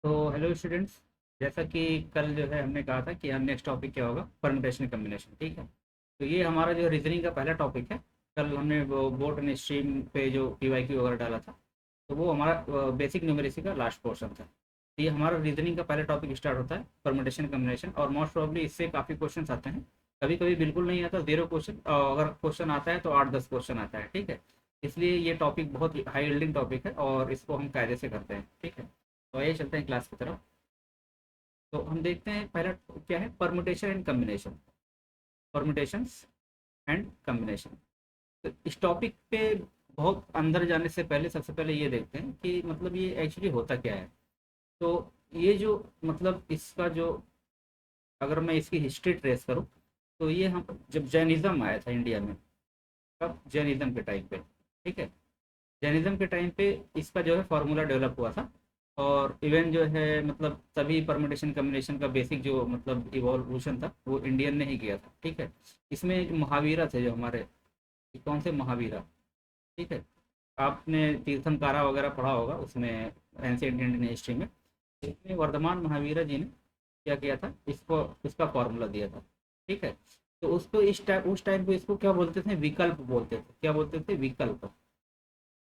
तो hello students. जैसा कि कल जो है हमने कहा था कि हम नेक्स्ट टॉपिक क्या होगा, परम्यूटेशन कम्बिनेशन। ठीक है, तो ये हमारा जो रीजनिंग का पहला टॉपिक है। कल हमने वो बोर्ड एंड स्ट्रीम पे जो पीवाईक्यू वगैरह डाला था, तो वो हमारा बेसिक न्यूमेरिसी का लास्ट पोर्शन था। तो ये हमारा रीजनिंग का पहला टॉपिक स्टार्ट होता है, परम्यूटेशन कम्बिनेशन। और मोस्ट प्रॉब्ली इससे काफ़ी क्वेश्चन आते हैं। कभी कभी बिल्कुल नहीं आता, 0 क्वेश्चन, और अगर क्वेश्चन आता है तो 8-10 क्वेश्चन आता है। ठीक है, इसलिए ये टॉपिक बहुत हाई यील्डिंग टॉपिक है और इसको हम कायदे से करते हैं। ठीक है, तो आइए चलते हैं क्लास की तरफ। तो हम देखते हैं पहला क्या है, permutation and combination. Permutations and combination. तो इस टॉपिक पे बहुत अंदर जाने से पहले सबसे पहले ये देखते हैं कि मतलब ये एक्चुअली होता क्या है। तो ये जो मतलब इसका जो, अगर मैं इसकी हिस्ट्री ट्रेस करूँ, तो ये हम जब जैनिज़्म आया था इंडिया में, तब जैनिज़्म के टाइम पे, ठीक है, जैनिज़्म के टाइम पे इसका जो है फार्मूला डेवलप हुआ था। और इवन जो है मतलब सभी परमुटेशन कम्बिनेशन का बेसिक जो मतलब इवोल्यूशन था वो इंडियन ने ही किया था। ठीक है, इसमें जो महावीरा थे जो हमारे, ये कौन से महावीरा, ठीक है, आपने तीर्थंकारा वगैरह पढ़ा होगा उसमें, एंशिएंट इंडियन हिस्ट्री में। इसमें वर्धमान महावीरा जी ने क्या किया था, इसको इसका फॉर्मूला दिया था। ठीक है, तो उसको उस टाइम पे इसको क्या बोलते थे, विकल्प बोलते थे। क्या बोलते थे, विकल्प।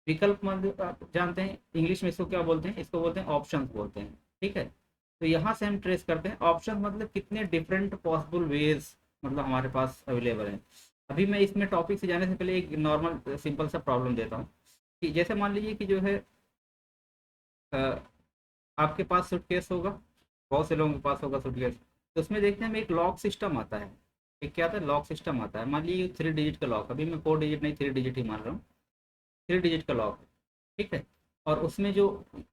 विकल्प मतलब आप जानते हैं इंग्लिश में इसको क्या बोलते हैं, इसको बोलते हैं ऑप्शंस बोलते हैं। ठीक है, तो यहाँ से हम ट्रेस करते हैं ऑप्शन मतलब कितने डिफरेंट पॉसिबल वेज मतलब हमारे पास अवेलेबल हैं। अभी मैं इसमें टॉपिक से जाने से पहले एक नॉर्मल सिंपल सा प्रॉब्लम देता हूँ कि जैसे मान लीजिए कि जो है अ, आपके पास सूटकेस होगा, बहुत से लोगों के पास होगा सूटकेस। तो उसमें देखते हैं हम एक लॉक सिस्टम आता है। एक क्या आता है, लॉक सिस्टम आता है। मान लीजिए 3 डिजिट का लॉक, अभी मैं 4 डिजिट नहीं 3 डिजिट ही मान रहा हूँ। 3 डिजिट का लॉक, ठीक है, और उसमें जो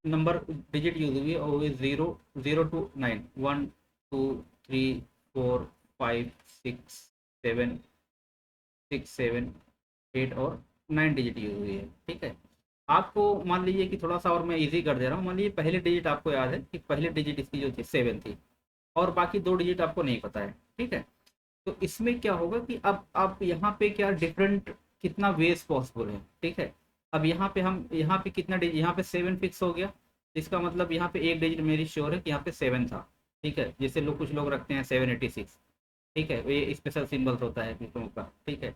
नंबर डिजिट यूज हुई है वो है 0 0 to 9, 1 2 3 4 5 6 7 6 7 8 और 9 डिजिट यूज हुई है। ठीक है, आपको मान लीजिए कि थोड़ा सा और मैं इजी कर दे रहा हूँ, मान लीजिए पहले डिजिट आपको याद है कि पहले डिजिट इसकी जो थी 7 थी, और बाकी 2 डिजिट आपको नहीं पता है। ठीक है, तो इसमें क्या होगा कि अब आप यहाँ पे क्या डिफरेंट कितना वेज पॉसिबल है। ठीक है, अब यहाँ पे हम यहाँ पे कितना डिजिट, यहाँ पे 7 फिक्स हो गया। इसका मतलब यहाँ पे एक डिजिट मेरी श्योर है कि यहाँ पे 7 था। ठीक है, जैसे लोग कुछ लोग रखते हैं 786। ठीक है, ये स्पेशल सिंबल्स होता है लोगों का। ठीक है,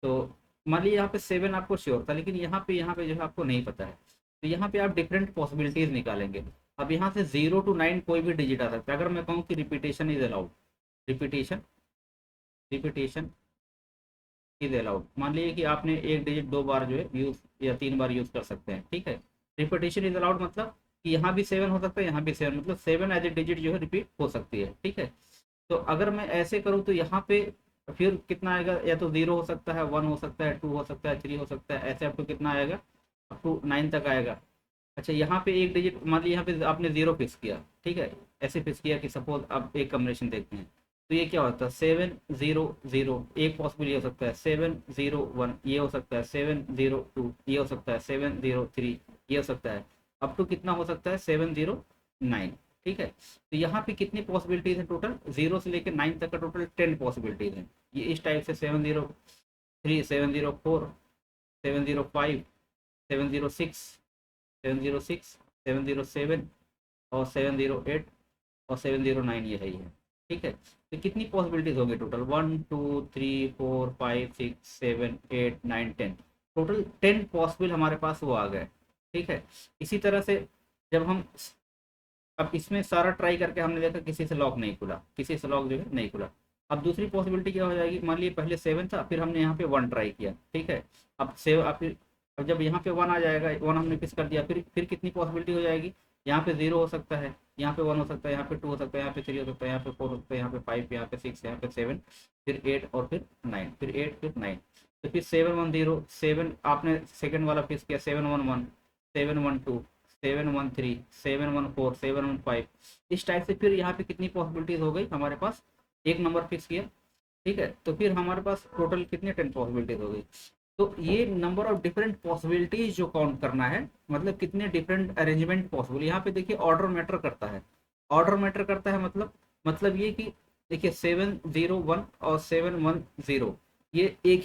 तो मान लीजिए यहाँ पे 7 आपको श्योर था, लेकिन यहाँ पे जो है आपको नहीं पता है। तो यहाँ पे आप डिफरेंट पॉसिबिलिटीज निकालेंगे। अब यहाँ से 0 to 9 कोई भी डिजिट आ सकता है। अगर मैं कहूँ कि repetition is allowed, repetition repetition is allowed, मान लीजिए कि आपने एक डिजिट 2 बार जो है यूज या 3 बार यूज कर सकते हैं। ठीक है, रिपीटेशन इज अलाउड मतलब कि यहाँ भी 7 हो सकता है, यहाँ भी 7, मतलब 7 एज ए डिजिट जो है रिपीट हो सकती है। ठीक है, तो अगर मैं ऐसे करूँ तो यहाँ पे फिर कितना आएगा, या तो 0 हो सकता है, 1 हो सकता है, 2 हो सकता है, 3 हो सकता है, ऐसे अप टू कितना आएगा, अप टू 9 तक आएगा। अच्छा, यहाँ पे एक डिजिट मान लीजिए यहाँ पे आपने 0 फिक्स किया। ठीक है, ऐसे फिक्स किया कि सपोज आप एक कॉम्बिनेशन देखते हैं, तो ये क्या होता है, 7 0 0, एक पॉसिबल ये हो सकता है, 7 0 1 ये हो सकता है, 7 0 2 ये हो सकता है, 7 0 3 ये हो सकता है, अप टू कितना हो सकता है, 7 0 9। ठीक है, तो यहाँ पे कितनी पॉसिबिलिटीज है टोटल, 0 से लेकर 9 तक का टोटल 10 पॉसिबिलिटीज है। ये इस टाइप से 7 0 3, 7 0 4, 7 0 5, 7 0 6, 7 0 6, 7 0 7 और 7 0 8 और 7 0 9, ये है ही है। ठीक है, तो कितनी पॉसिबिलिटीज होगी टोटल, 1 2 3 4 5 6 7 8 9 10, टोटल 10 पॉसिबल हमारे पास वो आ गए। ठीक है, इसी तरह से जब हम अब इसमें सारा ट्राई करके हमने देखा किसी से लॉक नहीं खुला, किसी से लॉक जो है नहीं खुला। अब दूसरी पॉसिबिलिटी क्या हो जाएगी, मान लीजिए पहले 7 था, फिर हमने यहाँ पे 1 ट्राई किया। ठीक है, अब सेव अब जब यहाँ पे 1 आ जाएगा, 1 हमने फिक्स कर दिया, फिर कितनी पॉसिबिलिटी हो जाएगी, यहाँ पे 0 हो सकता है, यहाँ पे 1 हो सकता है, यहाँ पे 2 हो सकता है, यहाँ पे 3 हो सकता है, यहाँ पे 4 हो सकता है, यहाँ पे 5, यहाँ पे 6, यहाँ पे 7, फिर 8 और फिर 9, फिर 8 फिर 9। तो फिर 7 1 0, 7 आपने सेकंड वाला फिक्स किया, 7 1 1, 7 1 2, 7 1 3, 7 1 4, 7 1 5, इस टाइप से फिर यहाँ पे कितनी पॉसिबिलिटीज हो गई हमारे पास, एक नंबर फिक्स किया। ठीक है, तो फिर हमारे पास टोटल कितनी 10 पॉसिबिलिटीज हो गई। तो ये नंबर ऑफ डिफरेंट पॉसिबिलिटीज जो काउंट करना है, मतलब कितने डिफरेंट अरेंजमेंट पॉसिबल, यहाँ पे देखिए ऑर्डर मैटर करता है। ऑर्डर मैटर करता है मतलब ये कि देखिए 7 0 1 और 7 1 0, ये एक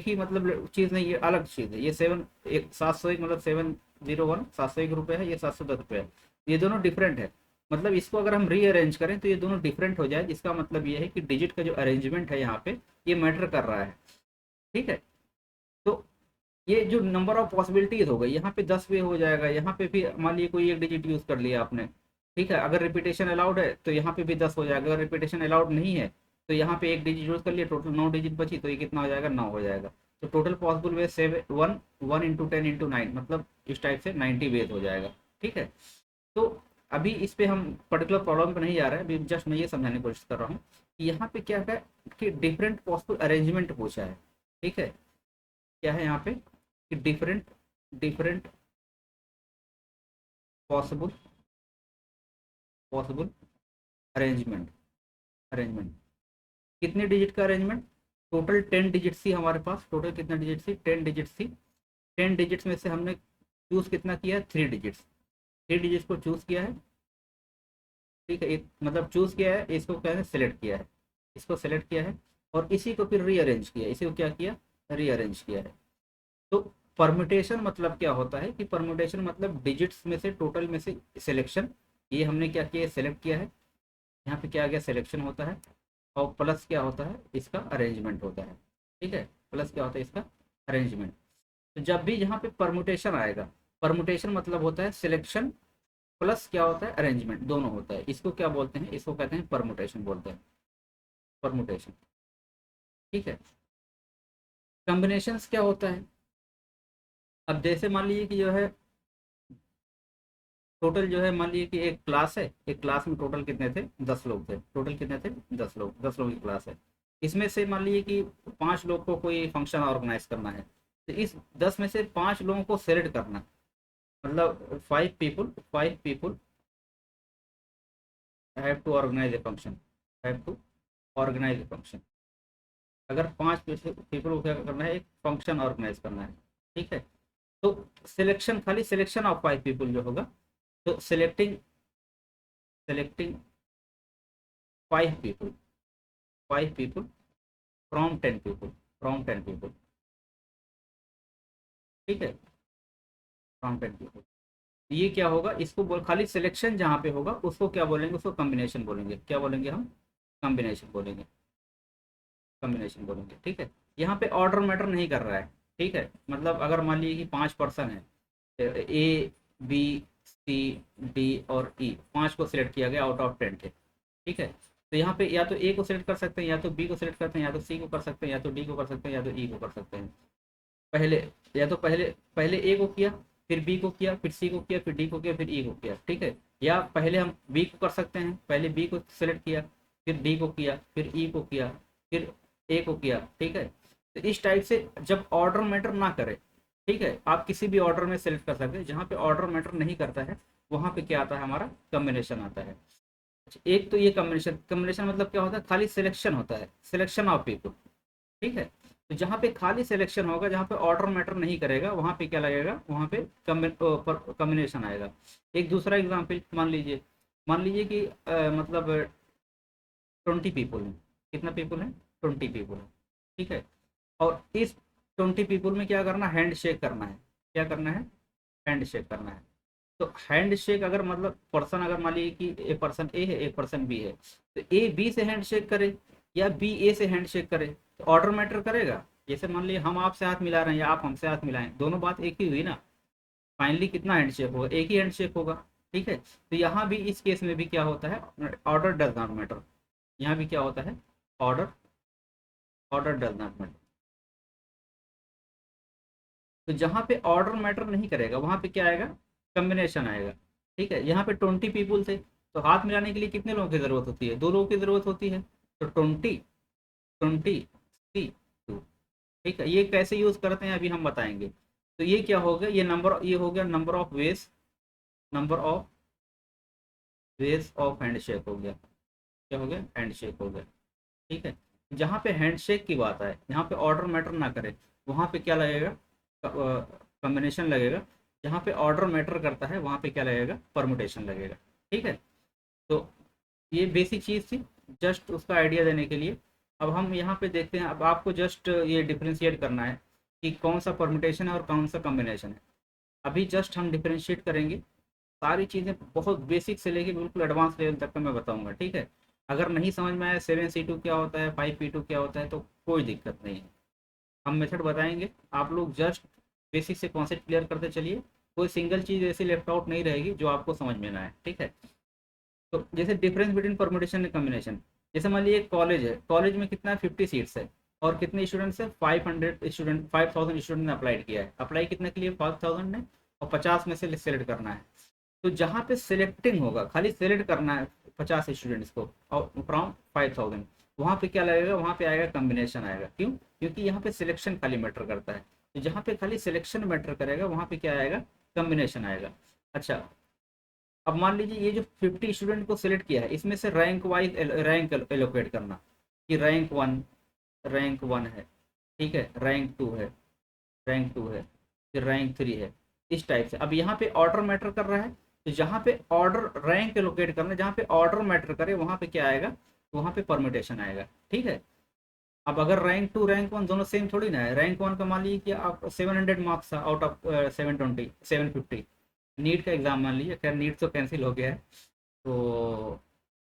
ही मतलब चीज़ नहीं, ये अलग चीज़ है। ये 701 मतलब 701 701 रुपये है, ये 710 रुपये है। ये दोनों डिफरेंट है। मतलब इसको अगर हम रीअरेंज करें तो ये दोनों डिफरेंट हो जाए, जिसका मतलब ये है कि डिजिट का जो अरेंजमेंट है यहाँ पे, ये मैटर कर रहा है। ठीक है। तो ये जो नंबर ऑफ पॉसिबिलिटीज हो गई, यहाँ पे 10 वे हो जाएगा, यहाँ पे भी मान लीजिए कोई एक डिजिट यूज कर लिया आपने। ठीक है, अगर रिपीटेशन अलाउड है तो यहाँ पे भी 10 हो जाएगा, अगर रिपीटेशन अलाउड नहीं है तो यहाँ पे एक डिजिट यूज कर लिया, टोटल 9 डिजिट बची, तो ये कितना हो जाएगा, 9 हो जाएगा। तो total possible way 7 1 into 10 into 9, मतलब इस टाइप से 90 वेज हो जाएगा। ठीक है। तो अभी इस पे हम पर्टिकुलर प्रॉब्लम पे नहीं जा रहे हैं, अभी जस्ट मैं ये समझाने की कोशिश कर रहा हूँ कि यहाँ पे क्या है कि डिफरेंट पॉसिबल अरेंजमेंट पूछा है। ठीक है। क्या है यहाँ पे कि different different possible possible arrangement arrangement कितने डिजिट का अरेंजमेंट, टोटल 10 डिजिट थी हमारे पास, टोटल कितना डिजिट थी, 10 डिजिट थी। 10 डिजिट्स में से हमने चूज कितना किया है, 3 डिजिट्स, 3 डिजिट्स को चूज किया है। ठीक है, मतलब चूज किया है, इसको क्या है, सिलेक्ट किया है, इसको सिलेक्ट किया है, और इसी को फिर रीअरेंज किया, इसी को क्या किया, रीअरेंज किया है। तो परम्यूटेशन मतलब क्या होता है कि परम्यूटेशन मतलब डिजिट्स में से, टोटल में से सिलेक्शन। ये हमने क्या किया, सेलेक्ट किया है, यहाँ पे क्या आ गया, सिलेक्शन होता है, और प्लस क्या होता है, इसका अरेंजमेंट होता है। ठीक है, प्लस क्या होता है, इसका अरेंजमेंट। तो जब भी यहाँ पे परम्यूटेशन आएगा, परम्यूटेशन मतलब होता है सिलेक्शन प्लस क्या होता है, अरेंजमेंट, दोनों होता है। इसको क्या बोलते हैं, इसको कहते हैं परम्यूटेशन बोलते हैं, परम्यूटेशन। ठीक है। कॉम्बिनेशंस क्या होता है, अब जैसे मान लीजिए कि जो है टोटल जो है, मान लीजिए कि एक क्लास है, एक क्लास में टोटल कितने थे, 10 लोग थे, टोटल कितने थे, 10 लोग, 10 लोगों की क्लास है। इसमें से मान लीजिए कि 5 लोग को कोई फंक्शन ऑर्गेनाइज करना है, तो इस 10 में से 5 लोगों को सेलेक्ट करना, मतलब 5 people have to organise a function, have to organise a function. अगर 5 पीपल को क्या करना है, एक फंक्शन ऑर्गेनाइज करना है। ठीक है। तो सिलेक्शन, खाली सिलेक्शन ऑफ 5 पीपल जो होगा, तो selecting 5 people, 5 people from 10 people. ठीक है, फ्रॉम 10 पीपल। ये क्या होगा, इसको बोल, खाली सिलेक्शन जहाँ पे होगा उसको क्या बोलेंगे, उसको कॉम्बिनेशन बोलेंगे, क्या बोलेंगे हम, कॉम्बिनेशन बोलेंगे, कॉम्बिनेशन बोलेंगे। ठीक है। यहाँ पे ऑर्डर मैटर नहीं कर रहा है। ठीक है, मतलब अगर मान लीजिए कि 5 पर्सन है, ए बी सी डी और ई, 5 को सिलेक्ट किया गया आउट ऑफ 10 थे। ठीक है। तो यहाँ पे या तो ए को सिलेक्ट कर सकते हैं, या तो बी को सिलेक्ट करते हैं, या तो सी को कर सकते हैं, या तो डी को कर सकते हैं, या तो ई को कर सकते हैं। पहले, या तो पहले पहले ए को किया, फिर बी को किया, फिर सी को किया, फिर डी को किया, फिर ई को किया। ठीक है। या पहले हम बी को कर सकते हैं, पहले बी को सिलेक्ट किया, फिर डी को किया, फिर ई को किया, फिर ए को किया। ठीक है। तो इस टाइप से जब ऑर्डर मैटर ना करे, ठीक है, आप किसी भी ऑर्डर में सेलेक्ट कर सकते हैं। जहाँ पे ऑर्डर मैटर नहीं करता है, वहाँ पे क्या आता है, हमारा कॉम्बिनेशन आता है। एक तो ये कॉम्बिनेशन, कॉम्बिनेशन मतलब क्या होता है, खाली सिलेक्शन होता है, सिलेक्शन ऑफ पीपल। ठीक है। तो जहाँ पे खाली सिलेक्शन होगा, जहाँ पे ऑर्डर मैटर नहीं करेगा, वहाँ पे क्या लगेगा, वहाँ पे कॉम्बिनेशन आएगा। एक दूसरा एग्जाम्पल मान लीजिए कि मतलब 20 पीपल हैं, कितना पीपल है, 20 पीपल है। ठीक है। और इस 20 पीपल में क्या करना, हैंड शेक करना है, क्या करना है, हैंड शेक करना है। तो हैंड शेक अगर मतलब पर्सन, अगर मान लीजिए कि एक पर्सन ए है, एक पर्सन बी है, तो ए बी से हैंड शेक करे या बी ए से हैंड शेक करे, तो ऑर्डर मैटर करेगा। जैसे मान लीजिए हम आपसे हाथ मिला रहे हैं या आप हमसे हाथ मिलाएं, दोनों बात एक ही हुई ना, फाइनली कितना हैंड शेक होगा, एक ही हैंड शेक होगा। ठीक है। तो यहाँ भी इस केस में भी क्या होता है, ऑर्डर डज नॉट मैटर। यहाँ भी क्या होता है, order order does not matter. तो जहाँ पे ऑर्डर मैटर नहीं करेगा, वहाँ पे क्या आएगा, कॉम्बिनेशन आएगा। ठीक है। यहाँ पे 20 पीपल थे, तो हाथ मिलाने के लिए कितने लोगों की जरूरत होती है, 2 लोगों की जरूरत होती है। तो 20 20 ठीक है। ये कैसे यूज करते हैं अभी हम बताएंगे। तो ये क्या हो गया, ये हो गया number of veg, number of ways of handshake हो गया, क्या हो गया, हैंडशेक हो गया। ठीक है। जहाँ पे हैंडशेक की बात आए, जहाँ पे ऑर्डर मैटर ना करे, वहाँ पे क्या लगेगा, कॉम्बिनेशन लगेगा। जहाँ पे ऑर्डर मैटर करता है, वहाँ पे क्या लगेगा, परमुटेशन लगेगा। ठीक है। तो ये बेसिक चीज़ थी, जस्ट उसका आइडिया देने के लिए। अब हम यहाँ पे देखते हैं, अब आपको जस्ट ये डिफ्रेंशिएट करना है कि कौन सा परमुटेशन है और कौन सा कॉम्बिनेशन है। अभी जस्ट हम डिफ्रेंशिएट करेंगे, सारी चीज़ें बहुत बेसिक से लेके बिल्कुल एडवांस लेवल तक का मैं बताऊंगा, ठीक है। अगर नहीं समझ में आया 7C2 क्या होता है, 5P2 क्या होता है, तो कोई दिक्कत नहीं है, हम मेथड बताएंगे। आप लोग जस्ट बेसिक से कॉन्सेप्ट क्लियर करते चलिए, कोई सिंगल चीज़ ऐसी लेफ्ट आउट नहीं रहेगी जो आपको समझ में ना आए, ठीक है। तो जैसे difference between permutation and combination, जैसे मान लीजिए कॉलेज है, कॉलेज में कितना 50 सीट्स है और कितने स्टूडेंट्स है, 5,000 स्टूडेंट ने अप्लाई किया है। अप्लाई कितने के लिए, 5,000 ने, और 50 में से सिलेक्ट करना है। तो जहाँ पे सिलेक्टिंग होगा, खाली सिलेक्ट करना है 50 स्टूडेंट्स को और फ्रॉम 5,000, वहाँ पे क्या लगेगा, वहाँ पे आएगा कॉम्बिनेशन आएगा। क्यों? क्योंकि यहाँ पे सिलेक्शन खाली मैटर करता है। तो जहाँ पे खाली सिलेक्शन मैटर करेगा वहाँ पे क्या आएगा, कॉम्बिनेशन आएगा। अच्छा, अब मान लीजिए ये जो 50 स्टूडेंट को सिलेक्ट किया है, इसमें से रैंक वाइज रैंक एलोकेट करना, कि रैंक वन है, ठीक है, रैंक टू है, फिर रैंक 3 है, इस टाइप से। अब यहाँ पे ऑर्डर मैटर कर रहा है, तो जहाँ पे ऑर्डर रैंक एलोकेट करना, जहाँ पे ऑर्डर मैटर करे वहाँ पे क्या आएगा, वहाँ पे परम्यूटेशन आएगा, ठीक है। अब अगर रैंक 2 रैंक 1 दोनों सेम थोड़ी ना है, रैंक 1 का मान लीजिए कि आप 700 मार्क्स था आउट ऑफ 750, नीट का एग्ज़ाम मान लीजिए, खैर नीट तो कैंसिल हो गया है, तो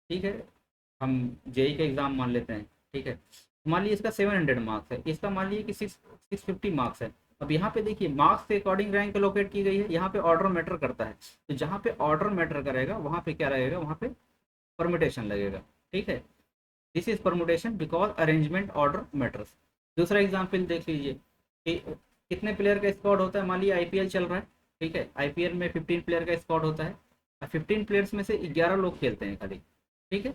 ठीक है, हम जेई का एग्ज़ाम मान लेते हैं, ठीक है। मान लीजिए इसका 700 मार्क्स है, इसका मान लीजिए कि 650 मार्क्स है। अब यहाँ पे देखिए मार्क्स के अकॉर्डिंग रैंक एलोकेट की गई है, यहाँ पे ऑर्डर मैटर करता है। तो जहाँ पे ऑर्डर मैटर करेगा वहाँ पे क्या रहेगा, वहाँ पे परमुटेशन लगेगा, ठीक है। This is permutation because arrangement order matters. दूसरा एग्जाम्पल देख लीजिए कि कितने प्लेयर का स्क्वाड होता है, मान लीजिए आईपीएल चल रहा है, ठीक है, आईपीएल में 15 प्लेयर का स्क्वाड होता है, और 15 प्लेयर्स में से 11 लोग खेलते हैं खाली, ठीक है।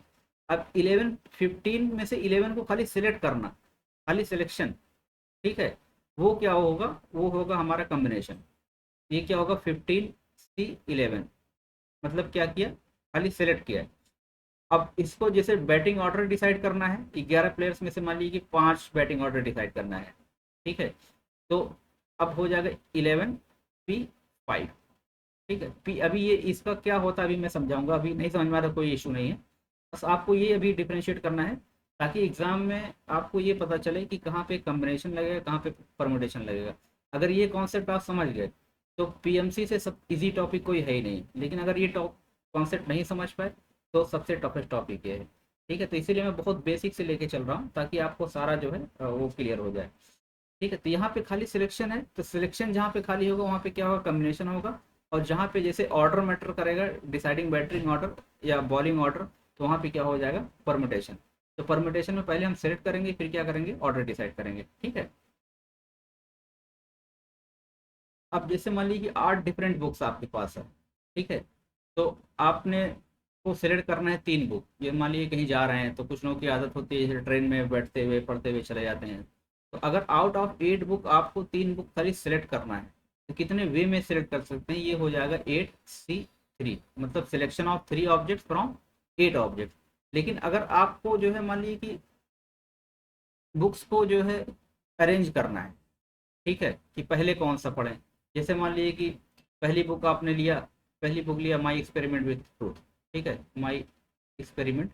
अब 11 15 में से 11 को खाली सिलेक्ट करना, खाली सिलेक्शन, ठीक है, वो क्या होगा, वो होगा हमारा कॉम्बिनेशन। ये क्या होगा, 15C11, मतलब क्या किया, खाली सेलेक्ट किया है। अब इसको जैसे बैटिंग ऑर्डर डिसाइड करना है, 11 प्लेयर्स में से मान लीजिए कि 5 बैटिंग ऑर्डर डिसाइड करना है, ठीक है। तो अब हो जाएगा 11P5, ठीक है। पी अभी ये इसका क्या होता है अभी मैं समझाऊंगा, अभी नहीं समझ में आ रहा कोई इशू नहीं है, बस आपको ये अभी डिफ्रेंशिएट करना है, ताकि एग्जाम में आपको ये पता चले कि कहाँ पे कॉम्बिनेशन लगेगा, कहाँ पे परमुटेशन लगेगा। अगर ये कॉन्सेप्ट आप समझ गए तो पीएमसी से सब इजी टॉपिक कोई है ही नहीं, लेकिन अगर ये टॉप कॉन्सेप्ट नहीं समझ पाए तो सबसे टफेस्ट टॉपिक ये है, ठीक है। तो इसीलिए मैं बहुत बेसिक से लेके चल रहा हूँ ताकि आपको सारा जो है वो क्लियर हो जाए, ठीक है। तो यहाँ पे खाली सिलेक्शन है, तो सिलेक्शन जहाँ पे खाली होगा वहाँ पे क्या होगा, कॉम्बिनेशन होगा। और जहाँ पे जैसे ऑर्डर मैटर करेगा, डिसाइडिंग बैटिंग ऑर्डर या बॉलिंग ऑर्डर, तो वहाँ पे क्या हो जाएगा, परमुटेशन। तो परमुटेशन में पहले हम सेलेक्ट करेंगे, फिर क्या करेंगे, ऑर्डर डिसाइड करेंगे, ठीक है। अब जैसे मान लीजिए कि 8 डिफरेंट बुक्स आपके पास है, ठीक है। तो आपने को सिलेक्ट करना है 3 बुक। ये मान लीजिए कहीं जा रहे हैं तो कुछ लोगों की आदत होती है जैसे ट्रेन में बैठते हुए पढ़ते हुए चले जाते हैं। तो अगर आउट ऑफ 8 बुक आपको 3 बुक खाली सिलेक्ट करना है, तो कितने वे में सिलेक्ट कर सकते हैं, ये हो जाएगा 8C3, मतलब selection of 3 object from 8 object. लेकिन अगर आपको जो है मान लीजिए कि बुक्स को जो है अरेंज करना है, ठीक है, कि पहले कौन सा पढ़ें। जैसे मान लीजिए कि पहली बुक आपने लिया, पहली बुक लिया माई एक्सपेरिमेंट विथ ट्रूथ, ठीक है, experiment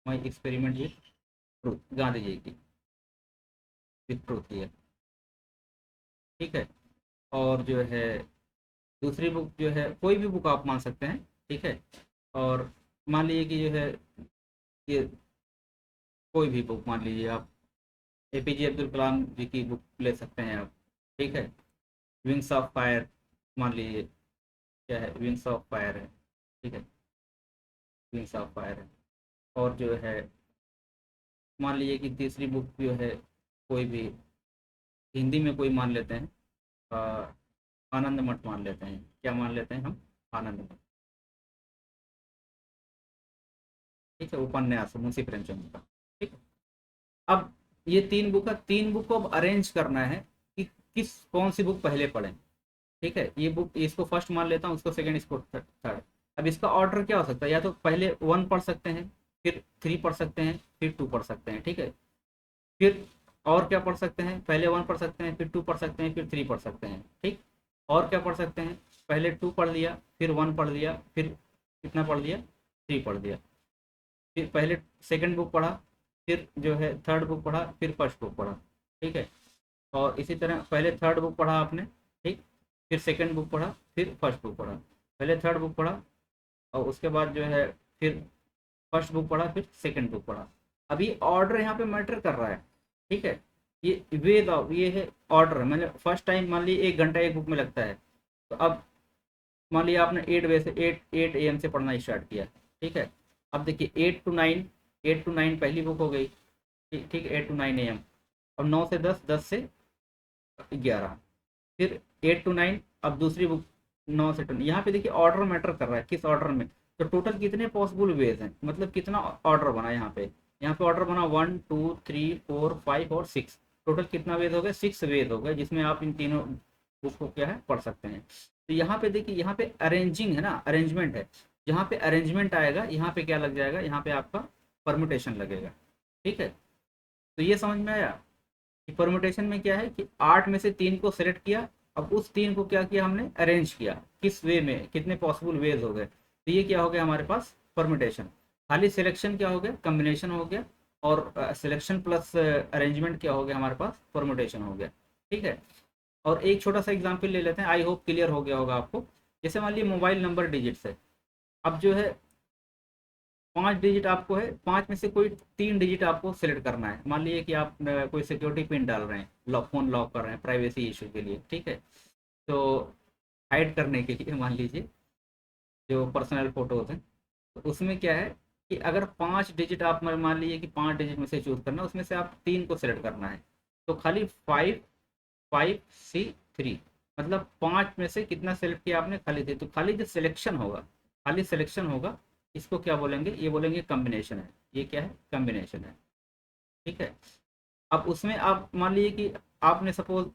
my experiment with truth, Gandhi ji की विथ ट्रूथ लिया, ठीक है। और जो है दूसरी बुक जो है कोई भी बुक आप मान सकते हैं, ठीक है। और मान लीजिए कि जो है ये कोई भी बुक मान लीजिए आप, एपीजे अब्दुल कलाम जी की बुक ले सकते हैं आप, ठीक है। विंग्स ऑफ फायर, मान लीजिए क्या है, विंग्स ऑफ फायर है, ठीक है, विंग्स ऑफ फायर है। और जो है मान लीजिए कि तीसरी बुक जो है कोई भी हिंदी में कोई मान लेते हैं, अ, आनंद मठ मान लेते हैं, क्या मान लेते हैं हम, आनंद मठ, ठीक है, उपन्यास मुंशी प्रेमचंद का, ठीक है। अब ये 3 बुक है, 3 बुक को अब अरेंज करना है कि किस कौन सी बुक पहले पढ़ें, ठीक है। ये बुक इसको फर्स्ट मान लेता हूँ, उसको सेकंड, इसको थर्ड। अब इसका ऑर्डर क्या हो सकता है, या तो पहले 1 पढ़ सकते हैं, फिर 3 पढ़ सकते हैं, फिर 2 पढ़ सकते हैं, ठीक है। फिर और क्या पढ़ सकते हैं, पहले 1 पढ़ सकते हैं, फिर 2 पढ़ सकते हैं, फिर 3 पढ़ सकते हैं, ठीक। और क्या पढ़ सकते हैं, पहले 2 पढ़ लिया, फिर 1 पढ़ लिया, फिर कितना पढ़ लिया, 3 पढ़ लिया। फिर पहले सेकंड बुक पढ़ा, फिर जो है थर्ड बुक पढ़ा, फिर फर्स्ट बुक पढ़ा, ठीक है। और इसी तरह पहले थर्ड बुक पढ़ा आपने, ठीक, फिर सेकंड बुक पढ़ा, फिर फर्स्ट बुक पढ़ा, पहले थर्ड बुक पढ़ा और उसके बाद जो है फिर फर्स्ट बुक पढ़ा, फिर सेकंड बुक पढ़ा। अब ये ऑर्डर यहाँ पे मैटर कर रहा है, ठीक है। ये ये है ऑर्डर, मतलब फर्स्ट टाइम मान लीजिए 1 घंटा एक बुक में लगता है, तो अब मान लिया आपने 8 बजे से 8 AM से पढ़ना स्टार्ट किया, ठीक है। अब देखिए 8 to 9 पहली बुक हो गई, ठीक ठीक, 8 to 9 AM। अब 9 से 10, 10 से 11, फिर 8 to 9, अब दूसरी बुक 9 से 10। यहाँ पे देखिए ऑर्डर मैटर कर रहा है, किस ऑर्डर में। तो टोटल कितने पॉसिबल वेज हैं, मतलब कितना ऑर्डर बना यहाँ पे ऑर्डर बना 1 2 3 4 5 और 6। टोटल कितना वेज हो गया, 6 वेज हो गए, जिसमें आप इन तीनों बुक को क्या है पढ़ सकते हैं। तो यहाँ पे देखिए, यहाँ पे अरेंजिंग है ना, अरेंजमेंट है। जहाँ पे अरेंजमेंट आएगा यहाँ पे क्या लग जाएगा, यहाँ पे आपका परमुटेशन लगेगा, ठीक है। तो ये समझ में आया कि परमुटेशन में क्या है कि 8 में से 3 को सेलेक्ट किया, अब उस 3 को क्या किया हमने, अरेंज किया, किस वे में, कितने पॉसिबल वेज हो गए। तो ये क्या हो गया हमारे पास, परमुटेशन। खाली सिलेक्शन क्या हो गया, कम्बिनेशन हो गया। और सिलेक्शन प्लस अरेंजमेंट क्या हो गया हमारे पास, परमुटेशन हो गया, ठीक है। और एक छोटा सा एग्जांपल ले लेते हैं, आई होप क्लियर हो गया होगा आपको। जैसे मान लीजिए मोबाइल नंबर डिजिट्स है, अब जो है 5 डिजिट आपको है, 5 में से कोई 3 डिजिट आपको सेलेक्ट करना है। मान लीजिए कि आप कोई सिक्योरिटी पिन डाल रहे हैं, फोन लॉक कर रहे हैं प्राइवेसी इशू के लिए, ठीक है। तो हाइड करने के लिए मान लीजिए जो पर्सनल फोटोज हैं, तो उसमें क्या है कि अगर 5 डिजिट आप मान लीजिए कि 5 डिजिट में से चूज करना है, उसमें से आप 3 को सेलेक्ट करना है। तो खाली 5 5 C 3, मतलब 5 में से कितना सेलेक्ट किया आपने, खाली थे। तो खाली जो सिलेक्शन होगा, खाली सिलेक्शन होगा, इसको क्या बोलेंगे, ये बोलेंगे कम्बिनेशन है। ये क्या है, कम्बिनेशन है, ठीक है। अब उसमें आप मान लीजिए कि आपने सपोज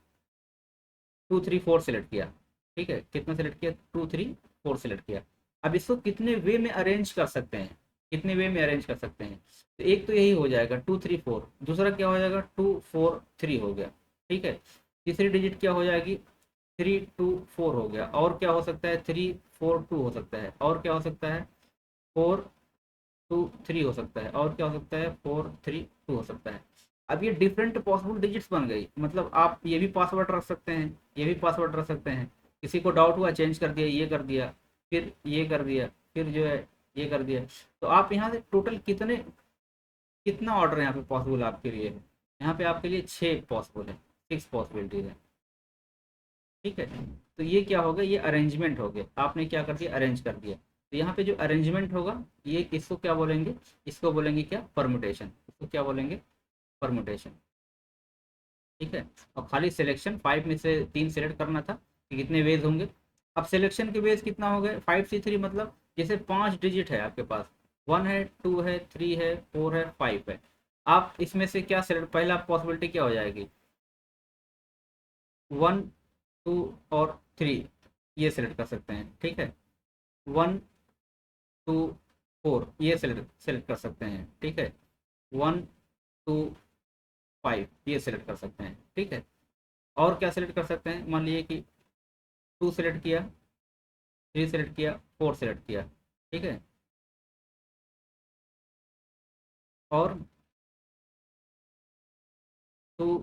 2 3 4 सेलेक्ट किया, ठीक है। कितना सेलेक्ट किया, 2 3 4 सेलेक्ट किया। अब इसको कितने वे में अरेंज कर सकते हैं, कितने वे में अरेंज कर सकते हैं। तो एक तो यही हो जाएगा 2 3 4, दूसरा क्या हो जाएगा 2 4 3 हो गया, ठीक है। तीसरी डिजिट क्या हो जाएगी, 3 2 4 हो गया। और क्या हो सकता है, 3 4 2 हो सकता है। और क्या हो सकता है, 4 2 3 हो सकता है। और क्या हो सकता है, 4 3 2 हो सकता है। अब ये डिफरेंट पॉसिबल डिजिट्स बन गई, मतलब आप ये भी पासवर्ड रख सकते हैं, ये भी पासवर्ड रख सकते हैं। किसी को डाउट हुआ, चेंज कर दिया, ये कर दिया, फिर ये कर दिया, फिर जो है ये कर दिया। तो आप यहाँ से टोटल कितना ऑर्डर यहाँ पे पॉसिबल आपके लिए है, यहाँ पे आपके लिए 6 पॉसिबल है, 6 पॉसिबिलिटीज है, ठीक है। तो ये क्या हो गया, ये अरेंजमेंट हो गया, आपने क्या कर दिया, अरेंज कर दिया। तो यहाँ पे जो अरेंजमेंट होगा, ये इसको क्या बोलेंगे, इसको बोलेंगे क्या, परमुटेशन। इसको क्या बोलेंगे, परमुटेशन, ठीक है। और खाली सिलेक्शन 5 में से 3 सेलेक्ट करना था कि कितने वेज होंगे। अब सिलेक्शन के वेज कितना हो गए, 5 C 3, मतलब जैसे 5 डिजिट है आपके पास, 1 है 2 है 3 है 4 है 5 है। आप इसमें से क्या सेलेक्ट, पहला पॉसिबिलिटी क्या हो जाएगी, 1 2 और 3, ये सेलेक्ट कर सकते हैं, ठीक है। 1 2 4 ये सेलेक्ट सेलेक्ट कर सकते हैं, ठीक है। 1 2 5 ये सेलेक्ट कर सकते हैं, ठीक है। और क्या सेलेक्ट कर सकते हैं, मान लीजिए कि 2 सेलेक्ट किया, 3 सेलेक्ट किया, 4 सेलेक्ट किया, ठीक है। और 2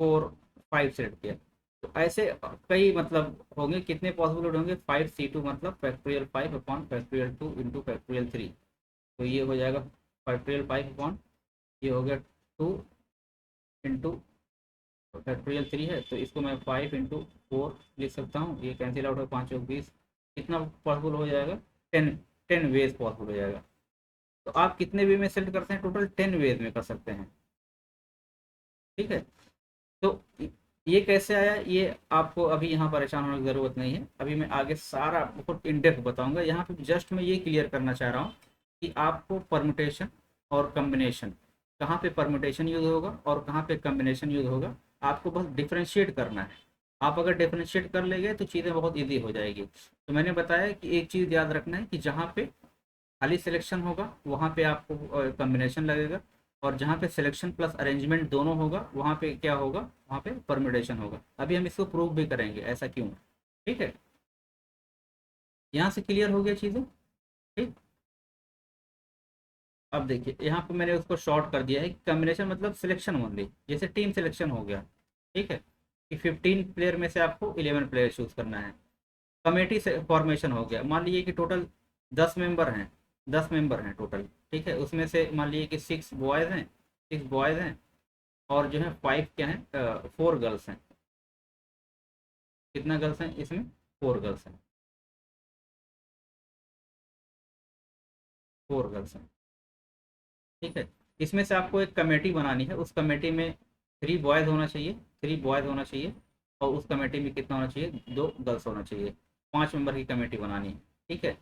4 5 सेलेक्ट किया। तो ऐसे कई मतलब होंगे, कितने पॉसिबल होंगे, 5 C 2, मतलब factorial 5 upon factorial 2 into factorial 3। तो ये हो जाएगा फैक्टोरियल 5 अपॉन, ये हो गया 2 इंटू फैक्टोरियल 3 है। तो इसको मैं 5 इंटू 4 लिख सकता हूँ, ये कैंसिल आउट है, 5 और 20, कितना पॉसिबल हो जाएगा, 10 10 वेज पॉसिबल हो जाएगा। तो आप कितने वे में सेलेक्ट करते हैं, टोटल 10 वेज में कर सकते हैं, ठीक है। तो ये कैसे आया, ये आपको अभी यहाँ परेशान होने की ज़रूरत नहीं है। अभी मैं आगे सारा बहुत इन डेप्थ बताऊंगा। यहाँ पे जस्ट मैं ये क्लियर करना चाह रहा हूँ कि आपको परमुटेशन और कम्बिनेशन, कहाँ पे परमुटेशन यूज होगा और कहाँ पे कम्बिनेशन यूज होगा, आपको बस डिफ्रेंशिएट करना है। आप अगर डिफ्रेंशिएट कर लेंगे तो चीज़ें बहुत ईजी हो जाएगी। तो मैंने बताया कि एक चीज़ याद रखना है कि जहाँ पे खाली सिलेक्शन होगा वहाँ पे आपको कॉम्बिनेशन लगेगा, और जहाँ पे सिलेक्शन प्लस अरेंजमेंट दोनों होगा वहाँ पे क्या होगा, वहाँ पे परम्यूटेशन होगा। अभी हम इसको प्रूव भी करेंगे ऐसा क्यों, ठीक है। यहाँ से क्लियर हो गया चीज़ें, ठीक। अब देखिए यहाँ पे मैंने उसको शॉर्ट कर दिया है, कॉम्बिनेशन मतलब सिलेक्शन ओनली, जैसे टीम सिलेक्शन हो गया, ठीक है, कि 15 प्लेयर में से आपको 11 प्लेयर चूज करना है। कमेटी से फॉर्मेशन हो गया, मान लीजिए कि टोटल 10 मेंबर हैं टोटल, ठीक है, उसमें से मान लीजिए कि 6 बॉयज़ हैं और जो है 5 क्या हैं, 4 गर्ल्स हैं। कितना गर्ल्स हैं इसमें? 4 गर्ल्स हैं, 4 गर्ल्स हैं, ठीक है। इसमें से आपको एक कमेटी बनानी है, उस कमेटी में 3 बॉयज़ होना चाहिए, 3 बॉयज़ होना चाहिए, और उस कमेटी में कितना होना चाहिए? 2 गर्ल्स होना चाहिए। 5 मेंबर की कमेटी बनानी है, ठीक है।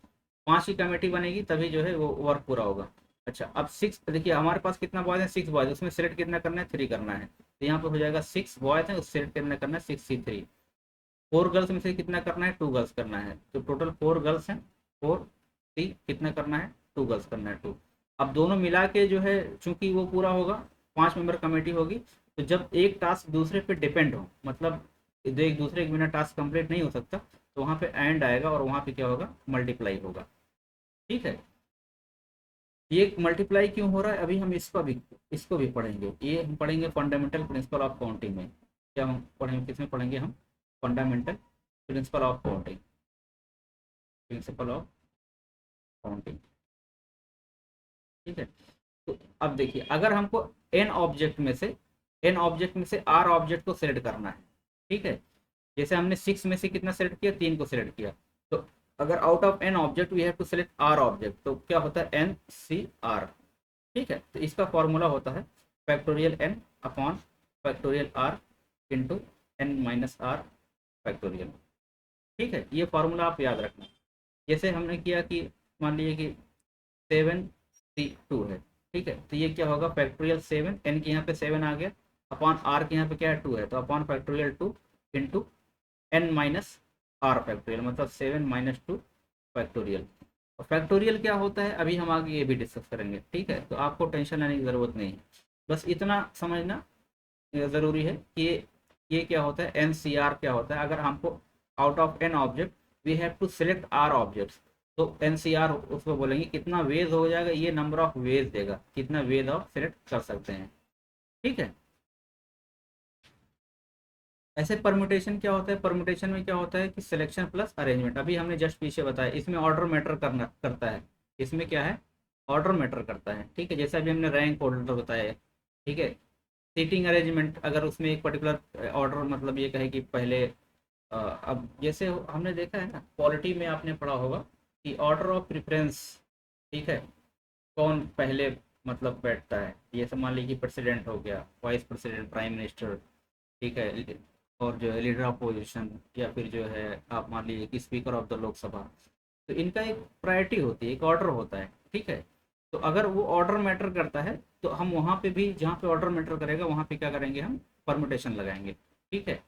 5 की कमेटी बनेगी तभी जो है वो वर्क पूरा होगा। अच्छा, अब 6 देखिए हमारे पास कितना बॉयज़ है? 6 बॉयज़, उसमें सेलेक्ट कितना करना है? 3 करना है, तो यहाँ पे हो जाएगा 6 बॉयज़ हैं, उस सेलेक्ट कितना करना है? 6C3। 4 गर्ल्स में से कितना करना है? 2 गर्ल्स करना है, तो टोटल 4 गर्ल्स हैं, 4C कितना करना है? 2 गर्ल्स करना है, 2। अब दोनों मिला के जो है, चूंकि वो पूरा होगा, 5 मेंबर कमेटी होगी, तो जब एक टास्क दूसरे पे डिपेंड हो, मतलब जो एक दूसरे के बिना टास्क कंप्लीट नहीं हो सकता, तो वहाँ पे एंड आएगा और वहाँ पे क्या होगा? मल्टीप्लाई होगा, ठीक है। ये मल्टीप्लाई क्यों हो रहा है अभी हम इसको भी पढ़ेंगे, ये हम पढ़ेंगे फंडामेंटल प्रिंसिपल ऑफ काउंटिंग में। क्या हम पढ़ेंगे, किसमें पढ़ेंगे हम? Fundamental principle of counting, principal of counting, ठीक है। तो अब देखिए, अगर हमको एन ऑब्जेक्ट में से आर ऑब्जेक्ट को सिलेक्ट करना है, ठीक है, जैसे हमने 6 में से कितना सेलेक्ट किया? 3 को सिलेक्ट किया, तो अगर out of n object we have to select r object, तो क्या होता है? NCR, ठीक है। तो इसका फॉर्मूला होता है factorial n upon factorial r into n-r factorial, ठीक है। ये फार्मूला आप याद रखना। जैसे हमने किया कि मान लीजिए कि 7C2 है, ठीक है, तो ये क्या होगा? फैक्टोरियल 7, n के यहाँ पे 7 आ गया, अपॉन r के यहाँ पे क्या है? 2 है, तो upon factorial 2 into n-r factorial, मतलब 7 - 2 फैक्टोरियल। और फैक्टोरियल क्या होता है अभी हम आगे ये भी डिस्कस करेंगे, ठीक है, तो आपको टेंशन लेने की ज़रूरत नहीं है, बस इतना समझना ज़रूरी है कि ये क्या होता है? NCR क्या होता है? अगर हमको out of n object we have to select r objects, तो NCR उसको बोलेंगे कितना वेज हो जाएगा, ये नंबर ऑफ वेज देगा, कितना वेज आप सिलेक्ट कर सकते हैं, ठीक है। ऐसे परमुटेशन क्या होता है? परमुटेशन में क्या होता है कि सिलेक्शन प्लस अरेंजमेंट, अभी हमने जस्ट पीछे बताया, इसमें ऑर्डर मैटर करता है। इसमें क्या है? ऑर्डर मैटर करता है, ठीक है, जैसे अभी हमने रैंक ऑर्डर बताया है, ठीक है। सीटिंग अरेंजमेंट, अगर उसमें एक पर्टिकुलर ऑर्डर, मतलब ये कहे कि पहले अब जैसे हमने देखा है ना, पॉलिटी में आपने पढ़ा होगा कि ऑर्डर ऑफ प्रेफरेंस, ठीक है, कौन पहले मतलब बैठता है, ये सब मान लीजिए प्रेसिडेंट हो गया, वाइस प्रेसिडेंट, प्राइम मिनिस्टर, ठीक है, और जो है लीडर ऑफ पोजिशन, या फिर जो है आप मान लीजिए कि स्पीकर ऑफ द लोकसभा, तो इनका एक प्रायोरिटी होती है, एक ऑर्डर होता है, ठीक है। तो अगर वो ऑर्डर मैटर करता है, तो हम वहाँ पे भी, जहाँ पे ऑर्डर मैटर करेगा वहाँ पे क्या करेंगे? हम परमुटेशन लगाएंगे, ठीक है।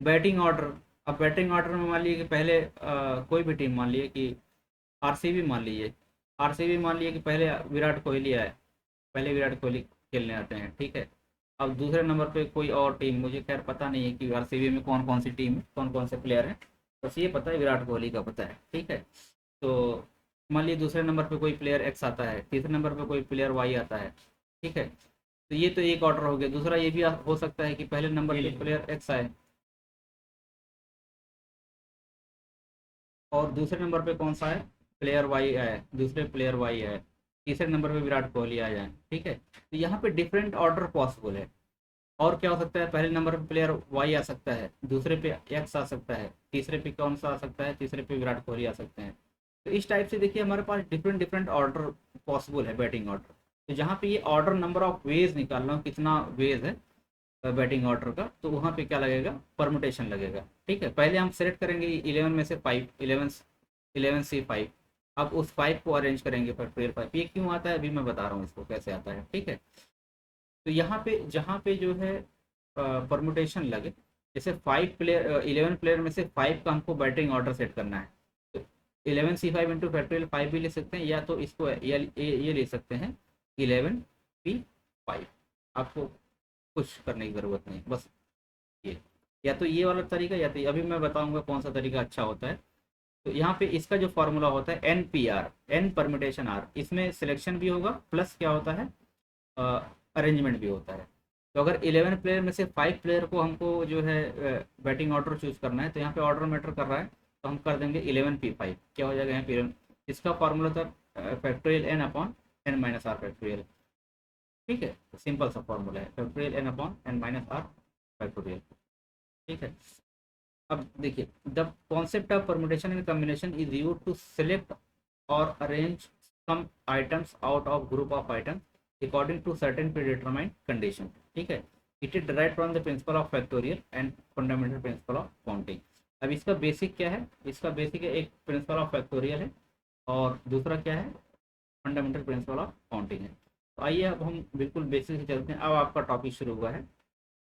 बैटिंग ऑर्डर, अब बैटिंग ऑर्डर में मान लीजिए कि पहले कोई भी टीम, मान लीजिए कि आरसीबी मान लीजिए, आरसीबी मान लीजिए कि पहले विराट कोहली आए, पहले विराट कोहली खेलने आते हैं, ठीक है। अब दूसरे नंबर पे कोई और टीम, मुझे खैर पता नहीं है कि आरसीबी में कौन कौन सी टीम है, कौन कौन से प्लेयर हैं, बस ये पता है विराट कोहली का पता है, ठीक है। तो मान लीजिए दूसरे नंबर पे कोई प्लेयर एक्स आता है, तीसरे नंबर पे कोई प्लेयर वाई आता है, ठीक है। तो ये तो एक ऑर्डर हो गया। दूसरा ये भी हो सकता है कि पहले नंबर पे प्लेयर एक्स आए और दूसरे नंबर पे कौन सा है? प्लेयर वाई आए, दूसरे प्लेयर वाई आए, तीसरे नंबर पे विराट कोहली आ जाए, ठीक है। तो यहाँ पे डिफरेंट ऑर्डर पॉसिबल है। और क्या हो सकता है? पहले नंबर पे प्लेयर वाई आ सकता है, दूसरे पे एक्स आ सकता है, तीसरे पे कौन सा आ सकता है? तीसरे पे विराट कोहली आ सकते हैं। तो इस टाइप से देखिए हमारे पास डिफरेंट डिफरेंट ऑर्डर पॉसिबल है, बैटिंग ऑर्डर। तो जहाँ पे ये ऑर्डर नंबर ऑफ वेज निकालना हो, कितना वेज है बैटिंग ऑर्डर का, तो वहाँ पे क्या लगेगा? परमुटेशन लगेगा, ठीक है। पहले हम सेलेक्ट करेंगे 11 में से 5, 11C5। अब उस 5 को अरेंज करेंगे फैक्टोरियल 5। ये क्यों आता है अभी मैं बता रहा हूँ इसको कैसे आता है, ठीक है। तो यहाँ पे जहाँ पे जो है परमुटेशन लगे, जैसे 11 प्लेयर में से 5 का हमको बैटिंग ऑर्डर सेट करना है, तो 11C5 इंटू फैक्टोरियल 5 भी ले सकते हैं, या तो इसको ये ले सकते हैं 11P5। आपको कुछ करने की ज़रूरत नहीं, बस ये, या तो ये वाला तरीका, या तो अभी मैं बताऊंगा कौन सा तरीका अच्छा होता है। तो यहाँ पे इसका जो फॉर्मूला होता है n P r, n permutation r, इसमें सिलेक्शन भी होगा प्लस क्या होता है, अरेंजमेंट भी होता है। तो अगर 11 प्लेयर में से 5 प्लेयर को हमको जो है बैटिंग ऑर्डर चूज करना है, तो यहाँ पे ऑर्डर मैटर कर रहा है, तो हम कर देंगे 11p5, क्या हो जाएगा यहाँ पे 11। इसका फॉर्मूला था factorial n upon n minus r factorial. ठीक है, सिंपल सा फॉर्मूला है, factorial n upon n minus r factorial. ठीक है, अब देखिए, the concept of permutation and combination is used to select और arrange some items out of group of item according to certain predetermined condition. ठीक है, it is derived from the principle of factorial and fundamental principle of counting. अब इसका basic क्या है, इसका basic है, एक प्रिंसिपल ऑफ फैक्टोरियल है और दूसरा क्या है, फंडामेंटल प्रिंसिपल ऑफ काउंटिंग है। तो आइए अब हम बिल्कुल बेसिक से चलते हैं। अब आपका टॉपिक शुरू हुआ है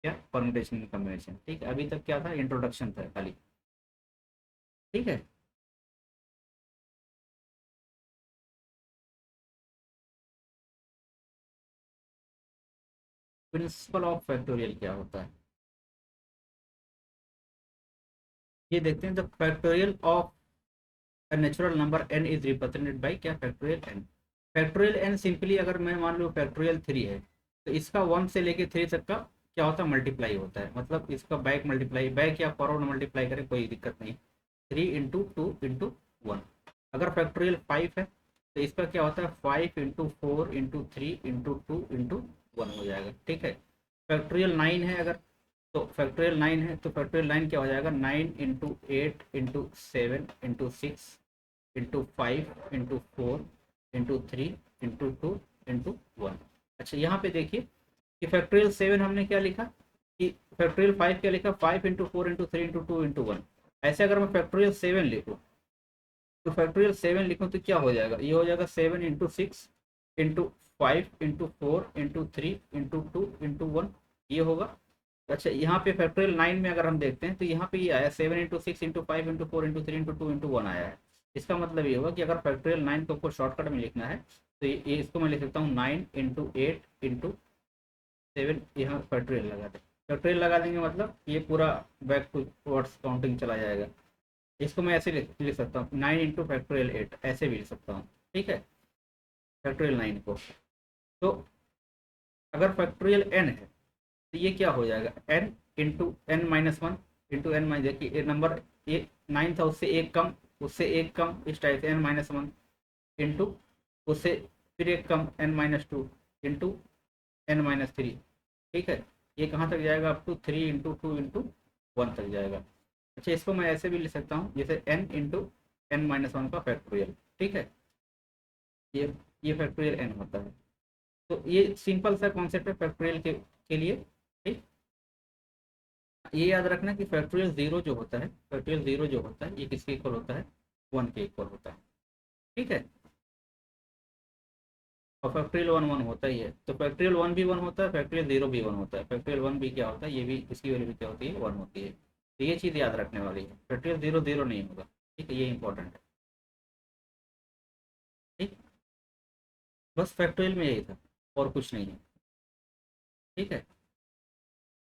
क्या, परमुटेशन कॉम्बिनेशन। ठीक है, अभी तक क्या था, इंट्रोडक्शन था खाली। ठीक है, प्रिंसिपल ऑफ फैक्टोरियल क्या होता है ये देखते हैं। The factorial of a natural number n is represented by क्या, factorial n। Factorial n simply अगर मैं मान लो फैक्टोरियल 3 है, तो इसका 1 से लेके 3 तक का क्या होता है, मल्टीप्लाई होता है। मतलब इसका बैक मल्टीप्लाई, बैक या फॉरवर्ड मल्टीप्लाई करें कोई दिक्कत नहीं। 3 × 2 × 1। अगर फैक्टोरियल 5 है तो इसका क्या होता है, 5 × 4 × 3 × 2 × 1 हो जाएगा। ठीक है, फैक्टोरियल 9 है अगर, तो फैक्टोरियल 9 है तो फैक्टोरियल 9 क्या हो जाएगा, 9 × 8 × 6 × 5 × 4 × 3 × 2 × 1। अच्छा, यहाँ पे देखिए कि फैक्टोरियल 7 हमने क्या लिखा, कि फैक्टोरियल 5 क्या लिखा, 5 × 4 × 3 × 2 × 1। ऐसे अगर मैं फैक्टोरियल 7 लिखूँ, तो फैक्टोरियल 7 लिखूँ तो क्या हो जाएगा, ये हो जाएगा 7 × 6 × 5 × 4 × 3 × 2 × 1, ये होगा। अच्छा, यहाँ पे फैक्टोरियल 9 में अगर हम देखते हैं तो यहाँ पे ये आया 7 × 6 × 5 × 4 × 3 × 2 × 1 आया है। इसका मतलब ये होगा कि अगर फैक्टोरियल 9 को शॉर्टकट में लिखना है तो ये इसको मैं लिख सकता हूँ 9 × 8 × 7, यहाँ फैक्टोरियल लगा दें। फैक्टोरियल लगा देंगे मतलब ये पूरा बैक टू वर्ड्स काउंटिंग चला जाएगा। इसको मैं ऐसे लिख सकता हूँ 9 × फैक्टोरियल 8, ऐसे भी लिख सकता हूँ। ठीक है, फैक्टोरियल 9 को। तो अगर फैक्टोरियल n है तो ये क्या हो जाएगा, n × n−1 n माइनस, देखिए ये नंबर ये 9 था, उससे एक कम, उससे एक कम, इस टाइप से n−1 इंटू, उससे फिर एक कम n−2 इंटू n−3। ठीक है, ये कहाँ तक जाएगा, अप टू 3 × 2 × 1 तक जाएगा। अच्छा, इसको मैं ऐसे भी लिख सकता हूँ जैसे n × n−1 का फैक्टोरियल। ठीक है, ये फैक्टोरियल n होता है। तो ये सिंपल सा कॉन्सेप्ट है फैक्टोरियल के लिए। ठीक, ये याद रखना कि फैक्टोरियल 0 जो होता है, फैक्टोरियल 0 जो होता है ये किसके इक्वल होता है, 1 के इक्वल होता है। ठीक है, और फैक्टोरियल 1 1 होता ही है, तो फैक्टोरियल 1 भी 1 होता है, फैक्टोरियल 0 भी 1 होता है, फैक्टोरियल 1 भी क्या होता है, ये भी, इसकी वैल्यू भी क्या होती है, 1 होती है। तो ये चीज़ याद रखने वाली है, फैक्टोरियल 0 0 नहीं होगा। ठीक है, ये इंपॉर्टेंट है। ठीक, बस फैक्टोरियल में यही था और कुछ नहीं है। ठीक है,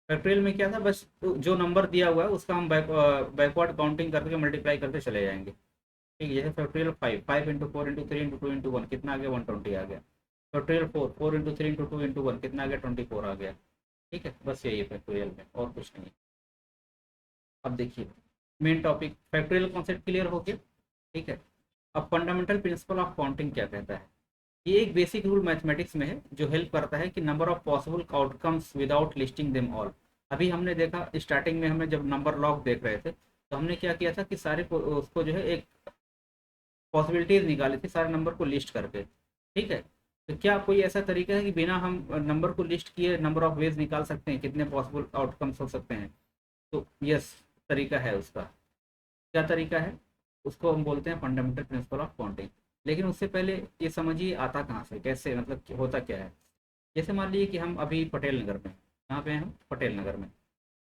फैक्टोरियल में क्या था, बस जो नंबर दिया हुआ है उसका हम बैकवर्ड काउंटिंग करके मल्टीप्लाई करते चले जाएंगे। ठीक है, जैसे फैक्टोरियल 5, 5 × 4 × 3 × 2 × 1 कितना आ गया, 120 आ गया। फैक्टोरियल 4, 4 × 3 × 2 × 1 कितना आ गया, 24 आ गया। ठीक है, बस यही है फैक्टोरियल में और कुछ नहीं। अब देखिए main topic factorial concept clear हो गया। ठीक है, अब फंडामेंटल प्रिंसिपल ऑफ काउंटिंग क्या कहता है। ये एक बेसिक रूल मैथमेटिक्स में है जो हेल्प करता है कि number of possible outcomes without listing them all. अभी हमने देखा स्टार्टिंग में, हमें जब नंबर लॉग देख रहे थे तो हमने क्या किया था कि सारे उसको जो है एक पॉसिबिलिटीज निकाली थी सारे नंबर को लिस्ट करके। ठीक है, तो क्या कोई ऐसा तरीका है कि बिना हम नंबर को लिस्ट किए नंबर ऑफ वेज निकाल सकते हैं, कितने पॉसिबल आउटकम्स हो सकते हैं। तो यस, तरीका है उसका। क्या तरीका है, उसको हम बोलते हैं फंडामेंटल प्रिंसिपल ऑफ काउंटिंग। लेकिन उससे पहले ये समझिए आता कहाँ से, कैसे, मतलब होता क्या है। जैसे मान लीजिए कि हम अभी पटेल नगर में, यहाँ पे हैं हम पटेल नगर में,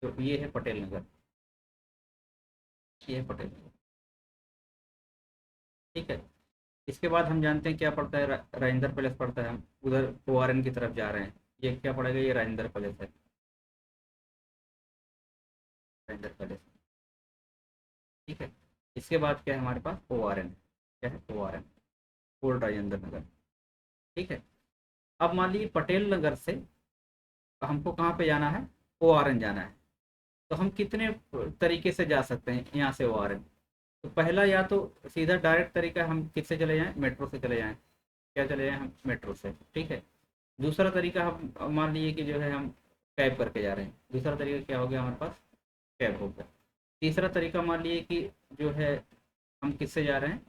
तो ये है पटेल नगर, ये है पटेल नगर। ठीक है, इसके बाद हम जानते हैं क्या पड़ता है, राजेंद्र पैलेस पड़ता है। हम उधर ORN की तरफ जा रहे हैं, ये क्या पड़ेगा, ये राजेंद्र पैलेस है, राजेंद्र पैलेस। ठीक है, इसके बाद क्या है हमारे पास ORN, क्या है ORN, ओल्ड राजेंद्र नगर। ठीक है। अब मान लीजिए पटेल नगर से हमको कहाँ पे जाना है, ORN जाना है। तो हम कितने तरीके से जा सकते हैं यहाँ से ORN। तो पहला या तो सीधा डायरेक्ट तरीका है, हम किससे चले जाएं, मेट्रो से चले जाएं। क्या चले जाएं हम, मेट्रो से। ठीक है। दूसरा तरीका हम मान लीजिए कि जो है हम कैब करके जा रहे हैं, दूसरा तरीका क्या हो गया हमारे पास, कैब हो गया। तीसरा तरीका मान लीजिए कि जो है हम किससे जा रहे हैं,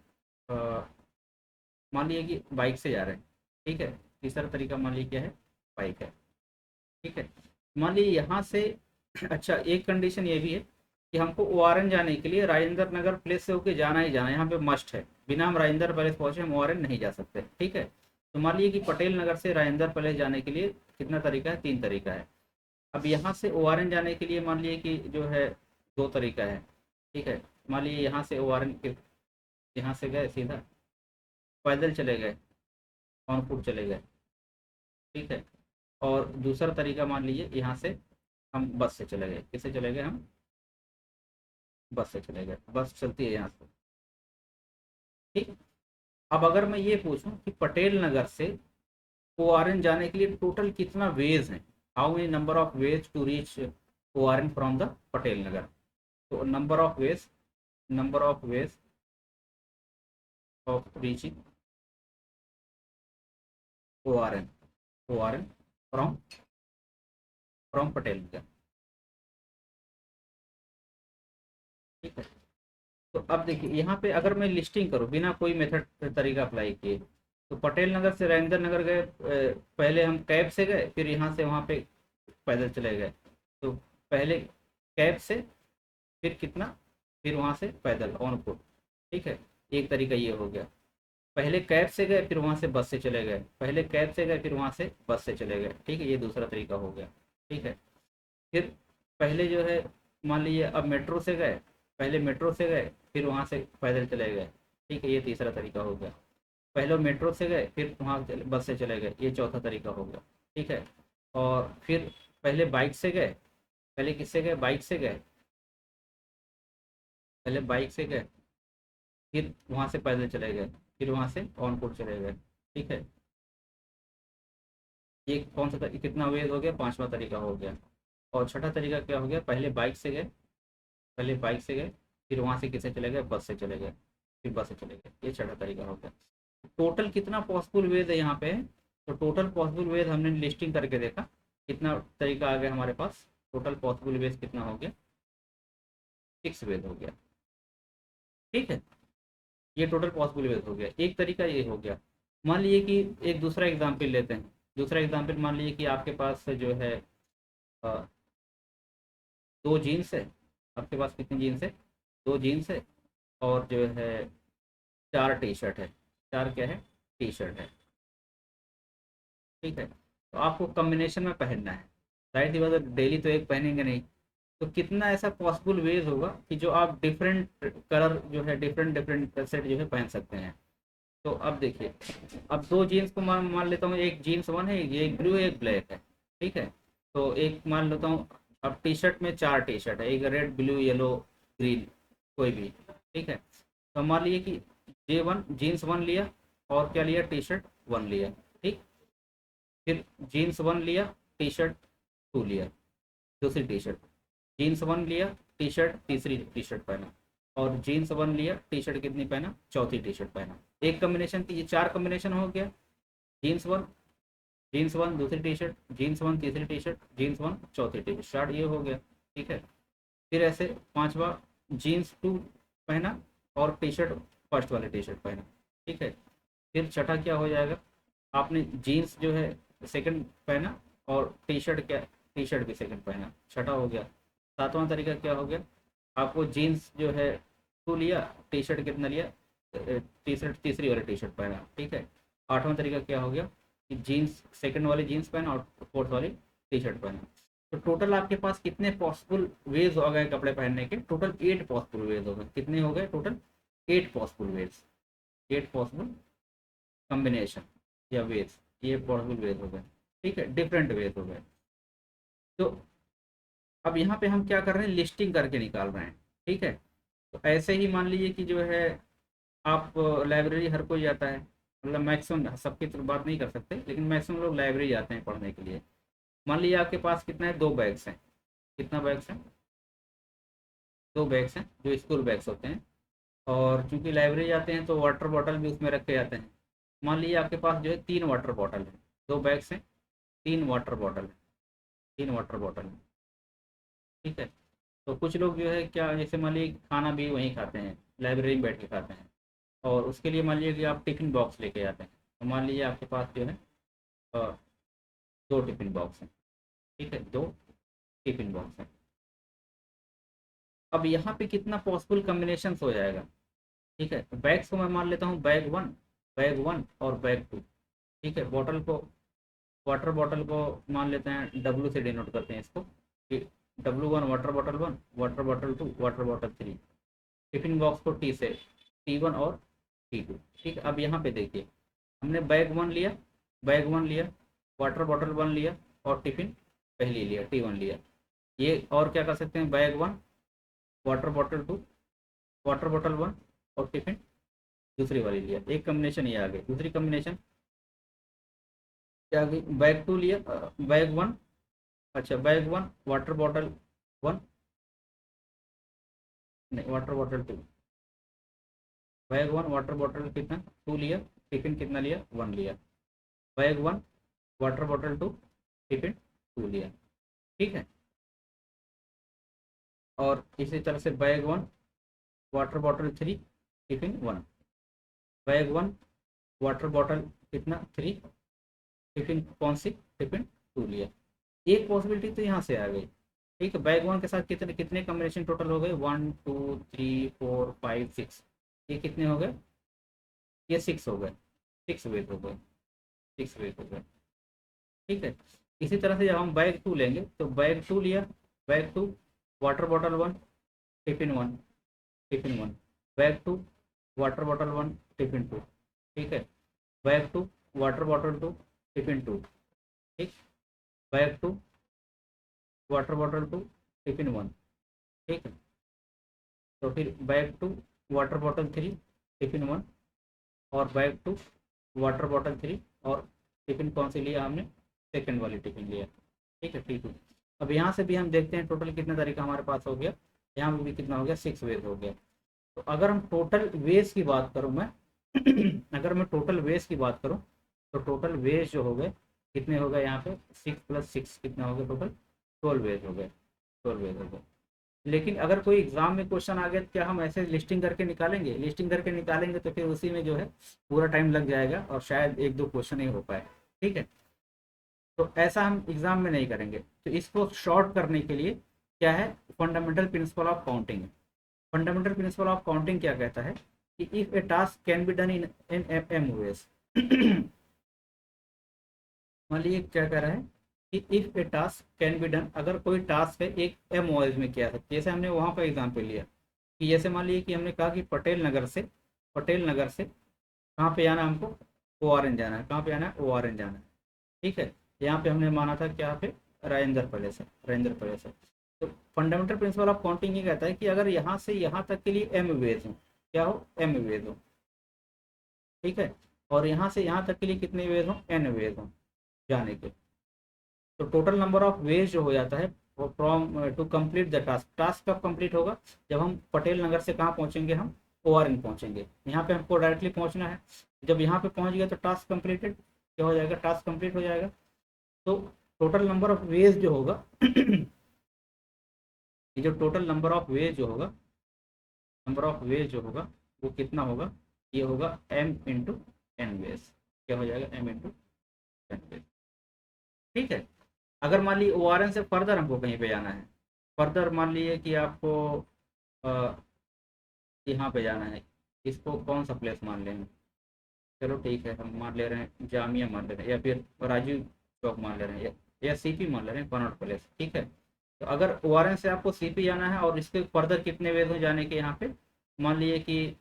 मान लीजिए कि बाइक से जा रहे हैं। ठीक है। तीसरा तरीका मान लीजिए क्या है, बाइक है। ठीक है। मान लीजिए यहाँ से अच्छा, एक कंडीशन ये भी है कि हमको ORN जाने के लिए राजेंद्र नगर प्लेस से होके जाना ही जाना है, यहाँ पे मस्ट है। बिना हम राजेंद्र पैलेस पहुंचे हम ORN नहीं जा सकते। ठीक है। तो मान लीजिए कि पटेल नगर से राजेंद्र पैलेस जाने के लिए कितना तरीका है, 3 तरीका है। अब यहाँ से ORN जाने के लिए मान लीजिए कि जो है 2 तरीका है। ठीक है। मान लीजिए यहाँ से ORN के, यहाँ से गए सीधा, पैदल चले गए, कानपुर चले गए। ठीक है। और दूसरा तरीका मान लीजिए यहाँ से हम बस से चले गए, किससे चले गए हम, बस से चले गए, बस चलती है यहाँ से। ठीक। अब अगर मैं ये पूछूं कि पटेल नगर से ORN जाने के लिए टोटल कितना वेज है, how many number of ways to reach ORN from the Patel Nagar. तो number of ways of reaching ORN from Patel Nagar. ठीक है। तो अब देखिए यहाँ पे अगर मैं लिस्टिंग करूँ बिना कोई मेथड तरीका अप्लाई किए, तो पटेल नगर से राजेंद्र नगर गए, पहले हम कैब से गए, फिर यहाँ से वहाँ पे पैदल चले गए। तो पहले कैब से, फिर कितना, फिर वहाँ से पैदल ऑन फुट। ठीक है। एक तरीका ये हो गया। पहले कैब से गए, फिर वहाँ से बस से चले गए, पहले कैब से गए, फिर वहाँ से बस से चले गए। ठीक है, ये दूसरा तरीका हो गया। ठीक है। फिर पहले जो है मान लीजिए अब मेट्रो से गए, पहले मेट्रो से गए, फिर वहाँ से पैदल चले गए। ठीक है, ये तीसरा तरीका हो गया। पहले मेट्रो से गए, फिर वहाँ बस से चले गए, ये चौथा तरीका हो गया। ठीक है। और फिर पहले बाइक से गए, पहले किससे गए, बाइक से गए, पहले बाइक से गए, फिर वहाँ से पैदल चले गए, फिर वहाँ से ऑनकोट चले गए। ठीक है। ये कौन सा कितना वेज हो गया, पांचवा तरीका हो गया। और छठा तरीका क्या हो गया, पहले बाइक से गए, पहले बाइक से गए, फिर वहाँ से किससे चले गए, बस से चले गए, फिर बस से चले गए, ये छठा तरीका हो गया। टोटल कितना पॉसिबल वेज है यहाँ पे, तो टोटल पॉसिबल वेज हमने लिस्टिंग करके देखा, कितना तरीका आ गया हमारे पास, टोटल पॉसिबल वेज कितना हो गया, 6 वेज हो गया। ठीक है। ये टोटल पॉसिबल वेज हो गया, एक तरीका ये हो गया। मान लीजिए कि एक दूसरा एग्जाम्पल लेते हैं, दूसरा एग्जाम्पल मान लीजिए कि आपके पास जो है अ, 2 जीन्स है, आपके पास कितनी जीन्स है, 2 जीन्स है, और जो है 4 टी शर्ट है, 4 क्या है, टी शर्ट है। ठीक है। तो आपको कॉम्बिनेशन में पहनना है, जाहिर सी बात है डेली तो एक पहनेंगे नहीं। तो कितना ऐसा पॉसिबल वेज होगा कि जो आप डिफरेंट कलर जो है, डिफरेंट डिफरेंट सेट जो है पहन सकते हैं। तो अब देखिए, अब 2 जीन्स को मान मान लेता हूँ, एक जीन्स 1 है, ये एक ब्लू है, एक ब्लैक है। ठीक है। तो एक मान लेता हूँ, अब टी शर्ट में 4 टी शर्ट है, एक रेड, ब्लू, येलो, ग्रीन, कोई भी। ठीक है। तो मान लीजिए कि J1 जीन्स 1 लिया, और क्या लिया, टी शर्ट 1 लिया। ठीक। फिर जीन्स 1 लिया, टी शर्ट 2 लिया, दूसरी टी शर्ट, जीन्स 1 लिया, टी शर्ट, तीसरी टी शर्ट पहना, और जीन्स 1 लिया, टी शर्ट कितनी पहना, चौथी टी शर्ट पहना। एक कॉम्बिनेशन, ये 4 कॉम्बिनेशन हो गया। जीन्स 1, जीन्स 1 दूसरी टी शर्ट, जीन्स 1 तीसरी टी शर्ट, जीन्स 1 चौथी टी शर्ट, ये हो गया। ठीक है। फिर ऐसे पांचवा, जीन्स 2 पहना, और टी शर्ट फर्स्ट वाली टी शर्ट पहना। ठीक है। फिर छठा क्या हो जाएगा, आपने जीन्स जो है सेकंड पहना, और टी शर्ट क्या, टी शर्ट भी सेकंड पहना, छठा हो गया। सातवां तरीका क्या हो गया, आपको जीन्स जो है 2 लिया, टी शर्ट कितना लिया, टी शर्ट तीसरी वाली टी शर्ट पहना। ठीक है। आठवां तरीका क्या हो गया कि जीन्स सेकंड वाली जीन्स पहना, और फोर्थ वाली टी शर्ट पहना। तो टोटल आपके पास कितने पॉसिबल वेज हो गए कपड़े पहनने के, टोटल 8 पॉसिबल वेज हो गए। कितने हो गए total, 8 possible ways, 8 possible combination या वेज, ये पॉसिबल वेज हो गए। ठीक है, डिफरेंट वेज हो गए। तो अब यहाँ पे हम क्या कर रहे हैं, लिस्टिंग करके निकाल रहे हैं। ठीक है। तो ऐसे ही मान लीजिए कि जो है आप लाइब्रेरी हर कोई जाता है, मतलब मैक्सिमम, सबकी तो बात नहीं कर सकते, लेकिन मैक्सिमम लोग लाइब्रेरी जाते हैं पढ़ने के लिए। मान लीजिए आपके पास कितना है, 2 बैग्स हैं। कितना बैग्स हैं? 2 बैग्स हैं जो स्कूल बैग्स होते हैं। और चूंकि लाइब्रेरी जाते हैं तो वाटर बॉटल भी उसमें रखे जाते हैं। मान लीजिए आपके पास जो है 3 वाटर बॉटल है। 2 बैग्स हैं, 3 वाटर बॉटल है, 3 वाटर बॉटल है। ठीक है। तो कुछ लोग जो है क्या, जैसे मान लीजिए खाना भी वहीं खाते हैं, लाइब्रेरी में बैठ के खाते हैं, और उसके लिए मान लीजिए कि आप टिफिन बॉक्स लेके जाते हैं। तो मान लीजिए आपके पास जो है अ, 2 टिफिन बॉक्स हैं। ठीक है, 2 टिफिन बॉक्स हैं। अब यहाँ पे कितना पॉसिबल कम्बिनेशन हो जाएगा। ठीक है, बैग्स को मैं मान लेता हूँ बैग 1 और बैग 2। ठीक है, बॉटल को, वाटर बॉटल को मान लेते हैं W से डिनोट करते हैं इसको, कि W1 water bottle 1, water bottle 2, water bottle 3। Tiffin box को T से, T1 और T2। ठीक है, अब यहाँ पे देखिए, हमने बैग 1 लिया, वाटर बॉटल 1 लिया, और टिफिन पहले लिया, T1 लिया। ये और क्या कर सकते हैं, bag 1, water bottle 2, water bottle 1, और टिफिन दूसरी वाली लिया। एक कम्बिनेशन ये आ गई। दूसरी कम्बिनेशन क्या आ गई, बैग 2 लिया, बैग 1, अच्छा बैग 1 वाटर बॉटल 1, नहीं water bottle 2, bag 1 water bottle कितना 2 लिया, टिफिन कितना लिया 1 लिया। बैग 1 वाटर बॉटल 2, टिफिन 2 लिया। ठीक है। और इसी तरह से bag 1 water bottle 3, tiffin 1। Bag 1 water bottle कितना 3, टिफिन कौन सी, टिफिन 2 लिया। एक पॉसिबिलिटी तो यहाँ से आ गई। ठीक है, बैग 1 के साथ कितने कितने कॉम्बिनेशन टोटल हो गए, 1 2 3 4 5 6। ये कितने हो गए, ये 6 हो गए, 6 वेट हो गए, 6 वेट हो गए। ठीक है। इसी तरह से जब हम बैग 2 लेंगे तो बैग 2 लिया, bag 2 water bottle 1, tiffin 1, tiffin 1। Bag 2 water bottle 1, tiffin 2। ठीक है। Bag 2 water bottle 2, tiffin 2। ठीक। Bag 2 water bottle 2, tiffin 1। ठीक है। तो फिर बैग 2 वाटर बॉटल 3, टिफिन 1, और बैग 2 वाटर बॉटल 3, और टिफिन कौन सी लिया हमने, सेकंड वाली टिफिन लिया। ठीक है, T2। अब यहाँ से भी हम देखते हैं टोटल कितने तरीका हमारे पास हो गया। यहाँ पे भी कितना हो गया, 6 वेज हो गया। तो अगर हम टोटल वेज की बात करूँ मैं अगर मैं टोटल वेज की बात करूँ, तो टोटल वेज जो हो गए कितने हो गए, यहाँ पे 6 + 6 कितना हो गया, टोटल 12 वेज हो गए, 12 वेज हो गए। लेकिन अगर कोई एग्जाम में क्वेश्चन आ गया तो क्या हम ऐसे लिस्टिंग करके निकालेंगे, लिस्टिंग करके निकालेंगे तो फिर उसी में जो है पूरा टाइम लग जाएगा, और शायद 1 2 क्वेश्चन ही हो पाए। ठीक है। तो ऐसा हम एग्जाम में नहीं करेंगे। तो इसको शॉर्ट करने के लिए क्या है, फंडामेंटल प्रिंसिपल ऑफ काउंटिंग है। फंडामेंटल प्रिंसिपल ऑफ काउंटिंग क्या कहता है कि if a task can be done in M ways मान लीजिए क्या कह रहा है कि if a task can be done, अगर कोई टास्क है एक एम वेज में किया सकते, जैसे हमने वहाँ का एग्जाम्पल लिया कि जैसे मान लीजिए कि हमने कहा कि पटेल नगर से कहाँ पे जाना है हमको, ORN जाना है। कहाँ पे जाना है, ORN जाना है। ठीक है। यहाँ पे हमने माना था कि यहाँ पे राजेंद्र पैलेस है। तो फंडामेंटल प्रिंसिपल ऑफ काउंटिंग ये कहता है कि अगर यहाँ से यहाँ तक के लिए एम वेज हो, क्या हो, एम वेज हो। ठीक है। और यहाँ से यहाँ तक के लिए कितने वेज हो, एन वेज हो जाने के। तो टोटल नंबर ऑफ वेज जो हो जाता है from to complete the task. Task कब कंप्लीट होगा, जब हम पटेल नगर से कहाँ पहुँचेंगे, हम ORN पहुँचेंगे। यहाँ पे हमको डायरेक्टली पहुँचना है। जब यहाँ पे पहुँच गया तो टास्क कंप्लीटेड, क्या हो जाएगा, टास्क कंप्लीट हो जाएगा। तो टोटल नंबर ऑफ वेज जो होगा ये जो टोटल नंबर ऑफ वेज जो होगा वो कितना होगा, ये होगा M × N वेज। क्या हो जाएगा, M × N वेज। ठीक है। अगर मान लीजिए ORN से फर्दर हमको कहीं पे जाना है, फर्दर मान लीजिए कि आपको अ, यहाँ पे जाना है, इसको कौन सा प्लेस मान लेंगे, चलो ठीक है हम मान ले रहे हैं जामिया मान ले रहे हैं, या फिर राजीव चौक मान ले रहे हैं, या CP मान ले रहे हैं, कनॉट प्लेस। ठीक है। तो अगर ORN से आपको CP जाना है और इसके फर्दर कितने वेज हो जाने के, यहाँ पे मान लीजिए कि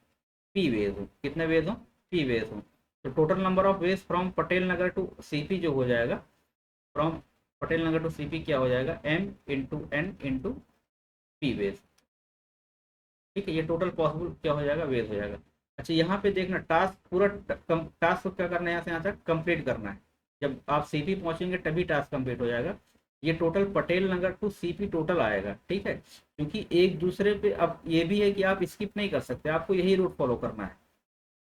P वेज हो, कितने वेज हो, P वेज हो। तो total number of ways from Patel Nagar to CP जो हो जाएगा, from Patel Nagar to CP क्या हो जाएगा, M × N × P वेज। ठीक है, ये टोटल पॉसिबल क्या हो जाएगा, वेज हो जाएगा। अच्छा यहाँ पे देखना, टास्क पूरा टास्क को क्या करना है, यहाँ से यहाँ तक कंप्लीट करना है। जब आप सीपी पहुंचेंगे तभी टास्क कंप्लीट हो जाएगा। ये total Patel Nagar to CP total आएगा, ठीक है। क्योंकि एक दूसरे पे अब ये भी है कि आप स्किप नहीं कर सकते, आपको यही रूट फॉलो करना है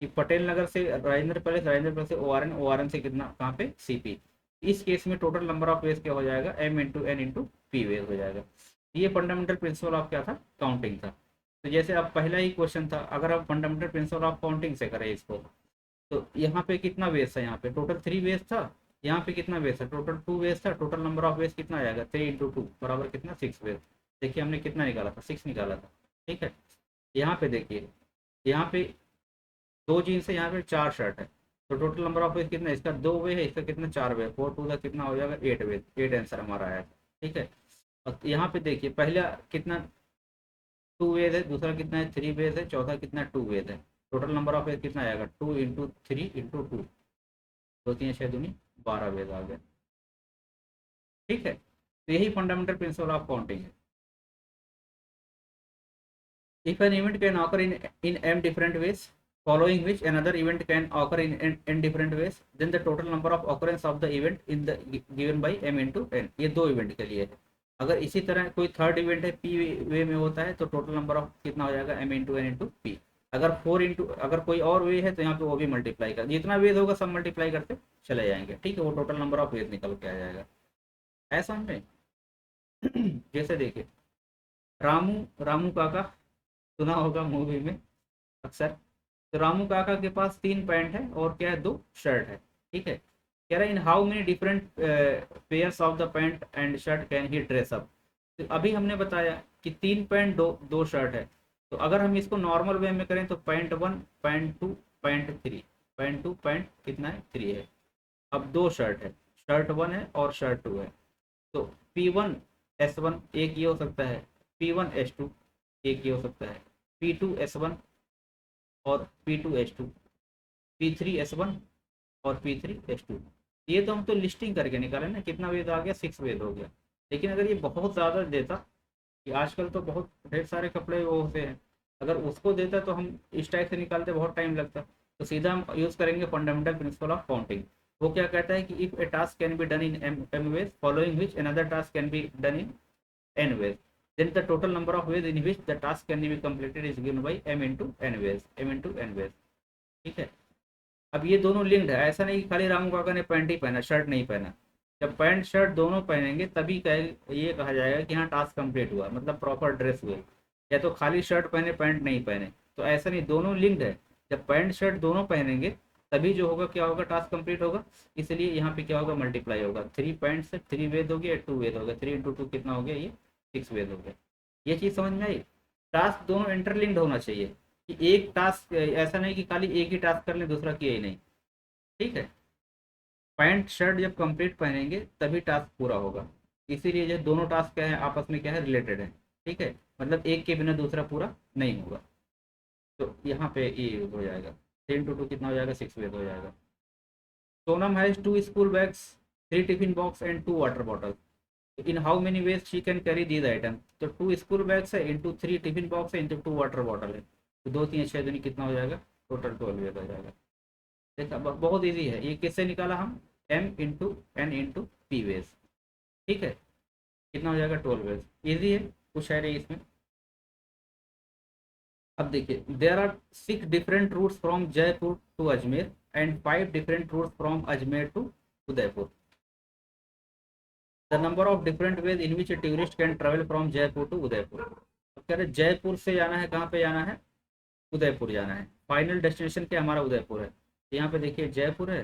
कि पटेल नगर से राजेंद्र पैलेस से ओ आर एन से कितना कहाँ पे सीपी। इस केस में टोटल नंबर ऑफ वेज क्या हो जाएगा, m into n into p ways हो जाएगा। ये फंडामेंटल प्रिंसिपल ऑफ क्या था, काउंटिंग था। तो जैसे अब पहला ही क्वेश्चन था, अगर आप फंडामेंटल प्रिंसिपल ऑफ काउंटिंग से करें इसको, तो यहाँ पे कितना वेज था, यहाँ पे टोटल 3 वेज था। यहाँ पे कितना वेज था, टोटल 2 वेज था। टोटल नंबर ऑफ वेज कितना आ जाएगा, 3 इंटू 2 बराबर कितना, 6 वेज। देखिए हमने कितना निकाला था, 6 निकाला था, ठीक है। यहाँ पे देखिए, यहाँ पे 2 जीन्स है, यहाँ पे 4 शर्ट है। तो टोटल नंबर ऑफ वेज कितना है, इसका 2 वे है, इसका कितना 4 वे, 4 टू का कितना हो जाएगा, 8 वेज। 8 आंसर हमारा आया, ठीक है। और यहाँ पे देखिए पहला कितना 2 वेज है, दूसरा कितना है 3 वेज है, चौथा कितना 2 वेज है। टोटल नंबर ऑफ वेज कितना आएगा, 2 इंटू 3 इंटू 2, 2 3 6 दूनी 12 वेज आ गया, ठीक है। तो यही फंडामेंटल प्रिंसिपल ऑफ काउंटिंग है। If an event can occur in m different ways, following which another event can occur in n different ways, then the total number of occurrence of the event in the given by m into n। ये 2 event के लिए है। अगर इसी तरह कोई third event है P वे में होता है, तो टोटल नंबर ऑफ कितना हो जाएगा, m into n into p. अगर 4 इंटू, अगर कोई और वे है तो यहाँ पे वो भी मल्टीप्लाई कर, जितना वेज होगा सब मल्टीप्लाई करते चले जाएंगे, ठीक है। वो टोटल नंबर ऑफ वेज निकल के आ जाएगा, ऐसा में। जैसे देखिए, रामू रामू काका, सुना होगा मूवी में अक्सर। तो रामू काका के पास 3 पैंट है और क्या है, 2 शर्ट है, ठीक है। कह रहा है in how many different pairs of the pant and shirt can he dress up. तो अभी हमने बताया कि 3 पैंट, दो शर्ट है। तो अगर हम इसको नॉर्मल वे में करें तो pant 1, pant 2, pant 3, pant 2 pant कितना है 3 है। अब 2 शर्ट है, शर्ट 1 है और शर्ट 2 है। तो P1 S1 एक ये हो सकता है, P1 S2 एक ये हो सकता है, P2 S1 और P2 S2, P3 S1 और P3 S2। ये तो हम तो लिस्टिंग करके निकाले ना, कितना वेद आ गया, 6 वेद हो गया। लेकिन अगर ये बहुत ज़्यादा देता, कि आजकल तो बहुत ढेर सारे कपड़े वो होते हैं, अगर उसको देता तो हम इस टाइप से निकालते, बहुत टाइम लगता। तो सीधा हम यूज़ करेंगे फंडामेंटल प्रिंसिपल ऑफ काउंटिंग। वो क्या कहता है कि if a task can be done in M ways, following which another task can be done in n ways, then the total number of ways in which the task can be completed is given by m into n ways, m into n ways, ठीक है। अब ये दोनों linked है, ऐसा नहीं कि खाली रामू काका ने पैंट ही पहना, शर्ट नहीं पहना। जब पैंट शर्ट दोनों पहनेंगे तभी ये कहा जाएगा कि हाँ टास्क कंप्लीट हुआ, मतलब प्रॉपर ड्रेस हुए। या तो खाली शर्ट पहने पैंट नहीं पहने, तो ऐसा नहीं, दोनों लिंक्ड है। जब पैंट शर्ट दोनों पहनेंगे तभी जो होगा क्या होगा, टास्क कंप्लीट होगा। इसलिए यहाँ पे क्या होगा, मल्टीप्लाई होगा। 3 पैंट से 3 वेद हो गया, 2 वेद हो गया, 3 इंटू 2 कितना हो गया, ये 6 वेद हो गया। ये चीज़ समझ में आई। टास्क दोनों इंटरलिंक्ड होना चाहिए, कि एक टास्क ऐसा नहीं कि खाली एक ही टास्क कर लें दूसरा किया ही नहीं, ठीक है। पैंट शर्ट जब कंप्लीट पहनेंगे तभी टास्क पूरा होगा। इसीलिए जो दोनों टास्क क्या है, आपस में क्या है, रिलेटेड है, ठीक है। मतलब एक के बिना दूसरा पूरा नहीं होगा। तो यहाँ पे ये हो जाएगा, 3 इंटू 2 कितना हो जाएगा, 6 वेद हो जाएगा। Sonam has 2 school bags, 3 tiffin box and 2 water bottle. In how many veg she can carry these item. तो 2 स्कूल बैग्स है, इंटू 3 टिफिन बॉक्स है, इंटू 2 वाटर बॉटल है। तो 2 3 6 दूनी कितना हो जाएगा, टोटल 12 वेज हो जाएगा। देखा, बहुत ईजी है। ये किससे निकाला हम, m into n into p ways, ठीक है। कितना हो जाएगा, 12 वेज। ईजी है, कुछ है नहीं इसमें। अब देखिए, there are 6 different routes from Jaipur to Ajmer and 5 different routes from Ajmer to Udaipur. The number of different ways in which tourist can travel from Jaipur to Udaipur. अब कह रहे जयपुर से जाना है, कहाँ पे जाना है, उदयपुर जाना है। फाइनल डेस्टिनेशन क्या हमारा, उदयपुर है। तो यहाँ पे देखिए जयपुर है,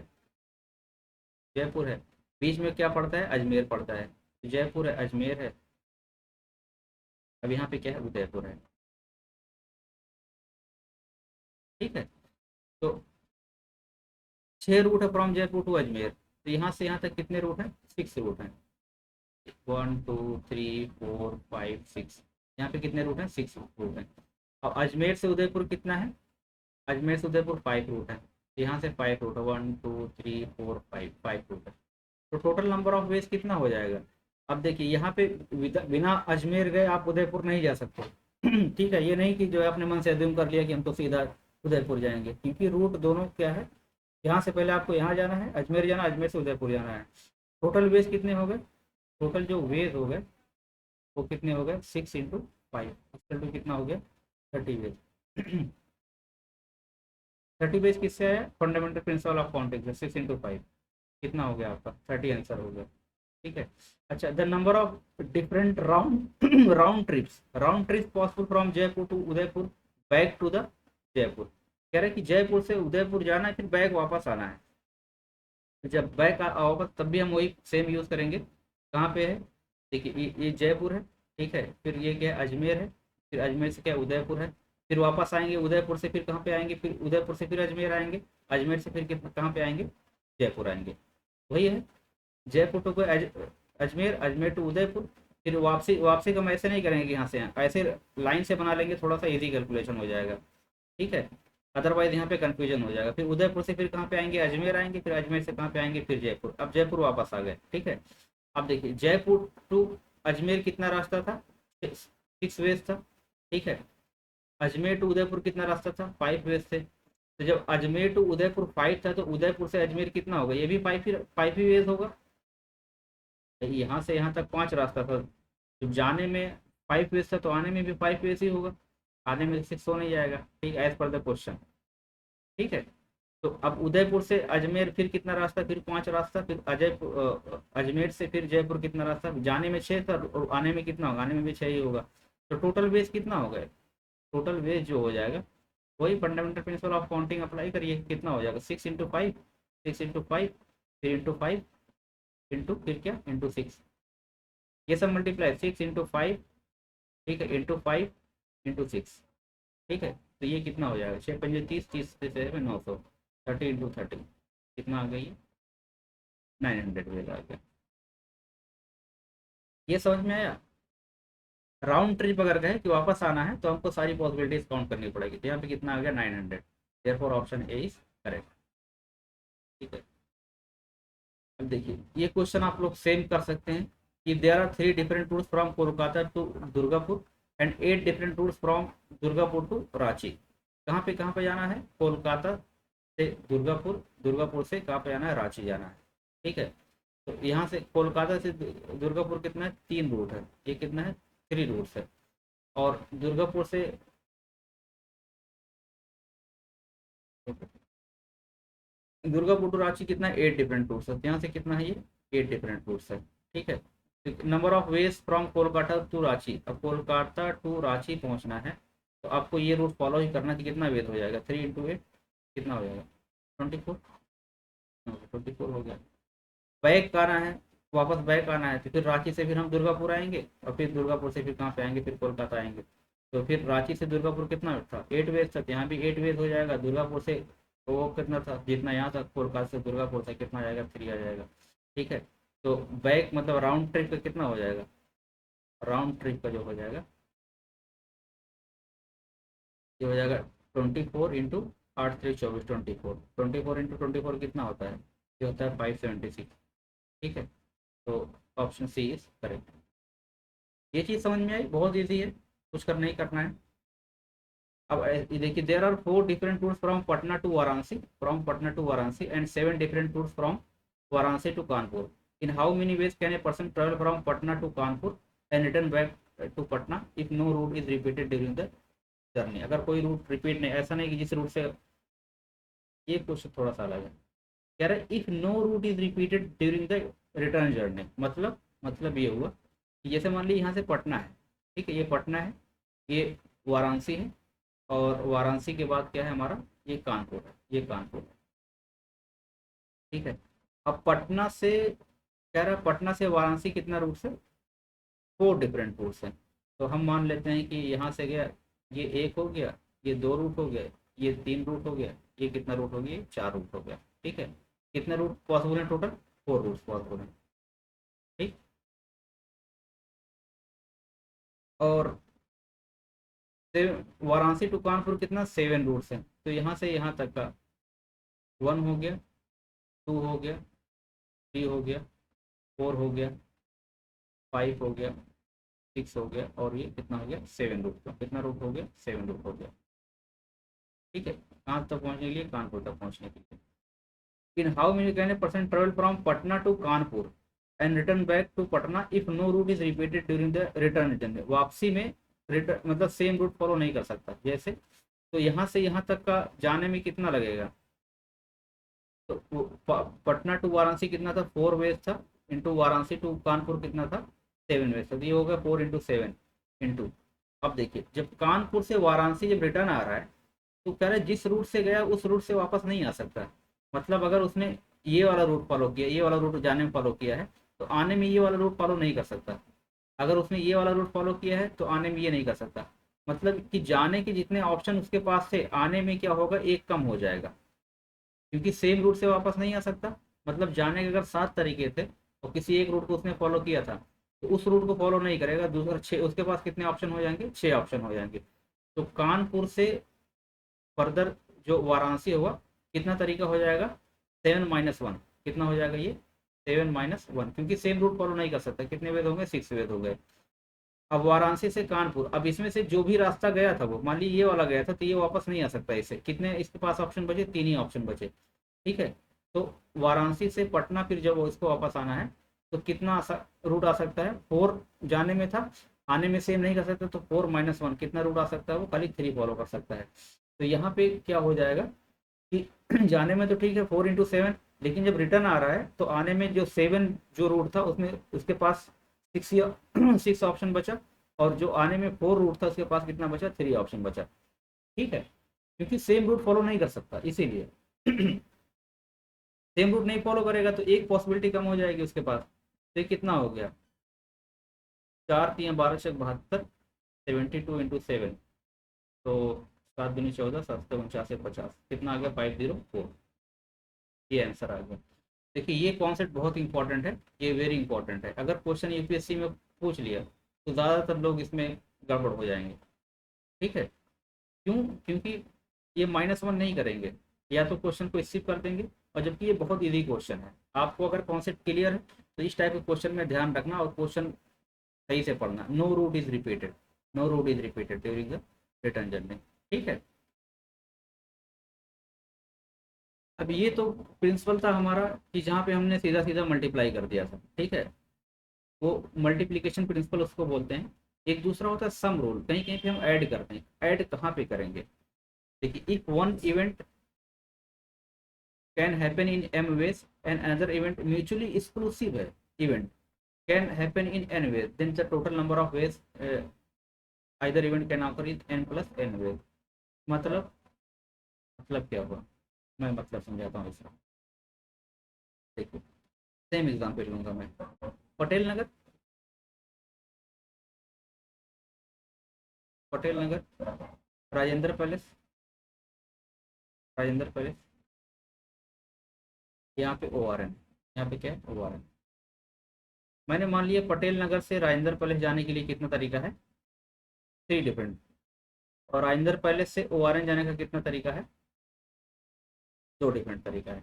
जयपुर है, बीच में क्या पड़ता है, अजमेर पड़ता है। तो जयपुर है, अजमेर है, अब यहाँ पे क्या है, उदयपुर है, ठीक है। तो 6 रूट है फ्रॉम जयपुर टू अजमेर। तो यहाँ से यहाँ तक कितने रूट हैं, 6 रूट हैं। 1 2 3 4 5 6, यहाँ पे कितने रूट हैं, 6 रूट हैं। और अजमेर से उदयपुर कितना है, अजमेर से उदयपुर 5 रूट है। यहाँ से 5 रूट है, 1 2 3 4 5 रूट है। तो टोटल नंबर ऑफ वेज कितना हो जाएगा। अब देखिए यहाँ पे बिना अजमेर गए आप उदयपुर नहीं जा सकते, ठीक है, ये नहीं कि जो है अपने मन से अज्यूम कर लिया कि हम तो सीधा उदयपुर जाएंगे, क्योंकि रूट दोनों क्या है, यहाँ से पहले आपको यहाँ जाना है, अजमेर जाना, अजमेर से उदयपुर जाना है। टोटल वेज कितने हो गए, टोटल जो वेज हो गए वो कितने हो गए, 6 × 5 टू कितना हो गया, 30 वेज। 30 वेज किससे आया, फंडामेंटल प्रिंसिपल ऑफ काउंटिंग से, 6 × 5 कितना हो गया आपका, 30 आंसर हो गया। ठीक है। अच्छा, the number of different round round trips possible from Jaipur to Udaipur back to the Jaipur. कह रहे हैं कि जयपुर से उदयपुर जाना है, फिर बैक वापस आना है। तो जब बैक आओगे तब भी हम वही सेम यूज़ करेंगे। कहाँ पे है, देखिए ये जयपुर है, ठीक है, फिर ये क्या है, अजमेर है, फिर अजमेर से क्या उदयपुर है, फिर वापस आएंगे उदयपुर से, फिर कहाँ पे आएंगे, फिर उदयपुर से फिर अजमेर आएंगे, अजमेर से फिर कहाँ पे आएंगे, जयपुर आएंगे। वही है, जयपुर टू अजमेर, अजमेर टू उदयपुर, फिर वापसी, वापसी का हम ऐसे नहीं करेंगे कि यहाँ से ऐसे लाइन से बना लेंगे, थोड़ा सा इजी कैलकुलेशन हो जाएगा। ठीक है, अदरवाइज यहाँ पे कंफ्यूजन हो जाएगा। फिर उदयपुर से फिर कहाँ पे आएंगे, अजमेर आएंगे, फिर अजमेर से कहाँ पे आएंगे, फिर जयपुर। अब जयपुर वापस आ गए। ठीक है, अब देखिए जयपुर टू अजमेर कितना रास्ता था, 6 वेज था। ठीक है, अजमेर टू उदयपुर कितना रास्ता था, 5 वेज थे। तो जब अजमेर टू उदयपुर 5 था, तो उदयपुर से अजमेर कितना होगा, ये भी 5 ही वेज होगा। यहाँ से यहाँ तक 5 रास्ता था, जब जाने में 5 वेज था तो आने में भी 5 वेज ही होगा, आने में 6 हो नहीं जाएगा। ठीक, एज पर द क्वेश्चन। ठीक है, तो अब उदयपुर से अजमेर फिर कितना रास्ता, फिर 5 रास्ता, फिर अजमेर से फिर जयपुर कितना रास्ता, जाने में 6 था और आने में कितना होगा, आने में भी 6 ही होगा। तो टोटल वेज कितना हो गया, टोटल वेज जो हो जाएगा, वही fundamental principle of counting apply करिए, कितना हो जाएगा, 6 × 5, 6 × 5, फिर × 5 इंटू फिर क्या, × 6, ये सब मल्टीप्लाई, 6 × 5, ठीक है, × 5 × 6। ठीक है, तो ये कितना हो जाएगा, 6×5 = 30, 30 × 900, 30 × 30 कितना आ गई, 900 वेज आ गया। ये समझ में आया। राउंड ट्रिप अगर कहे कि वापस आना है तो हमको सारी पॉसिबिलिटीज काउंट करनी पड़ेगी, तो यहाँ पे कितना आ गया, 900। Therefore option A is correct. ठीक है, अब देखिए ये क्वेश्चन आप लोग सेम कर सकते हैं कि there are 3 different routes from Kolkata to Durgapur and 8 different routes from Durgapur to Ranchi. कहाँ पे जाना है, कोलकाता से दुर्गापुर, दुर्गापुर से कहाँ पे जाना है, रांची जाना है। ठीक है, तो यहाँ से कोलकाता से दुर्गापुर कितना है, 3 रूट है, ये कितना है, 3 रूट्स है। और दुर्गापुर से दुर्गापुर टू रांची कितना है, 8 डिफरेंट रूट्स है, तो यहाँ से कितना है, ये 8 डिफरेंट रूट्स है। ठीक है, number of ways from Kolkata to Ranchi, अब कोलकाता टू रांची पहुँचना है तो आपको ये रूट फॉलो ही करना है। कितना वेज हो जाएगा, 3 × 8 कितना हो जाएगा, 24, 24 हो गया। बैक आना है, वापस बैक आना है, तो फिर रांची से फिर हम दुर्गापुर आएंगे, और फिर दुर्गापुर से फिर कहाँ पे आएंगे, फिर कोलकाता आएंगे। तो फिर रांची से दुर्गापुर कितना था, 8 वेज था, तो यहाँ भी 8 वेज हो जाएगा। दुर्गापुर से तो वो कितना था, जितना यहाँ था, कोलकाता से दुर्गापुर से कितना आ जाएगा, 3 आ जाएगा। ठीक है, तो बैक मतलब राउंड ट्रिप का कितना हो जाएगा, राउंड ट्रिप का जो हो जाएगा, ये हो जाएगा 24 × 8 × 3 = 24, 24, 24 × 24 कितना होता है, ये होता है 576। ठीक है, तो ऑप्शन सी इज करेक्ट। ये चीज़ समझ में आई, बहुत ईजी है, कुछ करना ही करना है। अब ये देखिए, there are 4 different routes from Patna to Varanasi, and 7 different routes from Varanasi to Kanpur. In how many ways can a person travel from Patna to Kanpur and return back to Patna if no route is repeated during the journey. अगर कोई root repeat नहीं, ऐसा नहीं कि जिस root से, ये question थोड़ा सा अलग है। कह रहे if no route is repeated during the return journey, मतलब ये हुआ कि जैसे मान लीजिए यहाँ से पटना है, ठीक है, ये पटना है, ये वाराणसी है, और वाराणसी के बाद क्या है हमारा, ये कानपुर है, ये कानपुर है। ठीक है, अब पटना से कह रहा है, पटना से वाराणसी कितना रूट है, 4 डिफरेंट रूट्स हैं। तो हम मान लेते हैं कि यहाँ से गया, ये 1 हो गया, ये 2 रूट हो गए, ये 3 रूट हो गया, ये कितना रूट हो गया, 4 रूट हो गया। ठीक है, कितने रूट पॉसिबल हैं टोटल, 4 रूट्स पॉसिबल हैं। ठीक, और वाराणसी टू कानपुर कितना, 7 रूट्स हैं, तो यहाँ से यहाँ तक का 1 हो गया, 2 हो गया, 3 हो गया, 4 हो गया, 5 हो गया, 6 हो गया, और ये कितना हो गया 7 रूट का, कितना रूट हो गया 7 रूट हो गया। ठीक है, कहाँ तक पहुँचने के लिए, कानपुर तक पहुँचने के लिए। In how many can person travel from Patna to Kanpur and return back to Patna if no route is repeated during the return journey. वापसी में रिटर्न मतलब सेम रूट फॉलो नहीं कर सकता। जैसे तो यहाँ से यहाँ तक का जाने में कितना लगेगा, तो पटना टू वाराणसी कितना था 4 वेज था, इंटू वाराणसी टू कानपुर कितना था 7 वेज था, तो ये हो गया 4 इंटू 7 इंटू। अब देखिए जब कानपुर से वाराणसी जब रिटर्न आ रहा है तो कह रहे जिस रूट से गया उस रूट से वापस नहीं आ सकता। मतलब अगर उसने ये वाला रूट फॉलो किया, ये वाला रूट जाने में फॉलो किया है, तो आने में ये वाला रूट फॉलो नहीं कर सकता। अगर उसने ये वाला रूट फॉलो किया है तो आने में ये नहीं कर सकता। मतलब कि जाने के जितने ऑप्शन उसके पास थे, आने में क्या होगा, एक कम हो जाएगा, क्योंकि सेम रूट से वापस नहीं आ सकता। मतलब जाने के अगर 7 तरीके थे और किसी एक रूट को उसने फॉलो किया था, तो उस रूट को फॉलो नहीं करेगा, दूसरा 6, उसके पास कितने ऑप्शन हो जाएंगे, 6 ऑप्शन हो जाएंगे। तो कानपुर से फर्दर जो वाराणसी हुआ कितना तरीका हो जाएगा, 7-1, कितना हो जाएगा ये 7-1, क्योंकि सेम रूट फॉलो नहीं कर सकता। कितने वेद हो गए, 6 वेद हो गए। अब वाराणसी से कानपुर, अब इसमें से जो भी रास्ता गया था वो, मान ली ये वाला गया था, तो ये वापस नहीं आ सकता। इसे कितने इसके पास ऑप्शन बचे, 3 ही ऑप्शन बचे। ठीक है, तो वाराणसी से पटना फिर जब इसको वापस आना है तो कितना रूट आ सकता है, 4 जाने में था, आने में सेम नहीं कर सकता, तो 4-1 कितना रूट आ सकता है, वो खाली 3 फॉलो कर सकता है। तो यहाँ पे क्या हो जाएगा कि जाने में तो ठीक है 4 इंटू 7, लेकिन जब रिटर्न आ रहा है तो आने में जो 7 जो रूट था उसमें उसके पास 6 ऑप्शन बचा, और जो आने में 4 रूट था उसके पास कितना बचा, 3 ऑप्शन बचा। ठीक है, क्योंकि सेम रूट फॉलो नहीं कर सकता इसीलिए। सेम रूट नहीं फॉलो करेगा तो एक पॉसिबिलिटी कम हो जाएगी उसके पास। तो ये कितना हो गया, 4×3=12×72, 72 इंटू 7, तो 7×2=14, 7×4=50, कितना आ गया 504। ये आंसर आ गया। देखिए ये कॉन्सेप्ट बहुत इंपॉर्टेंट है, ये वेरी इंपॉर्टेंट है। अगर क्वेश्चन यूपीएससी में पूछ लिया तो ज़्यादातर लोग इसमें गड़बड़ हो जाएंगे। ठीक है, क्यों, क्योंकि ये -1 नहीं करेंगे, या तो क्वेश्चन को स्किप कर देंगे, और जबकि ये बहुत इजी क्वेश्चन है। आपको अगर कॉन्सेप्ट क्लियर है तो इस टाइप के क्वेश्चन में ध्यान रखना और क्वेश्चन सही से पढ़ना। No route is repeated, no route is repeated during the return journey. ठीक है, अब ये तो प्रिंसिपल था हमारा कि जहाँ पे हमने सीधा सीधा मल्टीप्लाई कर दिया था। ठीक है, वो मल्टीप्लिकेशन प्रिंसिपल उसको बोलते हैं। एक दूसरा होता है सम रूल, कहीं कहीं पे हम ऐड करते हैं। ऐड कहाँ पे करेंगे, देखिए if one event can happen in m ways and another event mutually exclusive है, event can happen in n ways, then the total number of ways either event can occur in n plus n ways। मतलब मतलब क्या हुआ, मैं मतलब समझाता हूँ इसका। देखिए सेम एग्जांपल लूंगा मैं, पटेल नगर, पटेल नगर, राजेंद्र पैलेस, राजेंद्र पैलेस, यहाँ पे ओ आर एन, यहाँ पे क्या है ओ आर एन। मैंने मान लिया पटेल नगर से राजेंद्र पैलेस जाने के लिए कितना तरीका है, 3 डिफरेंट, और राजेंद्र पैलेस से ओ आर एन जाने का कितना तरीका है, 2 डिफरेंट तरीका है।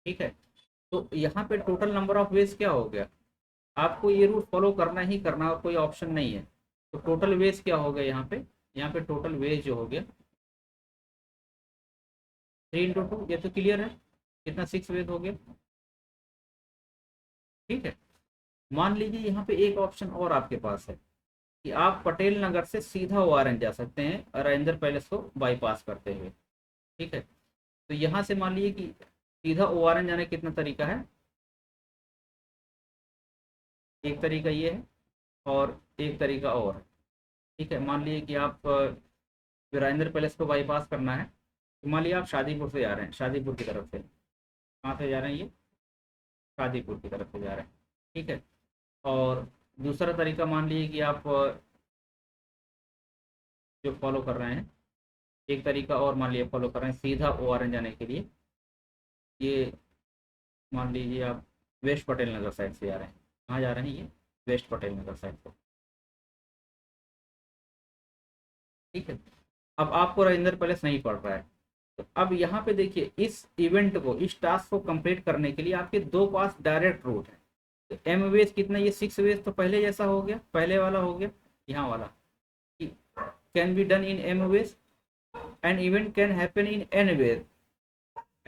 ठीक है, तो यहाँ पे टोटल नंबर ऑफ वेज क्या हो गया, आपको ये रूट फॉलो करना ही करना और कोई ऑप्शन नहीं है। तो टोटल वेज क्या हो गया यहाँ पे टोटल वेज जो हो गया 3 × 2, ये तो क्लियर है, कितना 6 वेज हो गया। ठीक है, मान लीजिए यहाँ पे एक ऑप्शन और आपके पास है कि आप पटेल नगर से सीधा ओआरएन जा सकते हैं राजेंद्र पैलेस को बाईपास करते हुए। ठीक है, तो यहाँ से मान लीजिए कि सीधा ओआरएन जाने का कितना तरीका है, एक तरीका ये है और एक तरीका और है। ठीक है, मान लीजिए कि आप राजेंद्र पैलेस को बाईपास करना है, तो मान लीजिए आप शादीपुर से जा रहे हैं, शादीपुर की तरफ से, कहाँ से जा रहे हैं ये, शादीपुर की तरफ से जा रहे हैं। ठीक है, और दूसरा तरीका मान लीजिए कि आप जो फॉलो कर रहे हैं, एक तरीका और मान लीजिए फॉलो कर रहे हैं सीधा ओआरएन जाने के लिए, ये मान लीजिए आप वेस्ट पटेल नगर साइड से जा रहे हैं, कहाँ जा रहे हैं ये, वेस्ट पटेल नगर साइड से। ठीक है, अब आपको राजेंद्र पैलेस नहीं पड़ रहा है, तो अब यहाँ पे देखिए इस इवेंट को, इस टास्क को कंप्लीट करने के लिए आपके 2 पास डायरेक्ट रूट है। तो एम वेज कितना, ये 6 वेज तो पहले जैसा हो गया, पहले वाला हो गया। यहाँ वाला, can be done in M ways, an event can happen in N ways,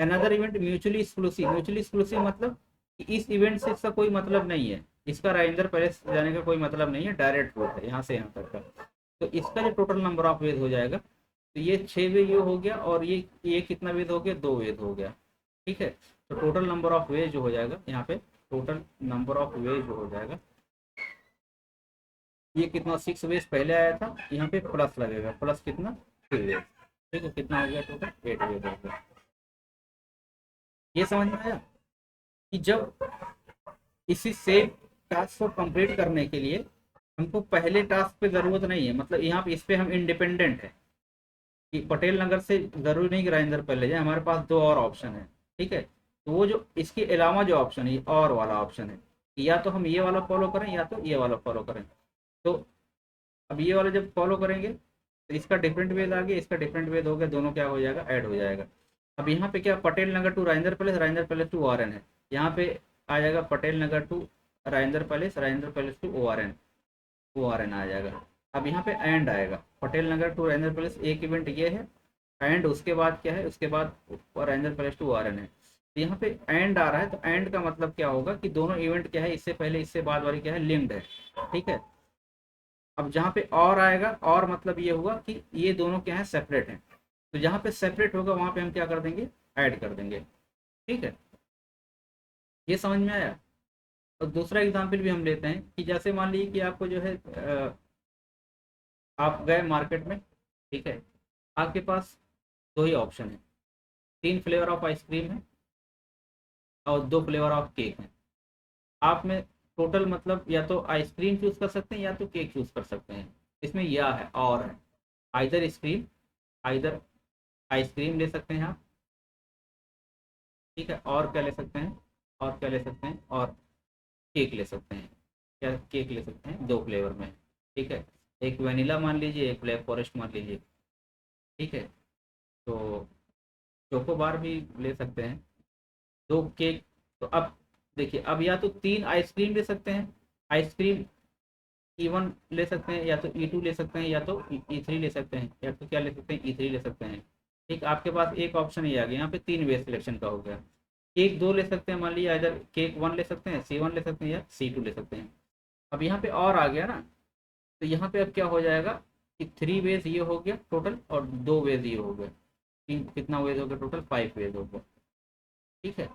another event mutually exclusive. Mutually exclusive मतलब कि इस इवेंट से इसका कोई मतलब नहीं है, इसका राजेंद्र पैलेस जाने का कोई मतलब नहीं है, डायरेक्ट रूट है यहाँ से यहाँ तक का। तो इसका जो टोटल नंबर ऑफ वेज हो जाएगा, तो ये 6 वे ये हो गया, और ये कितना वेद हो गया, 2 वेद हो गया। ठीक है, तो टोटल नंबर ऑफ वेज जो हो जाएगा यहाँ पे, टोटल नंबर ऑफ वेज जो हो जाएगा, ये कितना 6 वेज पहले आया था, यहाँ पे प्लस लगेगा, प्लस कितना 3 वेज। ठीक है, कितना हो गया टोटल 8 वेज हो गया। ये समझ में आया कि जब इसी सेम टास्क को कंप्लीट करने के लिए हमको पहले टास्क पे जरूरत नहीं है, मतलब यहाँ पे इस पे हम इंडिपेंडेंट है कि पटेल नगर से जरूरी नहीं कि राजेंद्र पहले जाए, हमारे पास 2 और ऑप्शन है। ठीक है, तो वो जो इसके अलावा जो ऑप्शन है, और वाला ऑप्शन है, या तो हम ये वाला फॉलो करें या तो ये वाला फॉलो करें। तो अब ये वाला जब फॉलो करेंगे तो इसका डिफरेंट वेज आ गया, इसका डिफरेंट वेज हो गया, दोनों क्या हो जाएगा, ऐड हो जाएगा। अब यहाँ पे क्या, Patel Nagar to Rajendra palace to ORN है, यहाँ पे आ जाएगा Patel Nagar to Rajendra palace to ORN आ जाएगा। अब यहाँ पे एंड आएगा, पटेल नगर टू राजेंद्र पैलेस एक इवेंट ये है, एंड उसके बाद क्या है, उसके बाद राजेंद्र पैलेस टू ORN है। तो यहाँ पे एंड आ रहा है, तो एंड का मतलब क्या होगा कि दोनों इवेंट क्या है, इससे पहले इससे बाद वाली क्या है, लिंक्ड है। ठीक है, अब जहाँ पे और आएगा, और मतलब ये हुआ कि ये दोनों क्या है, सेपरेट हैं। तो जहाँ पे सेपरेट होगा वहाँ पे हम क्या कर देंगे, ऐड कर देंगे। ठीक है, ये समझ में आया। और दूसरा एग्जाम्पल भी हम लेते हैं कि जैसे मान लीजिए कि आपको जो है आप गए मार्केट में। ठीक है, आपके पास 2 ही ऑप्शन है, 3 फ्लेवर ऑफ आइसक्रीम है और 2 फ्लेवर ऑफ केक है। आप में टोटल मतलब या तो आइसक्रीम चूज कर सकते हैं या तो केक चूज कर सकते हैं। इसमें या है और है, आइदर स्क्रीम, आइदर आइसक्रीम ले सकते हैं आप। ठीक है, और क्या ले सकते हैं, और क्या ले सकते हैं, और केक ले सकते हैं। क्या केक ले सकते हैं 2 फ्लेवर में। ठीक है, एक वनीला मान लीजिए, एक ब्लैक फॉरेस्ट मान लीजिए। ठीक है, तो चोको बार भी ले सकते हैं, 2 केक। तो अब देखिए, अब या तो 3 आइसक्रीम ले सकते हैं, आइसक्रीम E1 ले सकते हैं, या तो E2 ले सकते हैं, या तो E3 ले सकते हैं, या तो क्या ले सकते हैं, E3 ले सकते हैं। ठीक, आपके पास एक ऑप्शन ही आ गया, यहाँ पे 3 वे सिलेक्शन का हो गया। केक 2 ले सकते हैं, मान लीजिए इधर केक 1 ले सकते हैं, C1 ले सकते हैं या C2 ले सकते हैं। अब यहाँ पे और आ गया ना, तो यहाँ पे अब क्या हो जाएगा कि 3 वेज ये हो गया टोटल, और 2 वेज ये हो गया, तीन कितना वेज हो गया टोटल, 5 वेज हो गया। ठीक है,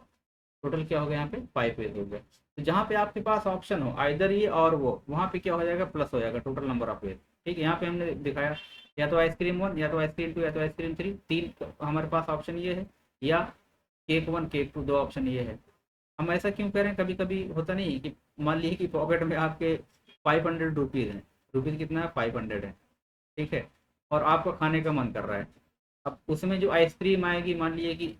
टोटल क्या हो गया यहाँ पे 5 वेज हो गया। तो जहाँ पे आपके पास ऑप्शन हो आइदर ये और वो, वहाँ पे क्या हो जाएगा, प्लस हो जाएगा टोटल नंबर ऑफ वेज। ठीक है, यहाँ पे हमने दिखाया या तो आइसक्रीम 1, या तो आइसक्रीम 2, या तो आइसक्रीम 3, 3 हमारे पास ऑप्शन ये है, या केक 1 केक 2 2 ऑप्शन ये है। हम ऐसा क्यों करें, कभी कभी होता नहीं कि मान लीजिए कि पॉकेट में आपके 500 रुपीज़ हैं, रुपीज़ कितना है, 500 है। ठीक है, और आपको खाने का मन कर रहा है। अब उसमें जो आइसक्रीम आएगी, मान लीजिए कि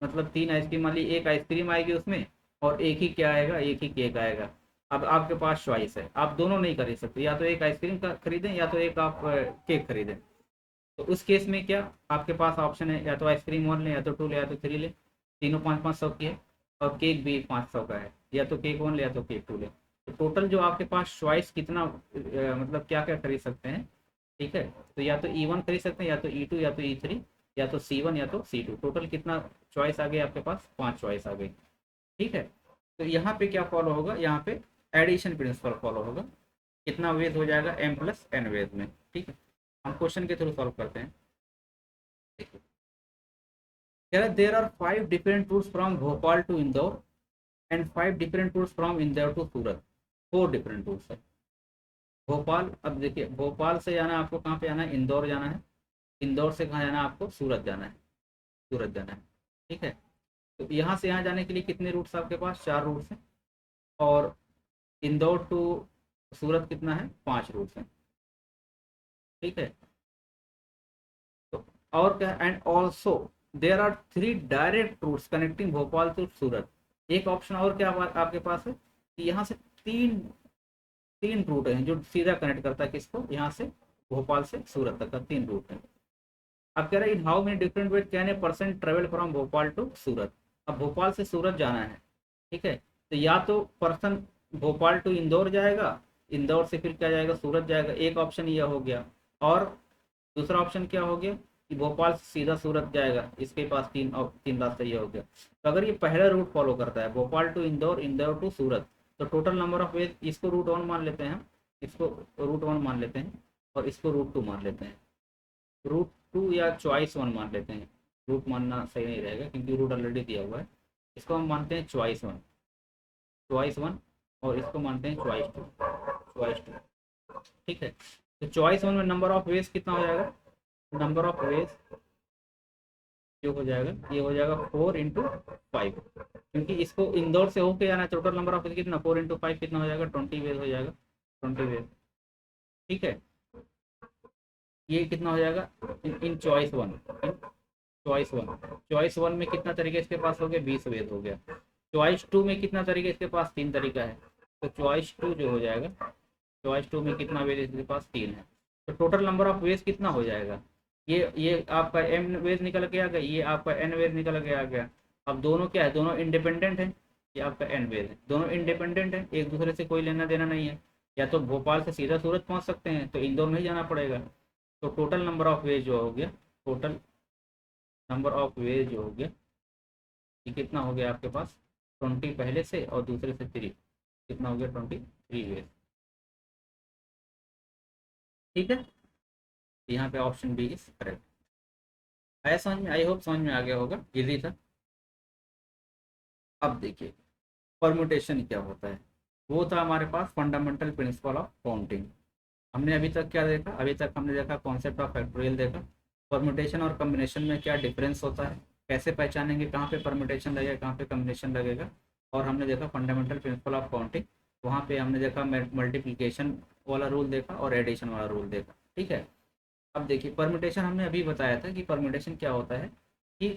मतलब 3 आइसक्रीम, मान लीजिए एक आइसक्रीम आएगी उसमें, और एक ही क्या आएगा, एक ही केक आएगा। अब आपके पास चॉइस है, आप दोनों नहीं खरीद सकते, या तो एक आइसक्रीम का खरीदें या तो एक आप केक खरीदें। तो उस केस में क्या आपके पास ऑप्शन है, या तो आइसक्रीम 1 ले, या तो 2 ले, या तो 3 ले, तीनों 500 की है, और केक भी 500 का है, या तो केक 1 ले या तो केक 2 ले। तो टोटल जो आपके पास चॉइस कितना मतलब क्या क्या खरीद सकते हैं। ठीक है, तो या तो E1 खरीद सकते हैं, या तो E2, या तो E3, या तो C1, या तो C2। टोटल कितना चॉइस आ गई आपके पास, 5 चॉइस आ गई। ठीक है, तो यहाँ पे क्या फॉलो होगा, यहाँ पे एडिशन प्रिंसिपल फॉलो होगा। कितना वेज हो जाएगा, M+N वेज में। ठीक है, हम क्वेश्चन के थ्रू सॉल्व करते हैं। देखिए, there are 5 different routes from Bhopal to Indore and 5 different routes from Indore to Surat. 4 different routes है। भोपाल, अब देखिए भोपाल से जाना है आपको, कहाँ पे जाना है, इंदौर जाना है। इंदौर से कहाँ जाना है आपको, सूरत जाना है, सूरत जाना है। ठीक है, तो यहाँ से यहाँ जाने के लिए कितने रूट्स आपके पास, 4 रूट्स हैं। और इंदौर टू सूरत कितना है, 5 रूट्स हैं। ठीक है, तो और क्या, and also there are 3 direct routes connecting Bhopal to Surat. एक ऑप्शन और क्या आपके पास है कि यहाँ से तीन तीन रूट हैं जो सीधा कनेक्ट करता है किसको, यहाँ से भोपाल से सूरत तक का 3 रूट है। अब कह रहा है in how many different way can a person travel from Bhopal to Surat. अब भोपाल से सूरत जाना है। ठीक है, तो या तो पर्सन भोपाल टू इंदौर जाएगा, इंदौर से फिर क्या जाएगा, सूरत जाएगा, एक ऑप्शन ये हो गया। और दूसरा ऑप्शन क्या हो गया कि भोपाल से सीधा सूरत जाएगा, इसके पास तीन रास्ते ये हो गया। तो अगर ये पहला रूट फॉलो करता है, भोपाल टू इंदौर, इंदौर टू सूरत, तो टोटल नंबर ऑफ वेज, इसको रूट वन मान लेते हैं हम, इसको रूट वन मान लेते हैं, और इसको रूट टू मान लेते हैं, रूट टू या चॉइस वन मान लेते हैं। रूट मानना सही नहीं रहेगा क्योंकि रूट ऑलरेडी दिया हुआ है। इसको हम मानते हैं चॉइस वन, चॉइस वन, और इसको मानते हैं चॉइस टू, चॉइस टू। ठीक है, तो चॉइस वन में नंबर ऑफ वेज कितना हो जाएगा, नंबर ऑफ वेज जो हो जाएगा ये हो जाएगा 4 × 5, क्योंकि इसको इंदौर से होके आना है। टोटल नंबर ऑफ वेज कितना, 4 × 5 कितना हो जाएगा, 20 वेज हो जाएगा, 20 वेज। ठीक है, ये कितना हो जाएगा इन चॉइस वन, इन चॉइस वन, चॉइस वन में कितना तरीके इसके पास हो गया, 20 वेज हो गया। चॉइस टू में कितना तरीके इसके पास, 3 तरीका है। तो चॉइस टू जो हो जाएगा, चॉइस टू में कितना वेज इसके पास, 3 है। तो टोटल नंबर ऑफ वेज कितना हो जाएगा, ये आपका एम वेज निकल के आ गया, ये आपका एन वेज निकल के आ गया। अब दोनों क्या है, दोनों इंडिपेंडेंट है। ये आपका एन वेज है, दोनों इंडिपेंडेंट है, एक दूसरे से कोई लेना देना नहीं है। या तो भोपाल से सीधा सूरत पहुंच सकते हैं, तो इंदौर नहीं जाना पड़ेगा। तो टोटल नंबर ऑफ वेज जो हो गया, टोटल नंबर ऑफ वेज जो हो गया, ये कितना हो गया आपके पास, 20 पहले से और दूसरे से 3, कितना हो गया, 23 वेज। ठीक है, यहाँ पे ऑप्शन बी इज करेक्ट। आया समझ में, आई होप समझ में आ गया होगा, इजी था। अब देखिए परमुटेशन क्या होता है। वो था हमारे पास फंडामेंटल प्रिंसिपल ऑफ काउंटिंग। हमने अभी तक क्या देखा, अभी तक हमने देखा कॉन्सेप्ट ऑफ फैक्टोरियल देखा, परमुटेशन और कम्बिनेशन में क्या डिफरेंस होता है, कैसे पहचानेंगे कहाँ पे परमुटेशन लगेगा, कहाँ पे कम्बिनेशन लगेगा। और हमने देखा फंडामेंटल प्रिंसिपल ऑफ काउंटिंग, वहाँ पे हमने देखा मल्टीप्लिकेशन वाला रूल देखा और एडिशन वाला रूल देखा। ठीक है, अब देखिए परमुटेशन हमने अभी बताया था कि परमुटेशन क्या होता है कि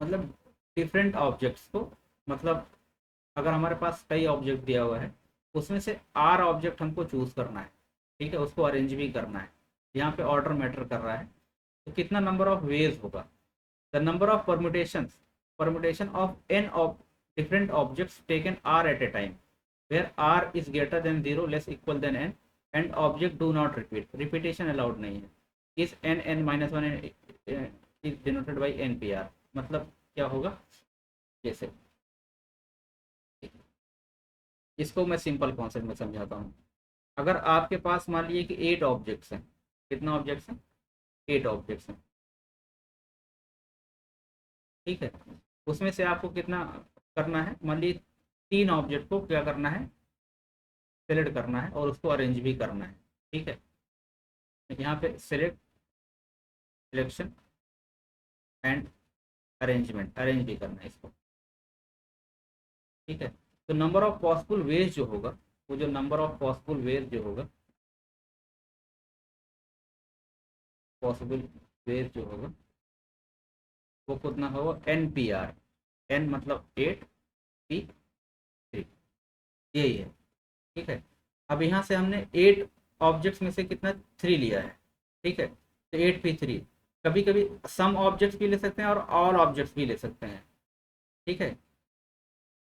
मतलब डिफरेंट ऑब्जेक्ट्स को, मतलब अगर हमारे पास कई ऑब्जेक्ट दिया हुआ है, उसमें से आर ऑब्जेक्ट हमको चूज करना है। ठीक है, उसको अरेंज भी करना है, यहाँ पे ऑर्डर मैटर कर रहा है। तो कितना नंबर ऑफ वेज होगा, the number of permutation of n of different objects taken r at a time where r is greater than 0 less equal than n and object do not repeat, repetition allowed नहीं है। इस n(n-1) is denoted by NPR। मतलब क्या होगा, जैसे इसको मैं simple concept में समझाता हूँ। अगर आपके पास मान लीजिए कि 8 ऑब्जेक्ट्स हैं, कितना ऑब्जेक्ट्स हैं, 8 ऑब्जेक्ट्स हैं। ठीक है, उसमें से आपको कितना करना है, मान लीजिए 3 ऑब्जेक्ट को क्या करना है, सेलेक्ट करना है और उसको अरेंज भी करना है। ठीक है, यहाँ पे सिलेक्शन एंड अरेंजमेंट, अरेंज भी करना है इसको। ठीक है, तो नंबर ऑफ पॉसिबल वेज जो होगा, वो जो नंबर ऑफ पॉसिबल वेज जो होगा, पॉसिबल वेज जो होगा वो कितना होगा, NPR। एन मतलब 8, P 3, यही है। ठीक है, अब यहाँ से हमने 8 ऑब्जेक्ट्स में से कितना 3 लिया है। ठीक है, तो 8P3, कभी कभी सम ऑब्जेक्ट्स भी ले सकते हैं और ऑल ऑब्जेक्ट्स भी ले सकते हैं। ठीक है,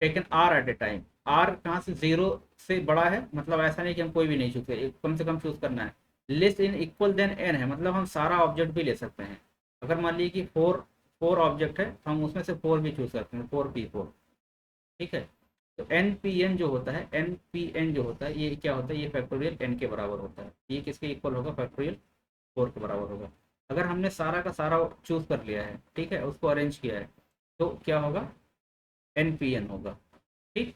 taken r at a time, r कहाँ से, 0 से बड़ा है, मतलब ऐसा नहीं कि हम कोई भी नहीं चूज करें, कम से कम चूज करना है। Less in equal than n है, मतलब हम सारा ऑब्जेक्ट भी ले सकते हैं। अगर मान लीजिए कि फोर ऑब्जेक्ट है तो हम उसमें से 4 भी चूज करते हैं, 4P4। ठीक है, तो NPN जो होता है, NPN जो होता है, ये क्या होता है, ये फैक्टोरियल n के बराबर होता है। ये किसके इक्वल होगा, फैक्टोरियल 4 के बराबर होगा। अगर हमने सारा का सारा चूज कर लिया है, ठीक है, उसको अरेंज किया है, तो क्या होगा, NPN होगा। ठीक,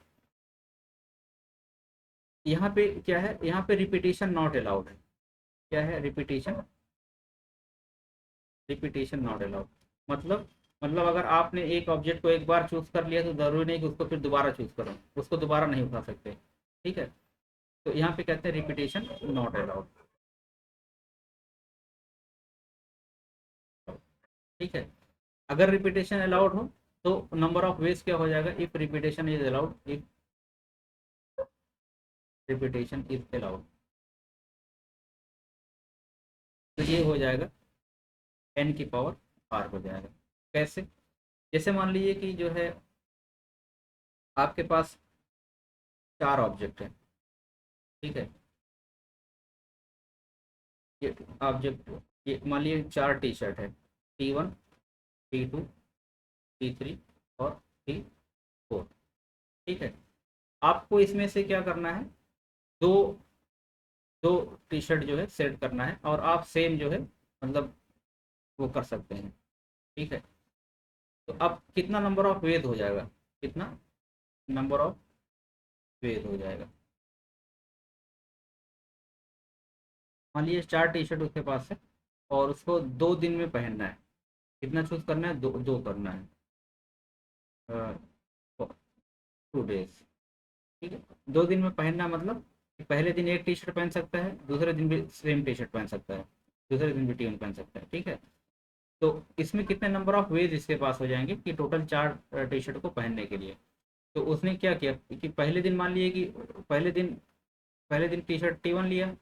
यहाँ पे क्या है, यहाँ पे रिपीटेशन नॉट अलाउड है। क्या है, रिपीटेशन, रिपीटेशन नॉट अलाउड। मतलब अगर आपने एक ऑब्जेक्ट को एक बार चूज कर लिया तो जरूरी नहीं कि उसको फिर दोबारा चूज करो, उसको दोबारा नहीं उठा सकते। ठीक है, तो यहाँ पे कहते हैं रिपीटेशन नॉट अलाउड। ठीक है, अगर रिपीटेशन अलाउड हो तो नंबर ऑफ वेज क्या हो जाएगा, if repetition is allowed, if repetition is allowed, तो ये हो जाएगा n⁻r हो जाएगा। कैसे, जैसे मान लीजिए कि जो है आपके पास 4 ऑब्जेक्ट है। ठीक है, ये आप जब ये मान लीजिए 4 टी शर्ट है, T1, T2, T3 और T4। ठीक है, आपको इसमें से क्या करना है, दो दो टी शर्ट जो है सेट करना है, और आप सेम जो है मतलब वो कर सकते हैं। ठीक है, तो अब कितना नंबर ऑफ वेद हो जाएगा, कितना नंबर ऑफ वेद हो जाएगा। मान लीजिए 4 टी शर्ट उसके पास है और उसको 2 दिन में पहनना है। कितना चूज करना है, दो दो करना है, 2 डेज। ठीक है, 2 दिन में पहनना मतलब कि पहले दिन एक टी शर्ट पहन सकता है, दूसरे दिन भी सेम टी शर्ट पहन सकता है, दूसरे दिन भी टी पहन सकता है। ठीक है, तो इसमें कितने नंबर ऑफ वेज इसके पास हो जाएंगे कि टोटल 4 टी शर्ट को पहनने के लिए। तो उसने क्या किया कि पहले दिन मान लिए कि पहले दिन टी शर्ट T1 लिया।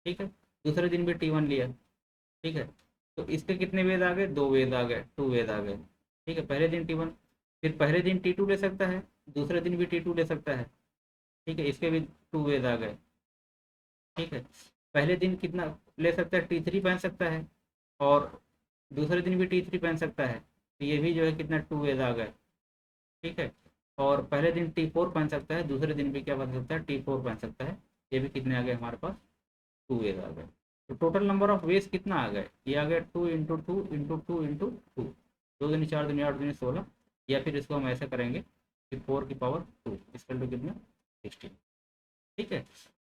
ठीक है, दूसरे दिन भी T1 लिया। ठीक है, तो इसके कितने वेद आ गए, 2 वेद आ गए, 2 वेद आ गए। ठीक है, पहले दिन T1, फिर पहले दिन T2 ले सकता है, दूसरे दिन भी T2 ले सकता है। ठीक है, इसके भी 2 वेद आ गए। ठीक है, पहले दिन कितना ले सकता है, T3 पहन सकता है, और दूसरे दिन भी T3 पहन सकता है, तो ये भी जो है कितना 2 वेद आ गए। ठीक है, और पहले दिन T4 पहन सकता है, दूसरे दिन भी क्या पहन सकता है, T4 पहन सकता है। ये भी कितने आ गए हमारे पास, 2 वेज आ गए। तो टोटल नंबर ऑफ वेज कितना आ गए, ये आ गया 2 × 2 × 2 × 2, 2 × 4 × 8 = 16, या फिर इसको हम ऐसा करेंगे कि 4 की पावर 2 इसके टू कितना, 16। ठीक है,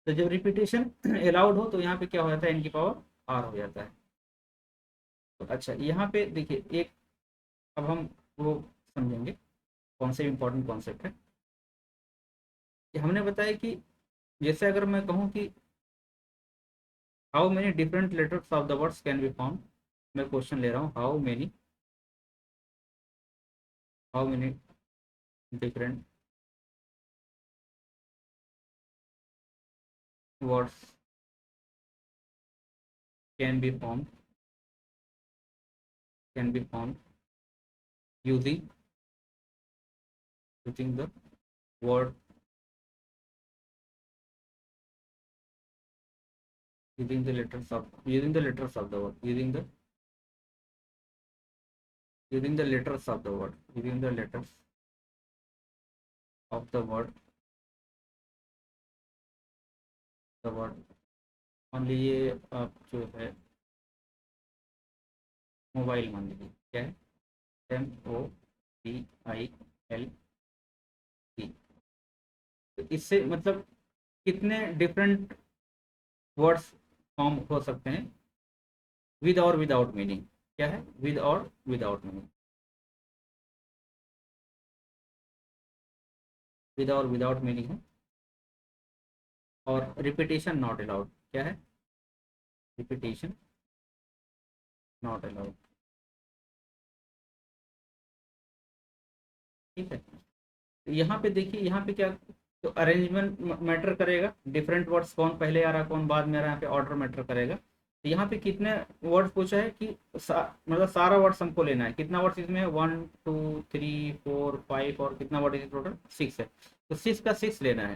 तो जब रिपीटेशन अलाउड हो तो यहाँ पे क्या हो जाता है, n की पावर r हो जाता है। तो अच्छा, यहाँ पे देखिए एक, अब हम वो समझेंगे कौन से इंपॉर्टेंट कॉन्सेप्ट है कि हमने बताया कि जैसे अगर मैं कहूँ कि how many different letters of the words can be found, मैं क्वेश्चन ले रहा हूँ, how many different words can be found using the word, using the letters of the word, using the letters of the word, the word। मान लीजिए आप जो है mobile मान लीजिए, क्या है, MOBILE। तो इससे मतलब कितने डिफरेंट वर्ड्स फॉर्म हो सकते हैं, विद और विदाउट मीनिंग। क्या है, विद और विदाउट मीनिंग, विद और विदाउट मीनिंग है। और रिपीटेशन नॉट अलाउड, क्या है, रिपीटेशन नॉट अलाउड। ठीक है, तो यहाँ पे देखिए, यहाँ पे क्या, तो अरेंजमेंट मैटर करेगा, डिफरेंट वर्ड्स कौन पहले आ रहा है कौन बाद में आ रहा है, यहाँ पे ऑर्डर मैटर करेगा। तो यहाँ पे कितने वर्ड्स पूछा है कि मतलब सारा वर्ड्स हमको लेना है, कितना वर्ड्स इसमें है, 1 2 3 4 5, और कितना वर्ड इस टोटल 6 है, तो 6 का 6 लेना है।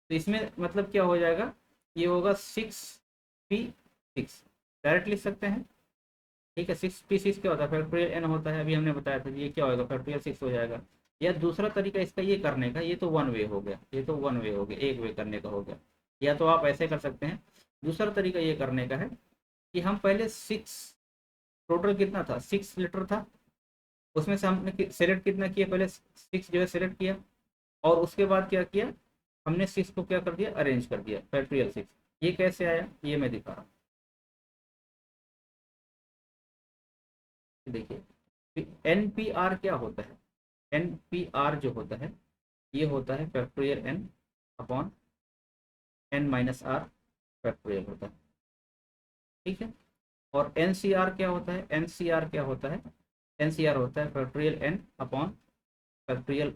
तो इसमें मतलब क्या हो जाएगा, ये होगा 6P6, डायरेक्ट लिख सकते हैं। ठीक है, 6P6 क्या होता है, फैक्टोरियल n होता है, अभी हमने बताया था, ये क्या होगा, फैक्टोरियल 6 हो जाएगा। या दूसरा तरीका इसका ये करने का, ये तो वन वे हो गया, ये तो वन वे हो गया, एक वे करने का हो गया। या तो आप ऐसे कर सकते हैं, दूसरा तरीका ये करने का है कि हम पहले 6, टोटल कितना था, 6 लेटर था, उसमें से हमने सेलेक्ट कितना किया, पहले 6 जो है सेलेक्ट किया, और उसके बाद क्या किया, हमने 6 को क्या कर दिया, अरेंज कर दिया, फैक्टोरियल 6। ये कैसे आया, ये मैं दिखा रहा हूँ, देखिए। NPR क्या होता है, NPR जो होता है, ये होता है फैक्टोरियल n/n-r फैक्टोरियल होता है। ठीक है, और NCR क्या होता है, NCR क्या होता है, NCR होता है फैक्टोरियल n/फैक्टोरियल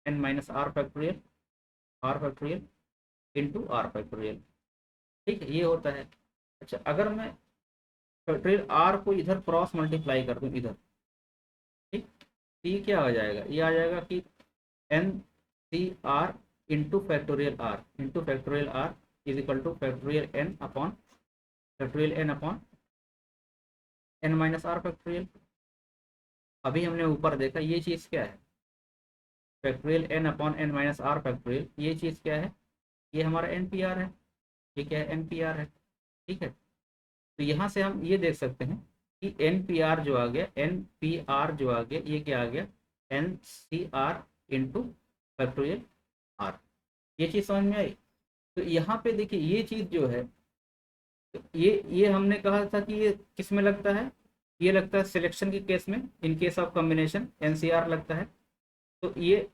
n-r factorial r factorial into r factorial. ठीक है, ये होता है। अच्छा, अगर मैं फैक्टोरियल r को इधर क्रॉस मल्टीप्लाई कर दूं इधर, ठीक, तो ये क्या हो जाएगा, ये आ जाएगा कि NCR into factorial r is equal to factorial n/, factorial n upon n minus r factorial. अभी हमने ऊपर देखा ये चीज़ क्या है, factorial n upon n minus r factorial, ये चीज़ क्या है, ये हमारा एन पी आर है। ये क्या है, एन पी आर है। ठीक है, तो यहाँ से हम ये देख सकते हैं कि एन पी आर जो आ गया, एन पी आर जो आ गया, ये क्या आ गया, n c r into factorial r. ये चीज़ समझ में आई। तो यहाँ पे देखिए ये चीज़ जो है, तो ये हमने कहा था कि ये किस में लगता है, ये लगता है सिलेक्शन के केस में, in case of combination n c r लगता है। तो ये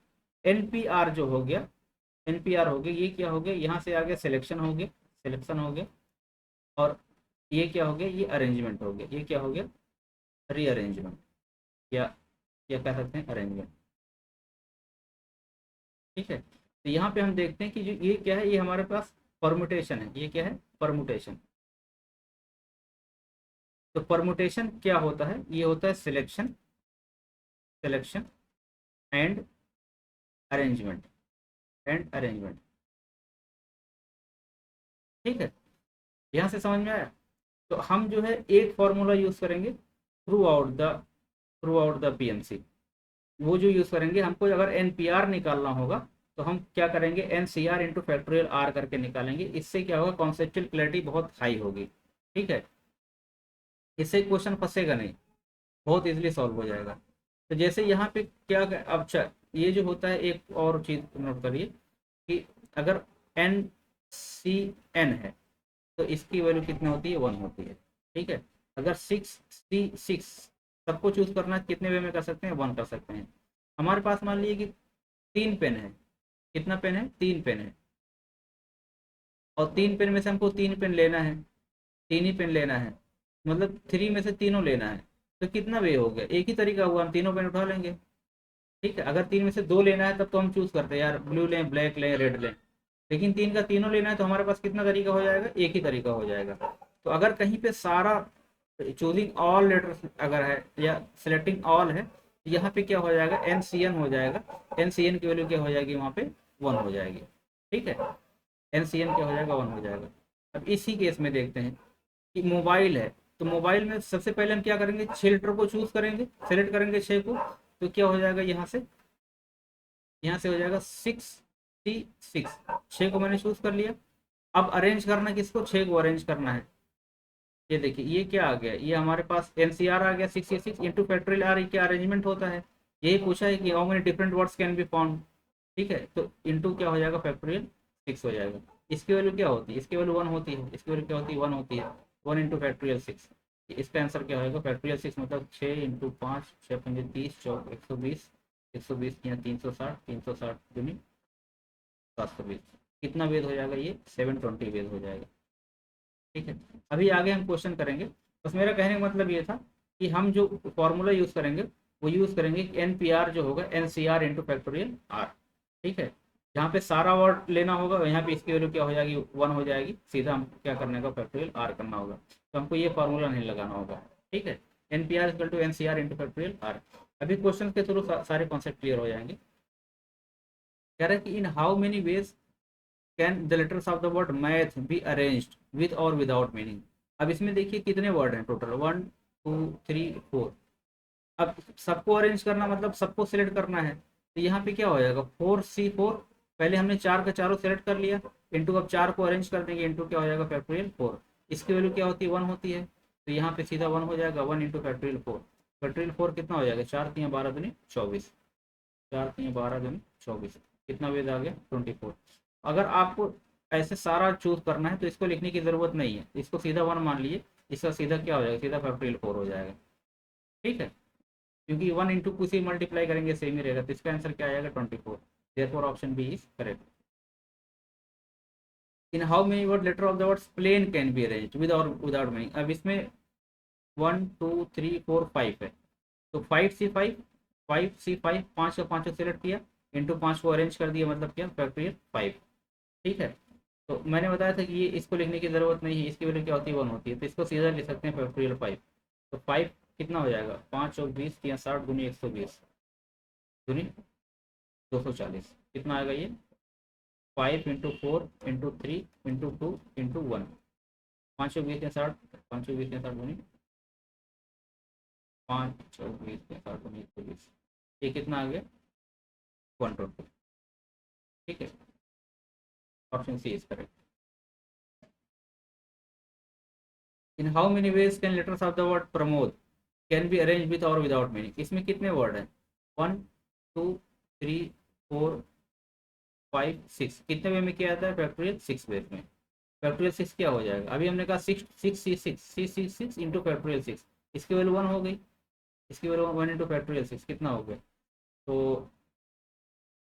एन पी आर जो हो गया, एन पी आर हो गया, ये क्या हो गया, यहाँ से आ गया सिलेक्शन हो गया, सिलेक्शन हो गया। और ये क्या हो गया, ये अरेंजमेंट हो गया, ये क्या हो गया, रीअरेंजमेंट, या कह सकते हैं अरेंजमेंट। ठीक है, तो यहाँ पे हम देखते हैं कि जो ये क्या है, ये हमारे पास परमुटेशन है। ये क्या है, परमुटेशन। तो परमुटेशन क्या होता है, ये होता है selection, selection and arrangement, and arrangement. ठीक है, यहाँ से समझ में आया। तो हम जो है एक फॉर्मूला यूज करेंगे थ्रू आउट द पीएमसी। वो जो यूज करेंगे, हमको अगर एनपीआर निकालना होगा तो हम क्या करेंगे, n c r into factorial r करके निकालेंगे। इससे क्या होगा, कॉन्सेप्चुअल क्लैरिटी बहुत हाई होगी। ठीक है, इससे क्वेश्चन फंसेगा नहीं, बहुत इजीली सॉल्व हो जाएगा। तो जैसे यहाँ पे क्या, अब अच्छा ये जो होता है, एक और चीज नोट करिए कि अगर एन सी एन है तो इसकी वैल्यू कितनी होती है, 1 होती है। ठीक है, अगर 6 सबको चूज करना है, कितने वे में कर सकते हैं, 1 कर सकते हैं। हमारे पास मान लीजिए कि 3 पेन है, कितना पेन है, 3 पेन है, और 3 पेन में से हमको 3 पेन लेना है, 3 ही पेन लेना है, मतलब 3 में से तीनों लेना है। तो कितना वे हो गया, एक ही तरीका हुआ, हम तीनों पेन उठा लेंगे। ठीक है, अगर 3 में से 2 लेना है तब तो हम चूज करते हैं यार, ब्लू लें, ब्लैक लें, रेड लें। लेकिन 3 का तीनों लेना है तो हमारे पास कितना तरीका हो जाएगा, एक ही तरीका हो जाएगा। तो अगर कहीं पे सारा चूजिंग ऑल लेटर्स अगर है या सिलेक्टिंग ऑल है, तो यहाँ पे क्या हो जाएगा, एन सी एन हो जाएगा। एन सी एन की वैल्यू क्या हो जाएगी, वहाँ पे 1 हो जाएगी। ठीक है, एन सी एन क्या हो जाएगा, 1 हो जाएगा। अब इसी केस में देखते हैं कि मोबाइल है, तो मोबाइल में सबसे पहले हम क्या करेंगे, 6 लेटर को चूज करेंगे, सेलेक्ट करेंगे 6 को। तो क्या हो जाएगा, यहाँ से हो जाएगा 66, 6 को मैंने चूज कर लिया। अब अरेंज करना किसको, 6 को अरेंज करना है। ये देखिए ये क्या आ गया, ये हमारे पास एनसीआर आ गया, 66 इंटू फैक्टोरियल आर, क्या अरेंजमेंट होता है। यही पूछा है कि how many different words can be found. ठीक है, तो इंटू क्या हो जाएगा, फैक्टोरियल 6 हो जाएगा। इसकी वैल्यू क्या होती है, इसकी वैल्यू 1 होती है, इसकी वैल्यू क्या होती है, 1 होती है। 1 इंटू फैक्टोरियल 6, इसका आंसर क्या होगा, फैक्टोरियल 6 मतलब 6 इंटू 5, 6 5 30, 120, 120 या 360, 360 दूनी 720। कितना वेद हो जाएगा, ये 720 वेद हो जाएगा। ठीक है, अभी आगे हम क्वेश्चन करेंगे। बस मेरा कहने का मतलब ये था कि हम जो फॉर्मूला यूज करेंगे वो यूज करेंगे एन पी आर जो होगा, n c r into factorial r. ठीक है, जहाँ पे सारा वर्ड लेना होगा यहाँ पे इसकी वैल्यू क्या हो जाएगी, 1 हो जाएगी। सीधा हम क्या करने का, फैक्टोरियल आर करना होगा, तो हमको ये फॉर्मूला नहीं लगाना होगा। ठीक है, n P r equal to n c r into factorial r. अभी क्वेश्चन के थ्रू सारे कॉन्सेप्ट क्लियर हो जाएंगे। कह रहा है कि in how many ways can the letters of the word math be arranged with और विदाउट मीनिंग। अब इसमें देखिए कितने वर्ड हैं टोटल, 1 2 3 4। अब सबको अरेंज करना मतलब सबको सिलेक्ट करना है, तो यहाँ पे क्या हो जाएगा, 4C4। पहले हमने 4 का चारों सेलेक्ट कर लिया, इंटू अब 4 को अरेंज कर देंगे, इंटू क्या हो जाएगा, फैक्टोरियल 4। इसकी वैल्यू क्या होती है, 1 होती है, तो यहाँ पे सीधा 1 हो जाएगा, 1 इंटू फैक्टोरियल 4। फैक्टोरियल 4 कितना हो जाएगा, 4 3 12 दूनी 24, 4 3 12 दूनी 24, कितना वेद आ गया, 24। अगर आपको ऐसे सारा चूज करना है तो इसको लिखने की जरूरत नहीं है, इसको सीधा 1 मान लीजिए, इसका सीधा क्या हो जाएगा, सीधा फैक्टोरियल 4 हो जाएगा। ठीक है, क्योंकि 1 इंटू कुछ ही मल्टीप्लाई करेंगे सेम ही रहेगा, तो इसका आंसर क्या आएगा, 24। Therefore option B is correct. In how many word letter of the words plane can be arranged with और विदाउट मीनिंग। अब इसमें 1 2 3 4 5 है, तो 5C5, 5C5, 5 का 5 सेलेक्ट किया, इंटू 5 को अरेंज कर दिया, मतलब क्या, फैक्टोरियल 5। ठीक है, तो मैंने बताया था कि ये इसको लिखने की जरूरत नहीं है, इसकी वैल्यू क्या होती है, 1 होती है, तो इसको सीधा लिख सकते हैं फैक्टोरियल 5। तो 5 कितना हो जाएगा, 5 और 20 या 60 दूनी 120 दूनी 240, कितना आएगा ये, 5 इंटू 4 इंटू 3 इंटू 2 इंटू 1, 5 चौक 20 या 60, 5 चौक 20 या 60 बनी, 5 चौक 20 या 60 बनी 120, ये कितना आ गया 120। ठीक है, option C is correct. In how many ways can letters of the word Pramod can be arrange with और विदाउट मीनिंग, इसमें कितने वर्ड हैं 1 2 3 4 5 6, कितने वे में किया जाता है फैक्टोरियल 6 वेज में। फैक्टोरियल 6 क्या हो जाएगा, अभी हमने कहा 6 6 6 इंटू फैक्टोरियल 6, इसकी वैल्यू 1 हो गई, इसकी वैल्यू 1 इंटू फैक्टोरियल 6 कितना हो गया, तो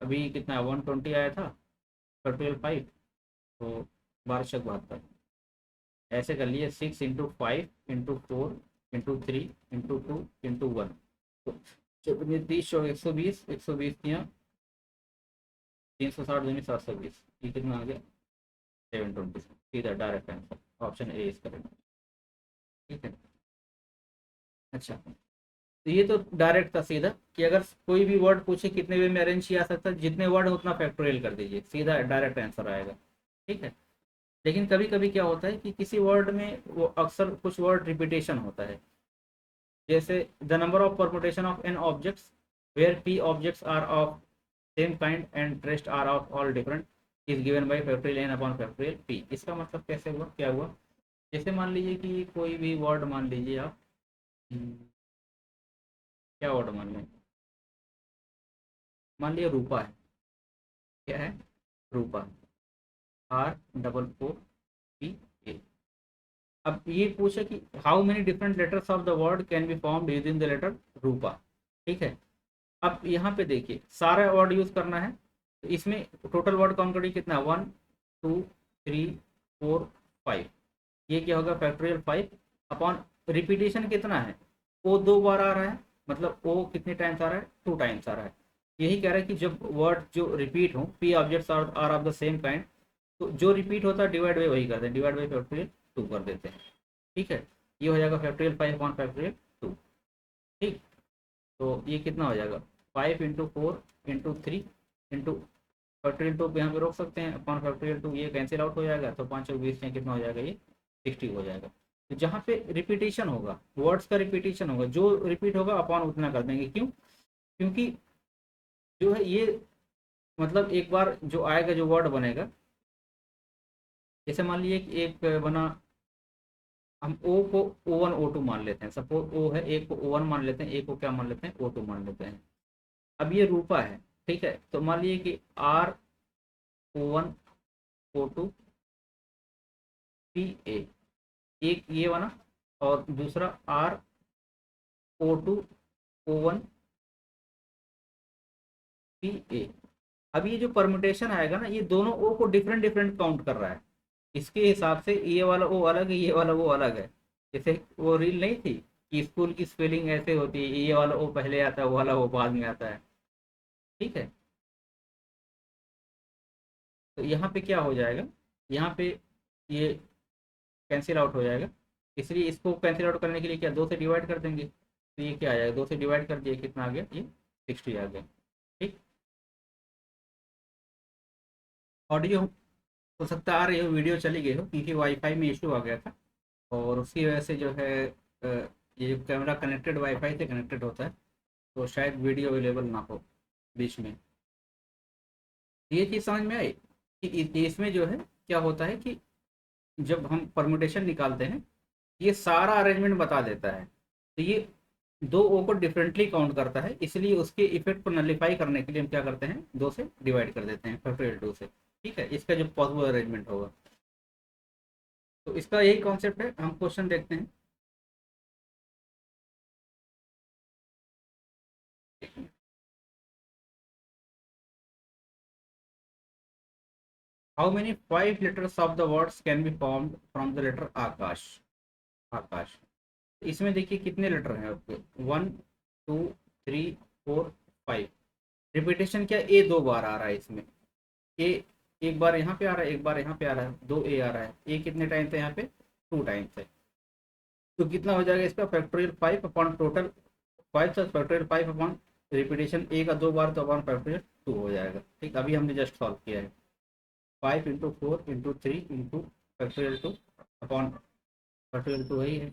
अभी कितना 120 आया था फैक्टोरियल 5, तो 12 ऐसे कर लिए 6 into 5 into 4 into 3 into 2 into 1, तो 30 120, 120 दिया 360 दूनी 720, ये कितना आ गया 720, सीधा direct answer option A is correct. ठीक है, अच्छा तो ये तो डायरेक्ट था सीधा कि अगर कोई भी वर्ड पूछे कितने वे में अरेंज किया सकता है, जितने वर्ड उतना फैक्टोरियल कर दीजिए, सीधा डायरेक्ट आंसर आएगा। ठीक है, लेकिन कभी कभी क्या होता है कि किसी वर्ड में वो अक्सर कुछ वर्ड रिपीटेशन होता है, जैसे the number of permutation of n objects where p objects are of same kind and rest are of all different is given by factorial n upon factorial p. इसका मतलब कैसे हुआ, क्या हुआ, जैसे मान लीजिए कि कोई भी वर्ड मान लीजिए आप, क्या वर्ड मान लें, मान लिया रूपा है, क्या है रूपा, ROOPA। अब ये पूछे कि how many different letters of the word can be formed using the letter Rupa. ठीक है, अब यहाँ पे देखिए सारा वर्ड यूज करना है, तो इसमें टोटल वर्ड काउंट करिए कितना 1 2 3 4 5, ये क्या होगा फैक्टोरियल 5 अपॉन रिपीटेशन कितना है, ओ 2 बार आ रहा है, मतलब ओ कितने टाइम्स आ रहा है 2 टाइम्स आ रहा है। यही कह रहा है कि जब वर्ड जो रिपीट हो p objects are of the same kind, तो जो रिपीट होता है डिवाइड बाई वही करते हैं, डिवाइड बाई फैक्टोरियल 2 कर देते हैं। ठीक है, ये हो जाएगा फैक्टोरियल 5 अपॉन फैक्टोरियल 2। ठीक, तो ये कितना हो जाएगा 5 इंटू 4 इंटू 3 इंटू फैक्टोरियल 2 पे यहाँ पे रोक सकते हैं अपॉन फैक्टोरियल 2, ये कैंसिल आउट हो जाएगा, तो 5 और 20 कितना हो जाएगा ये 60 हो जाएगा। तो जहाँ पे रिपीटेशन होगा, वर्ड्स का रिपीटेशन होगा, जो रिपीट होगा अपॉन उतना कर देंगे, क्यों, क्योंकि जो है ये मतलब एक बार जो आएगा जो वर्ड बनेगा, जैसे मान लीजिए कि एक बना, हम ओ को O1 O2 मान लेते हैं, सपोज ओ है, एक को O1 मान लेते हैं, एक को क्या मान लेते हैं O2 मान लेते हैं। अब ये रूपा है, ठीक है, तो मान लीजिए कि RO1 O2 PA, एक ये बना, और दूसरा RO2 O1 PA। अब ये जो परमुटेशन आएगा ना, ये दोनों ओ को डिफरेंट डिफरेंट काउंट कर रहा है, इसके हिसाब से ये वाला ओ अलग है, ये वाला वो अलग है। जैसे वो रील नहीं थी कि स्कूल की स्पेलिंग ऐसे होती है, ये वाला ओ पहले आता है, वो वाला वो बाद में आता है। ठीक है, तो यहाँ पे क्या हो जाएगा, यहाँ पे ये कैंसिल आउट हो जाएगा, इसलिए इसको कैंसिल आउट करने के लिए क्या 2 से डिवाइड कर देंगे, तो ये क्या आ जाएगा 2 से डिवाइड कर दिए कितना आ गया ये 60 आ गया। ठीक, ऑडियो हो सकता है आ रही हो, वीडियो चली गई हो, क्योंकि वाईफाई में इशू आ गया था, और उसकी वजह से जो है ये जो कैमरा कनेक्टेड वाईफाई से कनेक्टेड होता है, तो शायद वीडियो अवेलेबल ना हो बीच में। ये चीज़ समझ में आई कि इसमें जो है क्या होता है कि जब हम परमुटेशन निकालते हैं, ये सारा अरेंजमेंट बता देता है, तो ये दो ओ को डिफरेंटली काउंट करता है, इसलिए उसके इफेक्ट को नलीफाई करने के लिए हम क्या करते हैं 2 से डिवाइड कर देते हैं फैक्टोरियल 2 से। ठीक है, इसका जो पॉसिबल अरेंजमेंट होगा, तो इसका यही कॉन्सेप्ट है। हम क्वेश्चन देखते हैं। How many 5 letters of the words can be formed from the letter Akash, Akash, इसमें देखिए कितने लेटर हैं आपके 1 2 3 4 5, रिपीटेशन क्या ए 2 बार आ रहा है इसमें, ए एक बार यहाँ पे आ रहा है, एक बार यहाँ पे आ रहा है, 2 ए आ रहा है, ए कितने टाइम से यहाँ पे 2 टाइम्स है, तो कितना हो जाएगा इसका factorial 5 upon total 5 plus factorial 5 upon repetition A का 2 बार, तो अपॉन फैक्टोरियल 2 हो जाएगा। ठीक, अभी हमने जस्ट सॉल्व किया है 5 into 4 into 3 into factorial 2 upon factorial 2 वही है,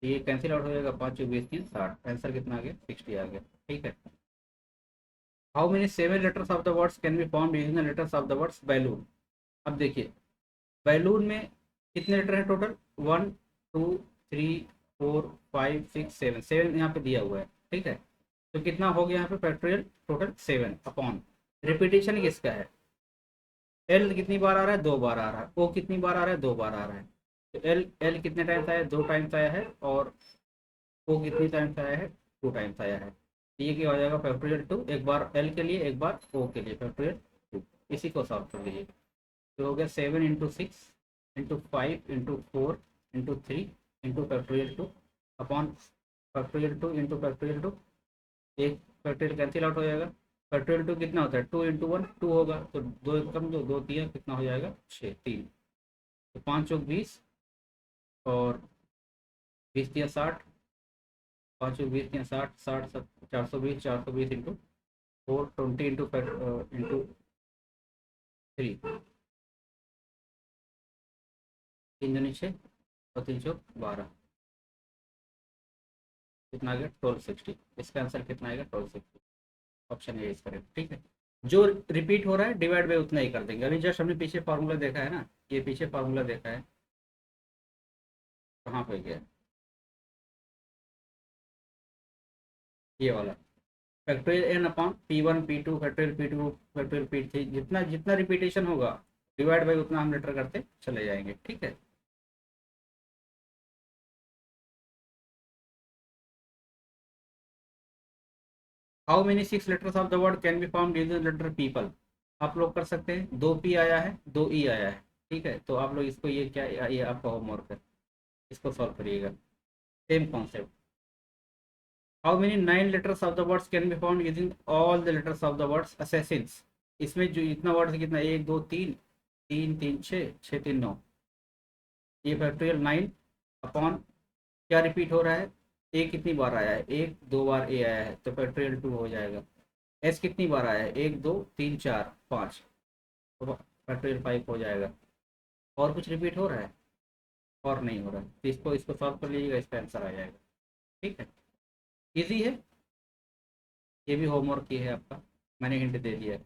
ये कैंसिल आउट हो जाएगा, 5 × 20 = 60, आंसर कितना आ गया 60 आ गया। ठीक है। How many 7 letters of the words can B form using the letters of the words balloon. अब देखिए बैलून में कितने लेटर हैं टोटल, 1 2 3 4 5 6 7, 7 यहाँ पे दिया हुआ है। ठीक है, तो कितना हो गया यहाँ पे फैक्टोरियल टोटल 7 अपॉन, रिपीटेशन किसका है, एल कितनी बार आ रहा है, 2 बार आ रहा है, ओ कितनी बार आ रहा है, 2 बार आ रहा है, तो एल एल कितने टाइम्स आया है, 2 टाइम्स आया है, और ओ कितनी टाइम्स आया है, 2 टाइम्स आया है। तो ये क्या हो जाएगा फैक्टोरियल 2, एक बार एल के लिए एक बार ओ के लिए फैक्टोरियल 2। इसी को सॉल्व कर लीजिए, तो हो गया 7 × 6 × 5 × 4 × 3 × factorial 2 upon factorial 2 into factorial 2, एक फैक्टोरियल कैंसिल आउट हो जाएगा। फैक्टोरियल 2 कितना होता है, 2 × 1 2 होगा, तो 2 कम 2 2 3 कितना हो जाएगा 6 3, तो 5 × 20 और 20 × 60, 5 × 20 = 60, 60 420, 420 इंटू 420 इंटू 3, 3 × 6 और 3 × 12 कितना आ गया 1260। इसका आंसर कितना आएगा 1260, ऑप्शन ए इज करेक्ट। ठीक है, जो रिपीट हो रहा है डिवाइड बाई उतना ही कर देंगे। अभी जस्ट हमने पीछे फार्मूला देखा है ना, ये पीछे फार्मूला देखा है, कहाँ पे गया, ये वाला factorial n upon P1 P2 factorial P2 factorial P3, जितना जितना रिपीटेशन होगा डिवाइड बाई उतना हम लेटर करते चले जाएंगे। ठीक है, how many 6 letters of the word can be found using letter people. आप लोग कर सकते हैं, 2 P आया है, 2 E आया है। ठीक है, तो आप लोग इसको, ये क्या, ये आपका होमवर्क है, इसको सॉल्व करिएगा, same concept. How many 9 letters of the words can be found using all the letters of the words Assassin's. इसमें जो इतना वर्ड है कितना, 1 2 3, 3 3 6 6 3 9, ये फैक्टोरियल 9 अपॉन, क्या रिपीट हो रहा है, ए कितनी बार आया है, 1 2 बार ए आया है, तो फैक्टोरियल 2 हो जाएगा। एस कितनी बार आया है, 1 2 3 4 5, तो फैक्टोरियल 5 हो जाएगा। और कुछ रिपीट हो रहा है, और नहीं हो रहा है, तो इसको इसको सॉल्व कर लीजिएगा, इसका आंसर आ जाएगा। ठीक है, इजी है, ये भी होमवर्क ही है आपका, मैंने हिंट दे दिया है।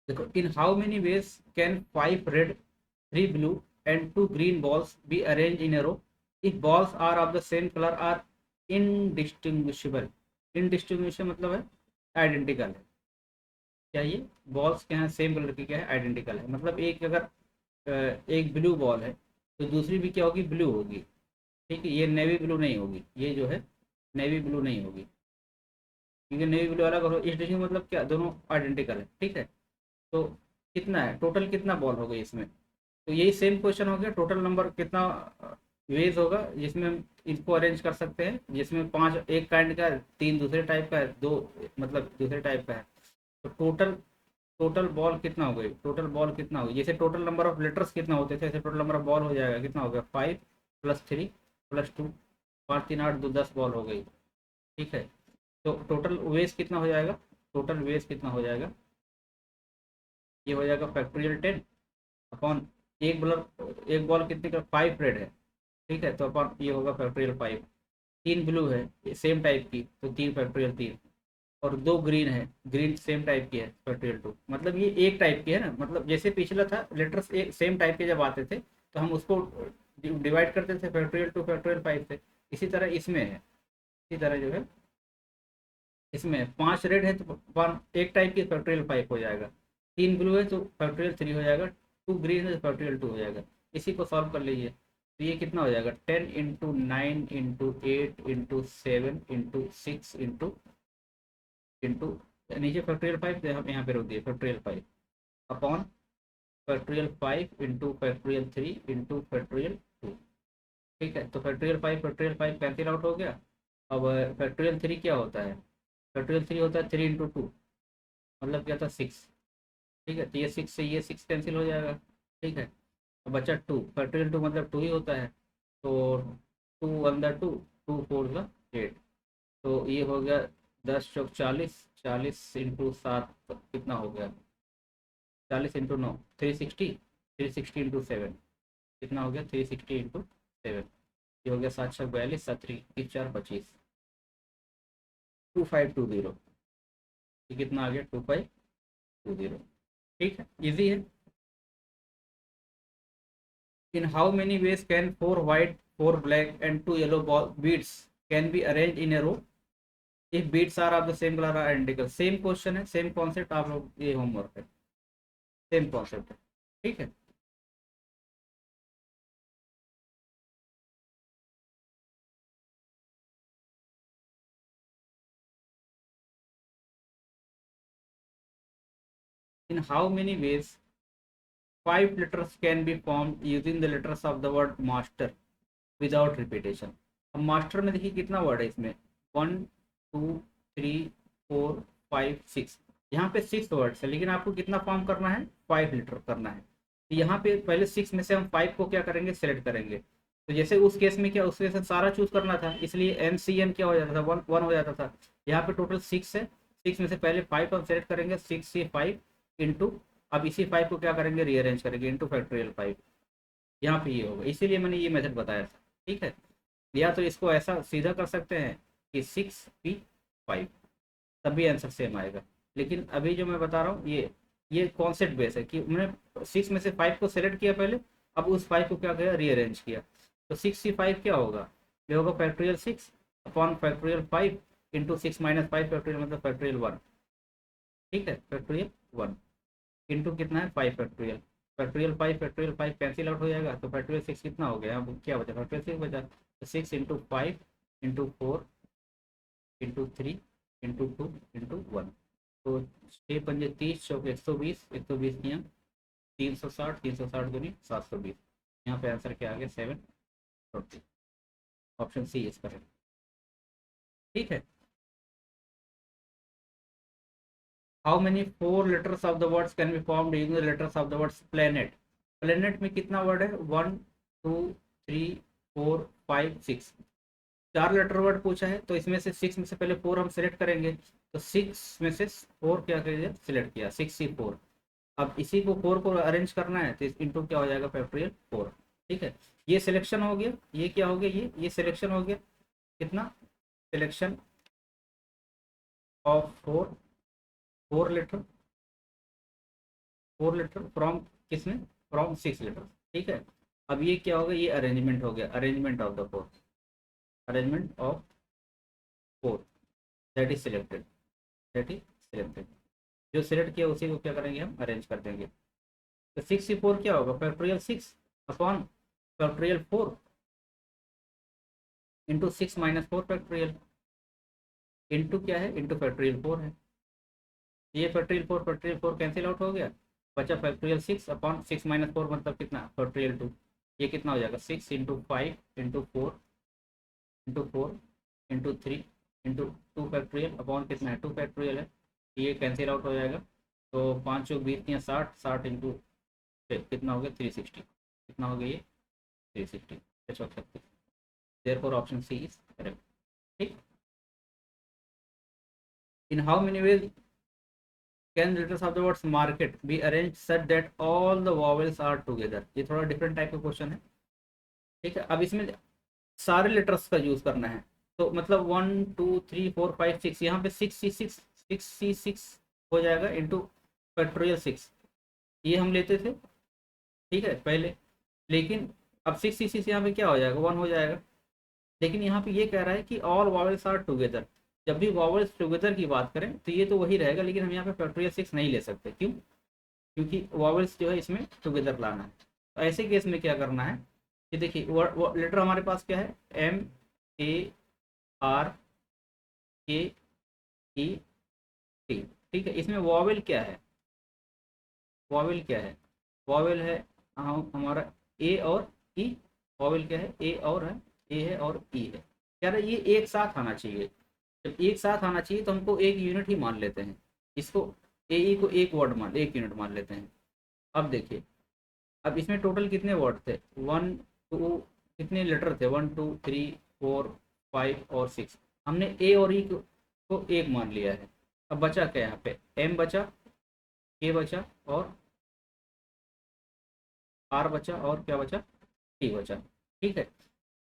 देखो, इन how many ways can 5 red 3 blue and 2 green balls B arrange in a row if balls are of the same color are indistinguishable। indistinguishable मतलब है आइडेंटिकल है, क्या ये बॉल्स क्या है सेम कलर की, क्या है आइडेंटिकल है, मतलब एक अगर एक ब्लू बॉल है तो दूसरी भी क्या होगी, ब्लू होगी। ठीक है, ये नेवी ब्लू नहीं होगी, ये जो है नेवी ब्लू नहीं होगी, क्योंकि नेवी ब्लू अलग और इस डिश मतलब क्या, दोनों आइडेंटिकल है। ठीक है, तो कितना है टोटल, कितना बॉल हो गई इसमें, तो यही सेम क्वेश्चन हो गया, टोटल नंबर कितना वेज होगा जिसमें हम इसको अरेंज कर सकते हैं, जिसमें 5 एक काइंड का है, 3 दूसरे टाइप का है, 2 मतलब दूसरे टाइप का है, तो टोटल टोटल बॉल कितना हो गई, टोटल बॉल कितना होगी, जैसे टोटल नंबर ऑफ लेटर्स कितना होते थे ऐसे टोटल नंबर ऑफ बॉल हो जाएगा, कितना हो गया 5 + 3 + 2, 5 3 8 2 10 बॉल हो गई। ठीक है, तो टोटल वेज कितना हो जाएगा, टोटल वेज कितना हो जाएगा, ये हो जाएगा फैक्टोरियल 10 अपॉन, एक बॉल कितने का 5 रेड है। ठीक है, तो अपॉन ये होगा फैक्टोरियल 5, 3 ब्लू है सेम टाइप की, तो 3 फैक्टोरियल 3, और 2 ग्रीन है, ग्रीन सेम टाइप की है फैक्टोरियल 2, मतलब ये एक टाइप की है ना, मतलब जैसे पिछला था लेटर्स एक सेम टाइप के जब आते थे तो हम उसको डिवाइड करते थे फैक्टोरियल 2 फैक्टोरियल 5 से, इसी तरह इसमें है, इसी तरह जो है इसमें 5 रेड है तो एक टाइप की फैक्टोरियल 5 हो जाएगा, 3 ब्लू है तो फैक्टोरियल 3 हो जाएगा, 2 ग्रीन है तो फैक्टोरियल 2 हो जाएगा। इसी को सॉल्व कर लीजिए, तो ये कितना हो जाएगा 10 × 9 × 8 × 6 नीचे फैक्टोरियल 5 हम यहाँ पे रोक दिए factorial 5 upon factorial 5 into factorial 3 into factorial 2। ठीक है, तो फैक्टोरियल 5 कैंसिल आउट हो गया। अब फैक्टोरियल 3 क्या होता है, फैक्टोरियल 3 होता है 3 × 2, मतलब क्या था 6। ठीक है, तो ये 6 से ये 6 कैंसिल हो जाएगा। ठीक है, अब बचा 2, फैक्टोरियल 2 मतलब 2 ही होता है, तो 2 अंदर 2, 2 4 ज़ा 8, तो ये हो गया 10 चौक 40, 40 × 7 कितना हो गया, 40 × 9 360, 360 इंटू 7 कितना हो गया, 360 इंटू 7, ये हो गया 7 42, 7 3 4 25, 2520, ये कितना आ गया 2520। ठीक है, इजी है। In how many ways can 4 white 4 black and 2 yellow ball beads can be arrange in a row if beads are of the same colour are identical. Same question है, सेम कॉन्सेप्ट, आप लोग ये homework है, same concept है। ठीक है, in how many veg 5 letters can be form using the letters of the word master without repetition. अब master में देखिए कितना वर्ड है इसमें, 1 2 3 4 5 6, यहाँ पे 6 वर्ड्स है, लेकिन आपको कितना फॉर्म करना है, 5 लेटर करना है। तो यहाँ पे पहले 6 में से हम 5 को क्या करेंगे, सेलेक्ट करेंगे। तो जैसे उस केस में क्या, उस केस में सारा चूज करना था, इसलिए MCN क्या हो जाता था, वन वन हो जाता था। यहाँ पे टोटल 6 है, 6 में से पहले 5 हम सेलेक्ट करेंगे, 6 से 5 इंटू, अब इसी 5 को क्या करेंगे, रीअरेंज करेंगे इंटू फैक्टोरियल 5, यहाँ पे ये होगा, इसीलिए मैंने ये मेथड बताया था। ठीक है, या तो इसको ऐसा सीधा कर सकते हैं कि 6P5, तब भी आंसर सेम आएगा। लेकिन अभी जो मैं बता रहा हूँ ये कॉन्सेप्ट बेस है कि मैंने 6 में से 5 को सेलेक्ट किया पहले, अब उस 5 को क्या किया, रीअरेंज किया। तो 6C5 क्या होगा, ये होगा factorial 6 upon factorial 5 into 6 - 5 factorial मतलब फैक्टोरियल 1। ठीक है, फैक्टोरियल 1 इंटू कितना है, 5 फैक्टोरियल, फैक्टोरियल 5 कैंसिल आउट हो जाएगा, तो फैक्टोरियल 6 कितना हो गया, अब क्या बचा, फैक्टोरियल 6 बचा। तो 6 into 5 into 4 into 3 into 2 into 1, तो 6 × 5 = 30, चौक 120, 120 यहाँ 360, 360 दूनी 720, यहाँ पे आंसर क्या आ गया, 740। Option C is correct. ठीक है, how many 4 letters of the words can be formed using the letters of the words planet. Planet में कितना वर्ड है, 1 2 3 4 5 6, 4 लेटर वर्ड पूछा है, तो इसमें से 6 में से पहले 4 हम सेलेक्ट करेंगे, तो 6 में से 4 क्या करिए, सिलेक्ट किया, 6C4। अब इसी को 4 को अरेंज करना है, तो इंटू क्या हो जाएगा, फैक्टोरियल 4। ठीक है, ये सिलेक्शन हो गया, ये क्या हो गया, ये सिलेक्शन हो गया, कितना, selection of 4 letter, 4 letter from किसमें, फ्रॉम 6 लेटर। ठीक है, अब ये क्या होगा, ये अरेंजमेंट हो गया, arrangement of the 4, arrangement of 4, that is selected, that is selected. जो सिलेक्ट किया उसी को क्या करेंगे, हम अरेंज कर देंगे। तो 6C4 क्या होगा, factorial 6 upon factorial 4 into 6 - 4 factorial into क्या है, इंटू फैक्टोरियल 4 है। ये फैक्टोरियल 4 कैंसिल आउट हो गया, बचा फैक्टोरियल 6 अपॉन 6 - 4 मतलब कितना, फैक्टोरियल 2। ये कितना हो जाएगा, 6 into 5 into 4 into 4 into 3 into 2 factorial upon कितना है, 2 फैक्टोरियल है, ये कैंसिल आउट हो जाएगा। तो 5 चौक 20 या 60, 60 इंटू कितना हो गया, 360, कितना हो गया ये, 360, 636। Therefore option C is correct. ठीक, in how many ways can letters of the words market be arrange such that all the vowels are together. ये थोड़ा डिफरेंट टाइप का क्वेश्चन है। ठीक है, अब इसमें सारे लेटर्स का यूज करना है, तो मतलब 1 2 3 4 5 6, यहाँ पे 6C6 हो जाएगा इंटू फैक्टोरियल 6, ये हम लेते थे। ठीक है पहले, लेकिन अब 6C6 यहाँ पे क्या हो जाएगा, 1 हो जाएगा। लेकिन यहाँ पे ये कह रहा है कि ऑल वॉवेल्स आर टुगेदर। जब भी वॉवेल्स टुगेदर की बात करें तो ये तो वही रहेगा, लेकिन हम यहाँ पे फैक्टोरियल 6 नहीं ले सकते, क्यों, क्योंकि वॉवेल्स जो है इसमें टुगेदर लाना है। तो ऐसे केस में क्या करना है, ये देखिए लेटर हमारे पास क्या है, MARKET। ठीक है, इसमें वॉवेल क्या है, वॉवेल क्या है, वॉवेल है हमारा ए और ई। वॉवेल क्या है, ए और है, ए है और ई है। कह रहा है ये एक साथ आना चाहिए, जब एक साथ आना चाहिए तो हमको एक यूनिट ही मान लेते हैं, इसको ए ई को एक वर्ड मान, एक यूनिट मान लेते हैं। अब देखिए, अब इसमें टोटल कितने वर्ड थे, 1 2, कितने लेटर थे, 1 2 3 4 5 और 6, हमने ए और ई को एक मान लिया है। अब बचा क्या यहाँ पे, एम बचा, ए बचा और आर बचा और क्या बचा, टी बचा। ठीक है,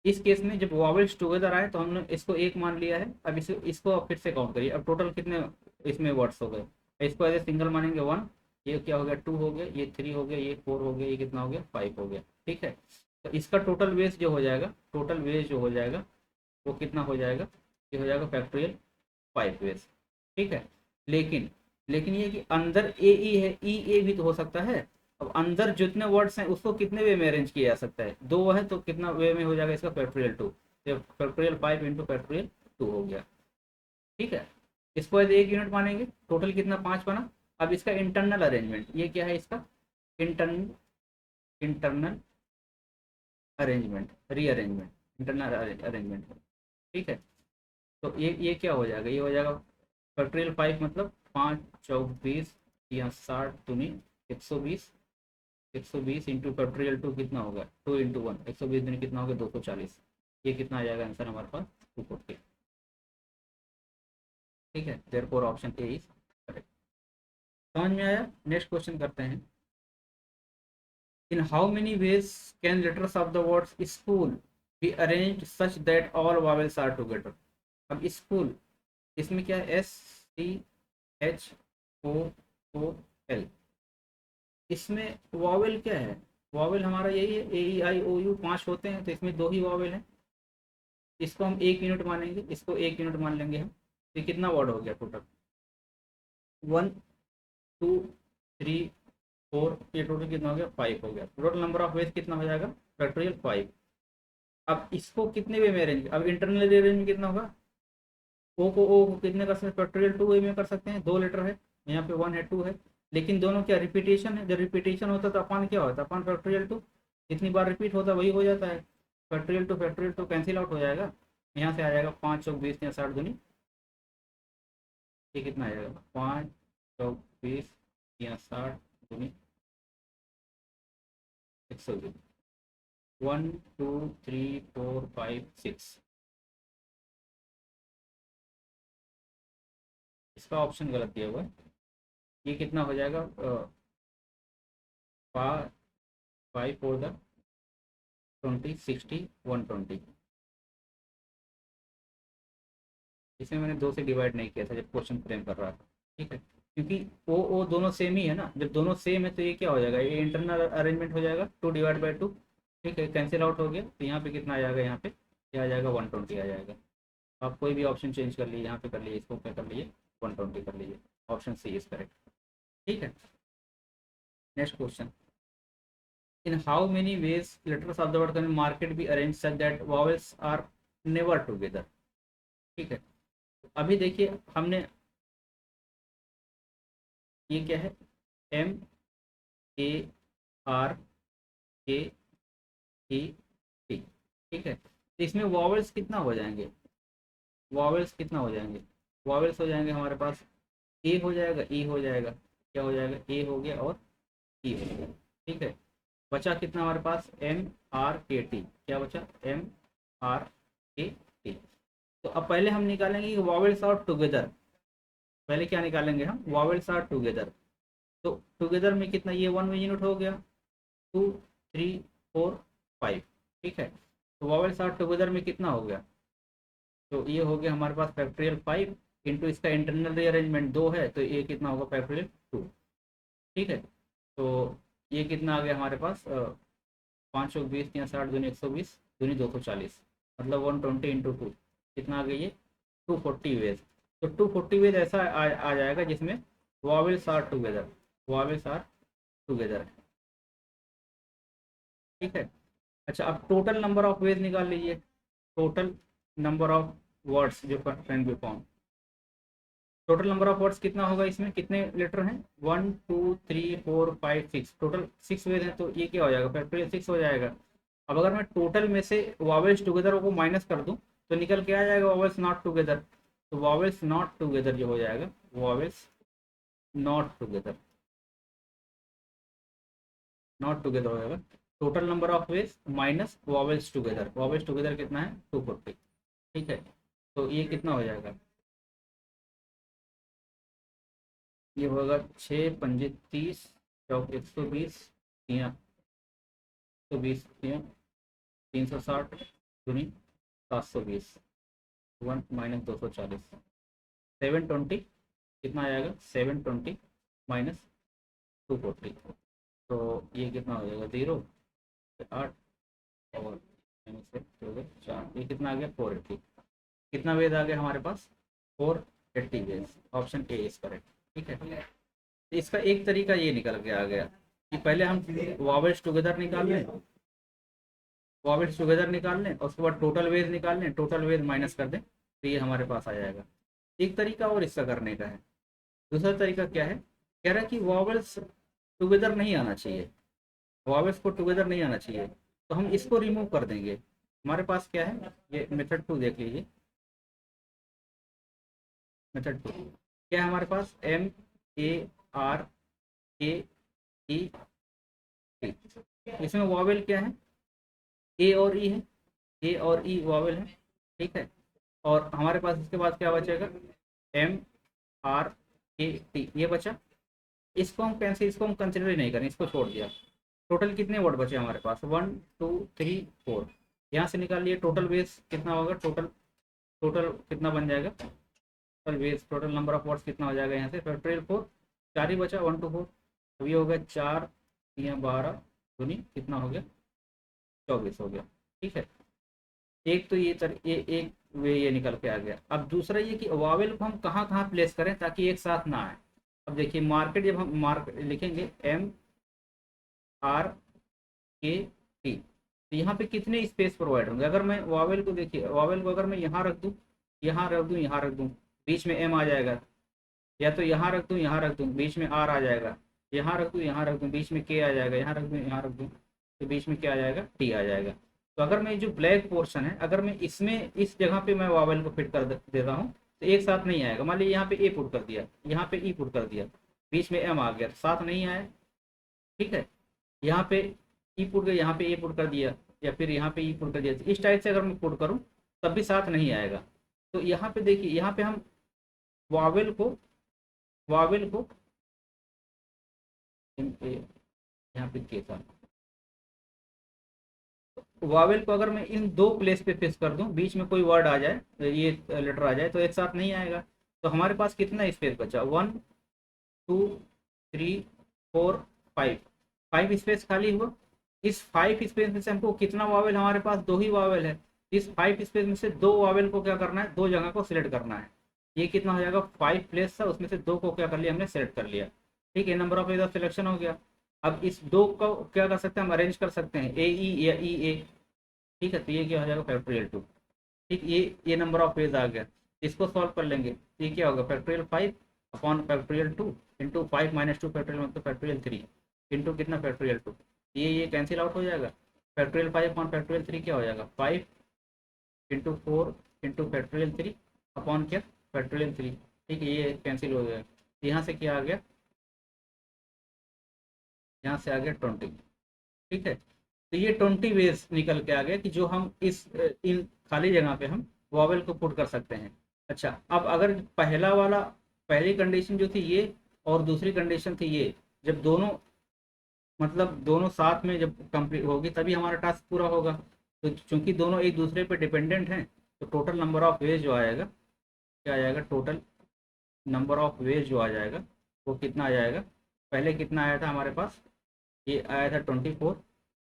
इस केस में जब वॉवेल्स टुगेदर आए तो हमने इसको एक मान लिया है। अब इसको अब फिर से काउंट करिए, अब टोटल कितने इसमें वर्ड्स हो गए। इसको एज ए सिंगल मानेंगे 1, ये क्या हो गया 2 हो गया, ये 3 हो गया, ये 4 हो गया, ये कितना हो गया 5 हो गया। ठीक है, तो इसका टोटल वेज जो हो जाएगा, टोटल वेज जो हो जाएगा वो कितना हो जाएगा, ये हो जाएगा फैक्टोरियल 5 वेज। ठीक है, लेकिन लेकिन ये कि अंदर ए ई है, ई ए भी तो हो सकता है। अब अंदर जितने वर्ड्स हैं उसको कितने वे में अरेंज किया जा सकता है, 2 है तो कितना वे में हो जाएगा इसका फैक्टोरियल 2, तो फैक्टोरियल 5 इंटू फैक्टोरियल 2 हो गया। ठीक है, इसको यदि एक यूनिट मानेंगे, टोटल कितना 5 बना। अब इसका इंटरनल अरेंजमेंट, ये क्या है इसका internal internal arrangement, rearrangement, internal arrangement. ठीक है, तो ये क्या हो जाएगा, ये हो जाएगा फैक्टोरियल 5 मतलब 5 चौक 20 या 60 दूनी 120, 120 इंटू फैक्टोरियल 2 कितना होगा 2 इंटू 1, 120 दूनी कितना होगा 240। ये कितना आ जाएगा आंसर हमारे पास 240। ठीक है, therefore option A is correct. समझ में आया। नेक्स्ट क्वेश्चन करते हैं। In how many ways can letters of the words school be arranged such that all vowels are together. अब स्कूल, इसमें क्या है, SCHOOL, इसमें वावेल क्या है, वावेल हमारा यही है AEIOU 5 होते हैं, तो इसमें 2 ही वावेल हैं। इसको हम एक यूनिट मानेंगे, इसको एक यूनिट मान लेंगे हम। तो कितना वर्ड हो गया टोटल, 1 2 3 4, ये टोटल कितना हो गया 5 हो गया। टोटल नंबर ऑफ वेज कितना हो जाएगा फैक्टोरियल 5। अब इसको कितने वे में अरेंज, अब इंटरनल अरेंज में कितना होगा, ओ को कितने कर सकते हैं फैक्टोरियल 2 वे में कर सकते हैं, 2 लेटर है यहाँ पे, 1 है 2 है, लेकिन दोनों क्या रिपीटेशन है, जब रिपीटेशन होता है तो अपान क्या होता है, अपान फैक्टोरियल 2, जितनी बार रिपीट होता है वही हो जाता है। फैक्टोरियल 2 कैंसिल आउट हो जाएगा, यहाँ से आ जाएगा 5 चौक 20 या 60 दूनी, ये कितना आ जाएगा 5 चौक 20 या 60 दूनी 120, 1 2 3 4 5 6। इसका ऑप्शन गलत दिया हुआ है, ये कितना हो जाएगा 5 4 द 20 60 120। इसमें मैंने 2 से डिवाइड नहीं किया था जब क्वेश्चन फ्रेम कर रहा था। ठीक है, क्योंकि वो दोनों सेम ही है ना, जब दोनों सेम है तो ये क्या हो जाएगा, ये इंटरनल अरेंजमेंट हो जाएगा 2/2। ठीक है, कैंसिल आउट हो गया, तो यहाँ पे कितना आ जाएगा, यहाँ पे ये आ जाएगा 120 आ जाएगा। आप कोई भी ऑप्शन चेंज कर लीजिए, यहाँ पे कर लीजिए, इसको क्या कर लीजिए 120 कर लीजिए। Option C is correct. ठीक है, next question. In how many ways letters of the word can market be arrange such that vowels are never together. ठीक है, अभी देखिए हमने, ये क्या है MARKET। ठीक है, तो इसमें वॉवेल्स कितना हो जाएंगे, वॉवेल्स कितना हो जाएंगे, वॉवेल्स हो जाएंगे हमारे पास ए हो जाएगा, ई हो जाएगा, क्या हो जाएगा ए हो गया और ई हो गया। ठीक है, बचा कितना हमारे पास MRKT, क्या बचा MRKT। तो अब पहले हम निकालेंगे कि वॉवेल्स आर टुगेदर, पहले क्या निकालेंगे हम, वॉवेल्स आर टुगेदर। तो टुगेदर में कितना, ये 1 यूनिट हो गया, 2 3 4 5। ठीक है, तो वॉवेल्स आर टुगेदर में कितना हो गया, तो ये हो गया हमारे पास फैक्टोरियल 5 इंटू इसका इंटरनल रीअरेंजमेंट 2 है, तो ये कितना होगा फैक्टोरियल 2। ठीक है, तो ये कितना आ गया हमारे पास 5 चौक 20 या 60 दूनी 120 दूनी 240, मतलब 120 इंटू 2 कितना आ गया ये 240 वेज। तो 240 वेज ऐसा आ जाएगा जिसमें vowels are together, vowels are together. ठीक है, अच्छा अब टोटल नंबर ऑफ वेज निकाल लीजिए, टोटल नंबर ऑफ वर्ड्स जो can be form. Total number of words कितना होगा, इसमें कितने लेटर हैं 1 2 3 4 5 6, टोटल 6 वेज हैं, तो ये क्या हो जाएगा फैक्टोरियल 6 हो जाएगा। अब अगर मैं टोटल में से वॉवेल्स टुगेदर को माइनस कर दूं तो निकल के आ जाएगा वॉवेल्स नॉट टुगेदर। तो वॉवेल्स नॉट टुगेदर जो हो जाएगा, vowels not together, not together हो जाएगा total number of veg minus vowels together. Vowels together कितना है 240। ठीक है, तो ये कितना हो जाएगा, ये होगा 6 पंजे 30 चौक 120 या 120 360 दूनी 720 1 माइनस 240 720 कितना आ जाएगा 720 माइनस 240 तो ये कितना हो जाएगा 0 8 और माइनस से 4 ये कितना आ गया 480 कितना वेज आ गया हमारे पास 480 ways option A is correct ठीक है। इसका एक तरीका ये निकल के आ गया कि पहले हम वॉवेल्स टुगेदर निकाल लें और उसके बाद टोटल वेज निकाल लें टोटल वेज माइनस कर दें तो ये हमारे पास आ जाएगा। एक तरीका और इसका करने का है। दूसरा तरीका क्या है कह रहा है कि वॉवेल्स टुगेदर नहीं आना चाहिए वॉवेल्स को टुगेदर नहीं आना चाहिए तो हम इसको रिमूव कर देंगे। हमारे पास क्या है ये मेथड 2 देख लीजिए। मेथड 2 क्या है हमारे पास MARKE इसमें वॉवेल क्या है ए और ई है ए और ई वॉवेल है ठीक है। और हमारे पास इसके बाद क्या बचेगा MRKT ये बचा। इसको हम कैंसिल इसको हम कंसिडर ही नहीं करें इसको छोड़ दिया। टोटल कितने वर्ड बचे हमारे पास 1 2 3 4 यहाँ से निकाल लिए टोटल बेस कितना होगा टोटल कितना बन जाएगा total base total number of words कितना हो जाएगा यहाँ से फैक्टोरियल 4 4 ही बचा 1 2 4 अब ये हो गया 4 3 12 दूनी कितना हो गया 24 हो गया ठीक है। एक तो एक वे ये निकल के आ गया। अब दूसरा ये कि वावेल को हम कहाँ कहाँ प्लेस करें ताकि एक साथ ना आए। अब देखिए मार्केट जब हम मार्केट लिखेंगे MRKT तो यहाँ पे कितने स्पेस प्रोवाइड होंगे। अगर मैं वावेल को देखिए वावेल को अगर मैं यहाँ रख दूँ बीच में M आ जाएगा या तो यहाँ रख दूँ बीच में R आ जाएगा यहाँ रख दूँ बीच में K आ जाएगा यहाँ रख दूँ तो बीच में क्या आ जाएगा T आ जाएगा। तो अगर मैं जो ब्लैक पोर्शन है अगर मैं इसमें इस जगह पे मैं वावेल को फिट कर देता हूँ तो एक साथ नहीं आएगा। मान लीजिए यहाँ पे ए पुट कर दिया यहाँ पे ई पुट कर दिया बीच में एम आ गया साथ नहीं आया ठीक है। यहाँ पे ई पुट कर यहाँ पे ए पुट कर दिया या फिर यहाँ पे ई पुट कर दिया इस टाइप से अगर मैं पुट करूँ तब भी साथ नहीं आएगा। तो यहाँ पे देखिए यहाँ पे हम वावेल को यहाँ पे के था वावेल को अगर मैं इन दो प्लेस पे फिक्स कर दूं बीच में कोई वर्ड आ जाए ये लेटर आ जाए तो एक साथ नहीं आएगा। तो हमारे पास कितना स्पेस बचा 1 2 3 4 5 स्पेस खाली हुआ। इस 5 स्पेस में से हमको कितना वावेल हमारे पास 2 ही वावेल है। इस 5 स्पेस में से 2 वावेल को क्या करना है 2 जगह को सिलेक्ट करना है। ये कितना हो जाएगा 5 प्लेस था उसमें से 2 को क्या कर लिया हमने सेलेक्ट कर लिया ठीक है। Number of ways of selection हो गया। अब इस 2 को क्या कर सकते हैं हम अरेंज कर सकते हैं AE या EA ठीक है। तो ये क्या हो जाएगा फैक्टोरियल 2 ठीक ये नंबर ऑफ वेज आ गया। इसको सॉल्व कर लेंगे तो ये क्या होगा factorial 5 upon factorial 2 into 5 minus 2 factorial मतलब फैक्टोरियल 3 इंटू कितना फैक्टोरियल 2 ये कैंसिल आउट हो जाएगा। फैक्टोरियल 5 अपॉन फैक्टोरियल 3 क्या हो जाएगा 5 इंटू 4 इंटू फैक्टोरियल 3 अपॉन क्या फैक्टोरियल 3 ठीक है। ये कैंसिल हो गया। यहाँ से क्या आ गया यहाँ से आ गया 20 ठीक है। तो ये 20 वेज निकल के आ गया कि जो हम इन खाली जगह पे हम वॉवेल को पुट कर सकते हैं। अच्छा अब अगर पहली कंडीशन जो थी ये और दूसरी कंडीशन थी ये जब दोनों मतलब दोनों साथ में जब कंप्लीट होगी तभी हमारा टास्क पूरा होगा। तो चूंकि दोनों एक दूसरे पे डिपेंडेंट हैं तो टोटल नंबर ऑफ वेज जो आएगा क्या आ जाएगा टोटल नंबर ऑफ वेज जो आ जाएगा वो कितना आ जाएगा। पहले कितना आया था हमारे पास ये आया था 24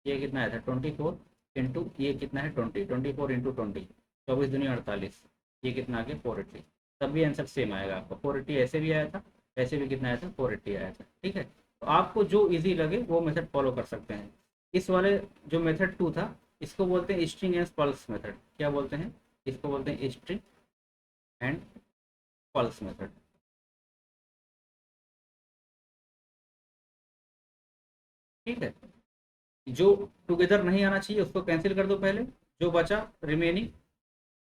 ये कितना आया था 24 इंटू ये कितना है 24 इंटू 20 24 दूनी 48 ये कितना आ गया 480 तब भी आंसर सेम आएगा आपका 480 ऐसे भी आया था ऐसे भी कितना आया था 480 आया था ठीक है। तो आपको जो इजी लगे वो मेथड फॉलो कर सकते हैं। इस वाले जो मेथड 2 था इसको बोलते हैं स्ट्रिंग एंड पल्स मेथड। क्या बोलते हैं इसको बोलते हैं स्ट्रिंग एंड पल्स मेथड ठीक है। जो टुगेदर नहीं आना चाहिए उसको कैंसिल कर दो पहले जो बचा रिमेनिंग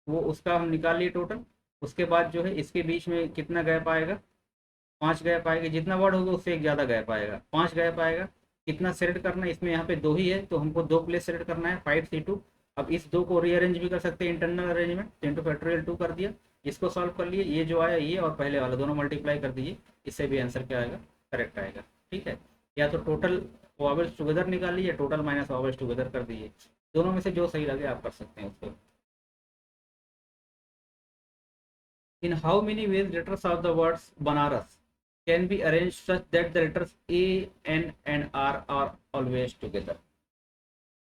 वो उसका हम निकाल लिए टोटल। उसके बाद जो है इसके बीच में कितना गैप आएगा 5 गैप आएगा जितना वर्ड होगा उससे एक ज़्यादा गैप आएगा 5 गैप आएगा। कितना सेलेक्ट करना है इसमें यहाँ पे 2 ही है तो हमको 2 प्लेस सेलेक्ट करना है 5 C2। अब इस 2 को रीअरेंज भी कर सकते हैं इंटरनल अरेंजमेंट इंटू फैक्टोरियल 2 कर दिया इसको सॉल्व कर लिए ये जो आया ये और पहले वाला दोनों मल्टीप्लाई कर दीजिए इससे भी आंसर क्या आएगा करेक्ट आएगा ठीक है। या तो टोटल वॉवेल्स टुगेदर निकाल लीजिए, टोटल माइनस वॉवेल्स टुगेदर कर दीजिए। दोनों में से जो सही लगे आप कर सकते हैं उसको। In how many ways letters of the words Banaras can be arrange such that the letters A N and R always together.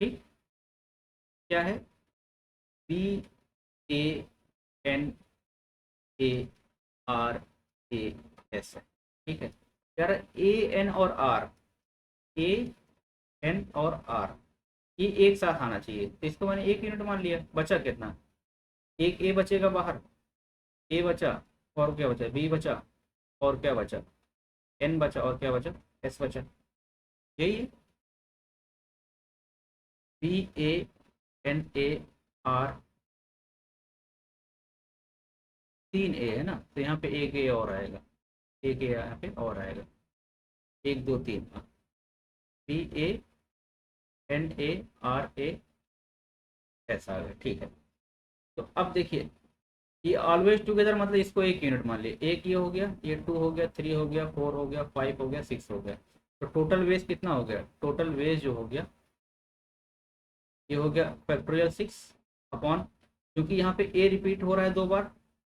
ठीक, क्या है? B A N A R A S है। ठीक है यार, ए एन और आर, ए एन और R ये एक साथ आना चाहिए, तो इसको मैंने एक यूनिट मान लिया। बचा कितना? एक ए बचेगा बाहर, ए बचा, और क्या बचा? बी बचा, और क्या बचा? एन बचा, और क्या बचा? एस बचा। यही है, B A N A R, तीन ए है ना, तो यहाँ पे एक ए और आएगा, एक ए यहाँ पे और आएगा, एक दो तीन, B A N A R A S आ गया। ठीक है, तो अब देखिए, ये ऑलवेज टुगेदर मतलब इसको एक यूनिट मान लिए। एक ये हो गया, ये टू हो गया, थ्री हो गया, फोर हो गया, फाइव हो गया, सिक्स हो गया। तो टोटल वेज कितना हो गया? टोटल वेज जो हो गया, ये हो गया फैक्टोरियल सिक्स अपॉन, क्योंकि यहाँ पे ए रिपीट हो रहा है दो बार,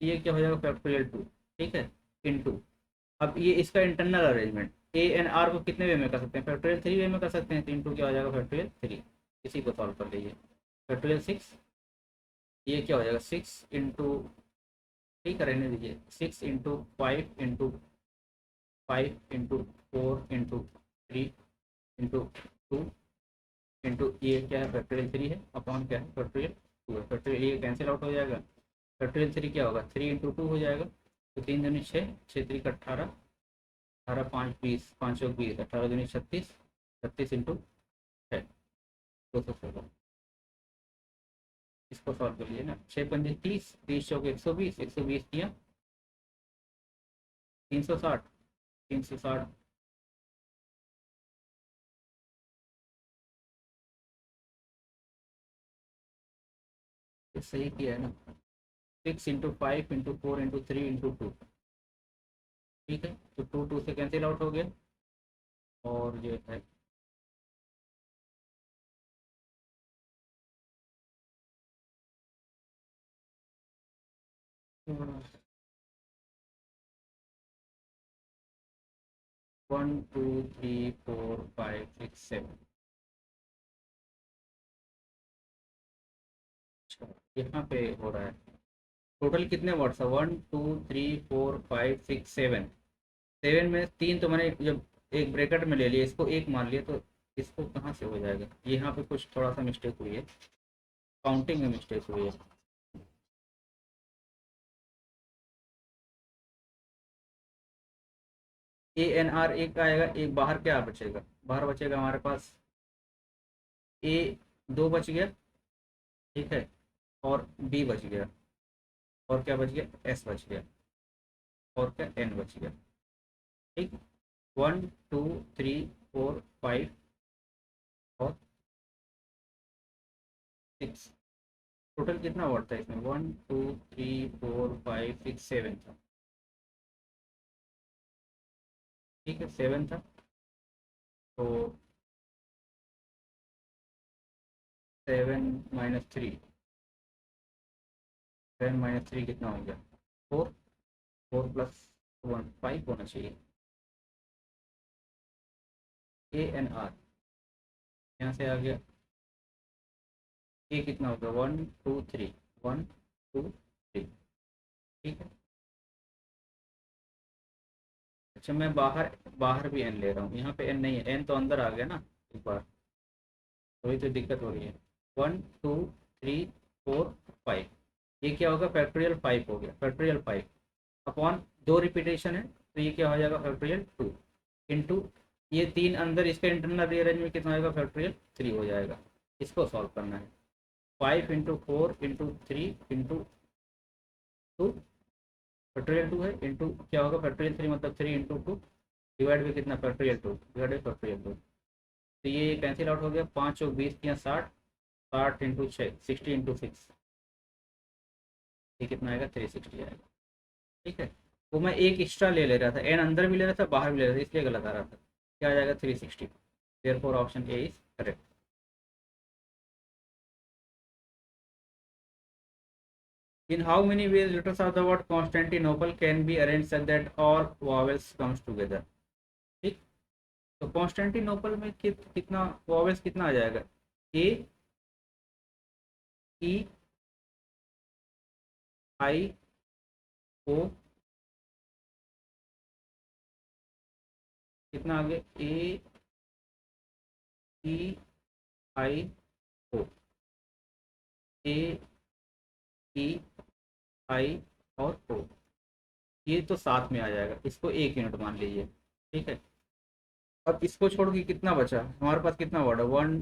ये क्या हो जाएगा? Factorial two. ठीक है, इन टू। अब ये इसका internal arrangement, A N R को कितने वे में कर सकते हैं? फैक्टोरियल थ्री वे में कर सकते हैं, तो इंटू क्या हो जाएगा? Factorial three. इसी को सॉल्व कर लीजिए। फैक्टोरियल सिक्स, ये क्या हो जाएगा? सिक्स इंटू, ठीक है रहने दीजिए, six into five into five into four into three into two into ये क्या है? फैक्टोरियल थ्री है, अपॉन क्या है? फैक्टोरियल टू है। फैक्टोरियल ये कैंसिल आउट हो जाएगा। फैक्टोरियल थ्री क्या होगा? थ्री इंटू टू हो जाएगा, तो तीन दूनी छः, छः तरीक अट्ठारह, अठारह पाँच बीस, पाँच चौक बीस, अठारह दूनी छत्तीस, छत्तीस इंटू छः, 216। इसको सॉल्व कर लीजिए ना, छः पंजे तीस, तीस चौक 120, 120 किया 360, 360, तो सही किया है ना। Six into five into four into three into to. ठीक है, तो टू टू से कैंसिल आउट हो गया, और जो है 1 2 3 4 5 6 7। यहाँ पे हो रहा है, टोटल कितने वर्ड्स है? 1 2 3 4 5 6 7। सेवन में तीन तो मैंने जब एक ब्रैकेट में ले लिया, इसको एक मान लिया, तो इसको कहाँ से हो जाएगा? यहाँ पे कुछ थोड़ा सा मिस्टेक हुई है, काउंटिंग में मिस्टेक हुई है। ए एन आर एक आएगा, एक बाहर क्या बचेगा? बाहर बचेगा हमारे पास ए, दो बच गया, ठीक है, और बी बच गया, और क्या बच गया? एस बच गया, और क्या? एन बच गया। ठीक, 1 2 3 4 5 और 6, टोटल कितना वर्ड था इसमें? 1 2 3 4 5 6 7 था। ठीक है, सेवन था, तो seven minus three, seven minus three कितना हो गया? Four, four plus one, five होना चाहिए। ए एन आर यहाँ से आ गया, ए कितना हो गया? 1 2 3, 1 2 3। ठीक है, अच्छा मैं बाहर, बाहर भी एन ले रहा हूँ, यहाँ पे एन नहीं है, एन तो अंदर आ गया ना एक बार, वही तो दिक्कत हो रही है। 1 2 3 4 5, ये क्या होगा? फैक्टोरियल फाइव हो गया, फैक्टोरियल फाइव अपॉन दो रिपीटेशन है, तो ये क्या हो जाएगा? फैक्टोरियल टू इंटू ये तीन अंदर, इसका इंटरनल रीअरेंजमेंट कितना होगा? फैक्टोरियल थ्री हो जाएगा। इसको सॉल्व करना है, five into four into three into two, factorial two है, इंटू क्या होगा? फैक्टोरियल थ्री मतलब three into two, divide by कितना? Factorial two, divide by factorial two. तो ये कैंसिल आउट हो गया, पाँच चौक बीस किया 60, 60 इंटू छः, 60 इंटू सिक्स, ये कितना आएगा? 360 आएगा। ठीक है, वो मैं एक एक्स्ट्रा ले रहा था, एन अंदर भी ले रहा था, बाहर भी ले रहा था, इसलिए गलत आ रहा था। क्या आ जाएगा? 360। Therefore option A is correct. In how many ways letters of the word Constantinople can be arranged such that all vowels comes together? ठीक, तो कॉन्स्टेंटिनोपल में कितना वॉवेल्स कितना आ जाएगा? ए, ई, आई, ओ, कितना आगे? ए, ई, आई, ओ, ए, ई, आई और ओ, ये तो साथ में आ जाएगा, इसको एक यूनिट मान लीजिए। ठीक है, अब इसको छोड़ के कितना बचा हमारे पास? कितना वर्ड है? 1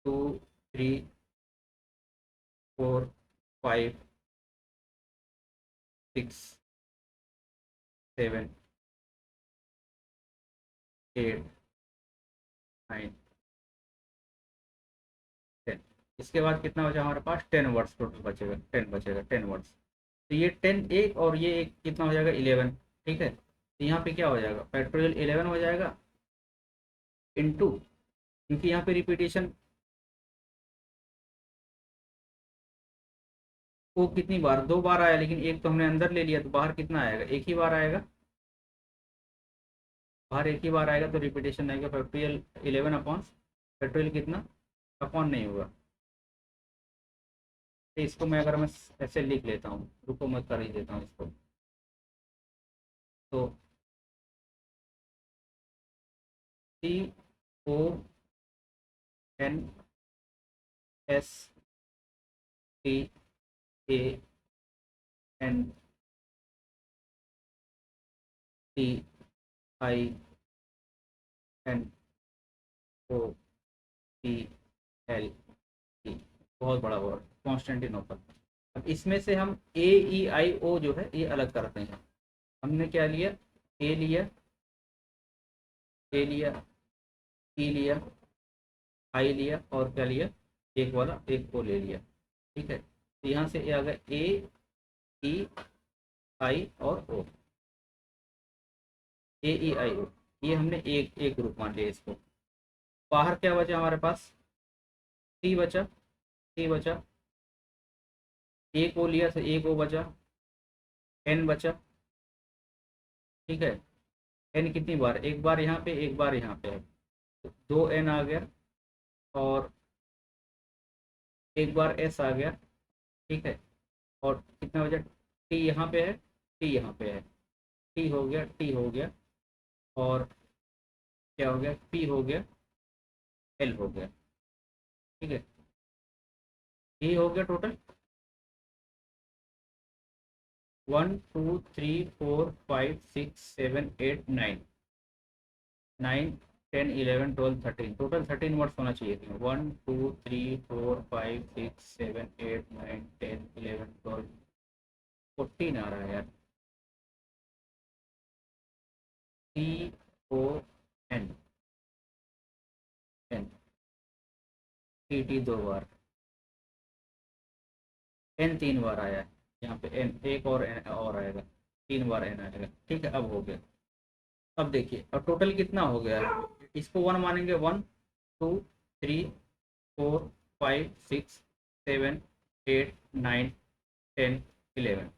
2 3 4 5 6 7 8 9 10। इसके बाद कितना बचा हमारे पास? 10 वर्ड्स टोटल बचेगा, 10 बचेगा, 10 वर्ड्स। तो ये 10 एक और ये एक कितना हो जाएगा? 11। ठीक है, तो यहाँ पे क्या हो जाएगा? फैक्टोरियल 11 हो जाएगा इनटू, क्योंकि यहाँ पे रिपीटेशन वो कितनी बार? 2 बार आया, लेकिन एक तो हमने अंदर ले लिया, तो बाहर कितना आएगा? एक ही बार आएगा, बाहर एक ही बार आएगा, तो रिपीटेशन आएगा। फैक्टोरियल 11 अपॉन फैक्टोरियल कितना? अपॉन नहीं होगा। तो इसको मैं अगर मैं ऐसे लिख लेता हूँ, रुको मैं कर ही देता हूँ इसको। तो CONSTANTINOPL, बहुत बड़ा वर्ड कॉन्स्टेंटिनोपल। अब इसमें से हम ए, ई, आई, ओ जो है ये अलग करते हैं। हमने क्या लिया? ए लिया, ए लिया, ई लिया, आई लिया, और क्या लिया? एक वाला एक ओ ले लिया। ठीक है, तो यहाँ से आ गया ए, ई, आई और ओ। ए, ई, आई, ओ, ये हमने एक एक ग्रुप मान लिया इसको। बाहर क्या बचा हमारे पास? टी बचा, टी बचा, एक ओ लिया तो एक ओ बचा, एन बचा। ठीक है, एन कितनी बार? एक बार यहाँ पे, एक बार यहाँ पे है, तो 2 एन आ गया, और एक बार एस आ गया। ठीक है, और कितना बचा? टी यहाँ पे है, टी यहाँ पे है, टी हो गया, टी हो गया, और क्या हो गया? पी हो गया, एल हो गया। ठीक है, ये हो गया टोटल 1 2 3 4 5 6 7 8 9 9 10 11 12 13, टोटल 13 वर्ड्स होना चाहिए थे। 1 2 3 4 5 6 7 8 9 10 11 12 14 आ रहा है यार। CON, एन, TT 2 बार, एन 3 बार आया है। यहाँ पे एन एक और एन और आएगा, 3 बार एन आएगा। ठीक है, अब हो गया। अब देखिए, अब टोटल कितना हो गया है? इसको 1 मानेंगे, 1 2 3 4 5 6 7 8 9 10 11।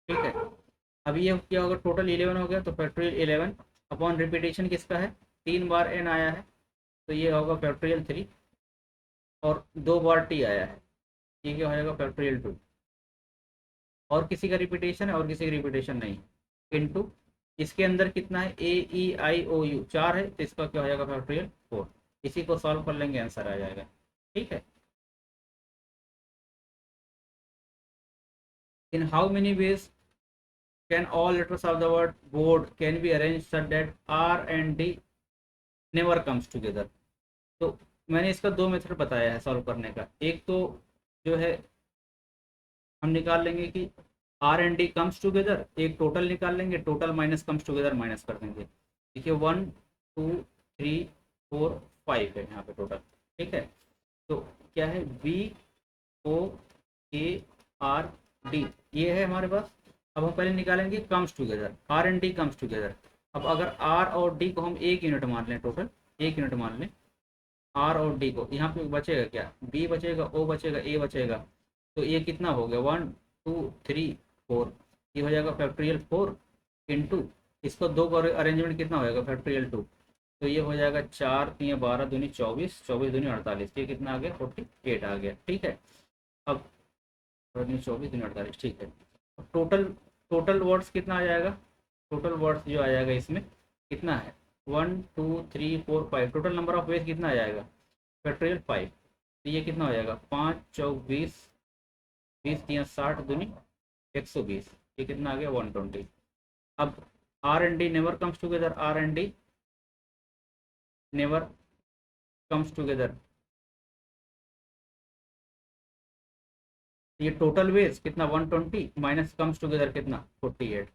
ठीक है, अब ये क्या होगा? टोटल 11 हो गया, तो फैक्टोरियल 11 अपॉन रिपीटेशन किसका है? 3 बार एन आया है, तो ये होगा फैक्टोरियल 3, और 2 बार टी आया है, ये क्या हो जाएगा? फैक्टोरियल 2। और किसी का रिपीटेशन है और किसी का रिपीटेशन नहीं, इनटू इसके अंदर कितना है? ए, ई, आई, ओ, यू 4 है, तो इसका क्या हो जाएगा? फैक्टोरियल 4। इसी को सॉल्व कर लेंगे, आंसर आ जाएगा। ठीक है, in how many ways can all letters of the word board can be arrange such that R and D never comes together? तो मैंने इसका 2 मेथड बताया है सॉल्व करने का। एक तो जो है हम निकाल लेंगे कि R and D comes together, एक टोटल निकाल लेंगे, total minus comes together minus कर देंगे। देखिए 1 2 3 4 5 है यहाँ पे टोटल। ठीक है, तो क्या है? B, O, A, R, D, ये है हमारे पास। अब हम पहले निकालेंगे comes together, R and D comes together. अब अगर आर और डी को हम एक यूनिट मान लें, टोटल एक यूनिट मान लें, आर और डी को, यहाँ पे बचेगा क्या, बी बचेगा, ओ बचेगा, ए बचेगा। तो ये कितना हो गया, 1 2 3 4, ये हो जाएगा फैक्टोरियल 4 इंटू, इसको दो का अरेंजमेंट कितना हो जाएगा फैक्टोरियल 2, तो ये हो जाएगा 4 3 12 दूनी 24, 24 दूनी 48, ये कितना आ गया 48 आ गया। ठीक है, अब 24 दूनी 48, ठीक है। टोटल टोटल वर्ड्स कितना आ जाएगा, टोटल वर्ड्स जो आ जाएगा इसमें कितना है, 1 2 3 4 5, टोटल नंबर ऑफ वेज कितना आ जाएगा फैक्टोरियल 5, तो ये कितना हो जाएगा 5 4 20, 20 3 60 दूनी 120, ये कितना आ गया 120। अब R and D never comes together, R and D never comes together, ये टोटल वेज कितना 120 माइनस कम्स टुगेदर कितना 48,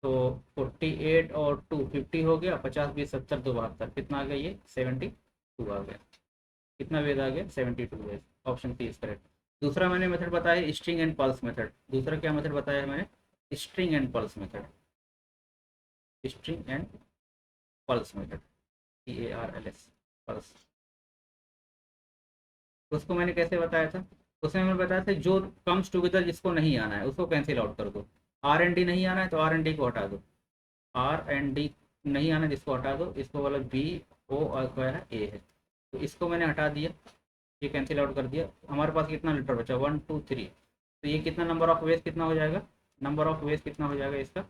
तो 48 और 250 हो गया, 50 20 70 2 72, कितना आ गया ये 72 आ गया। कितना वेज आ गया 72 ways, option C is correct. दूसरा मैंने मेथड बताया स्ट्रिंग एंड पल्स मेथड, दूसरा क्या मेथड बताया है मैंने, string and pulse method, string and pulse method, PARLS pulse. उसको मैंने कैसे बताया था, उसमें मैंने बताया था जो कम्स टुगेदर जिसको नहीं आना है उसको कैंसिल आउट कर दो, आर एंड डी नहीं आना है तो आर एंड डी को हटा दो, आर एंड डी नहीं आना जिसको हटा दो, इसको वाला बी ओ और क्या है ए है, तो इसको मैंने हटा दिया, ये कैंसिल आउट कर दिया, हमारे पास कितना लेटर बचा 1 2 3, तो ये कितना नंबर ऑफ वेज कितना हो जाएगा, नंबर ऑफ वेज कितना हो जाएगा इसका,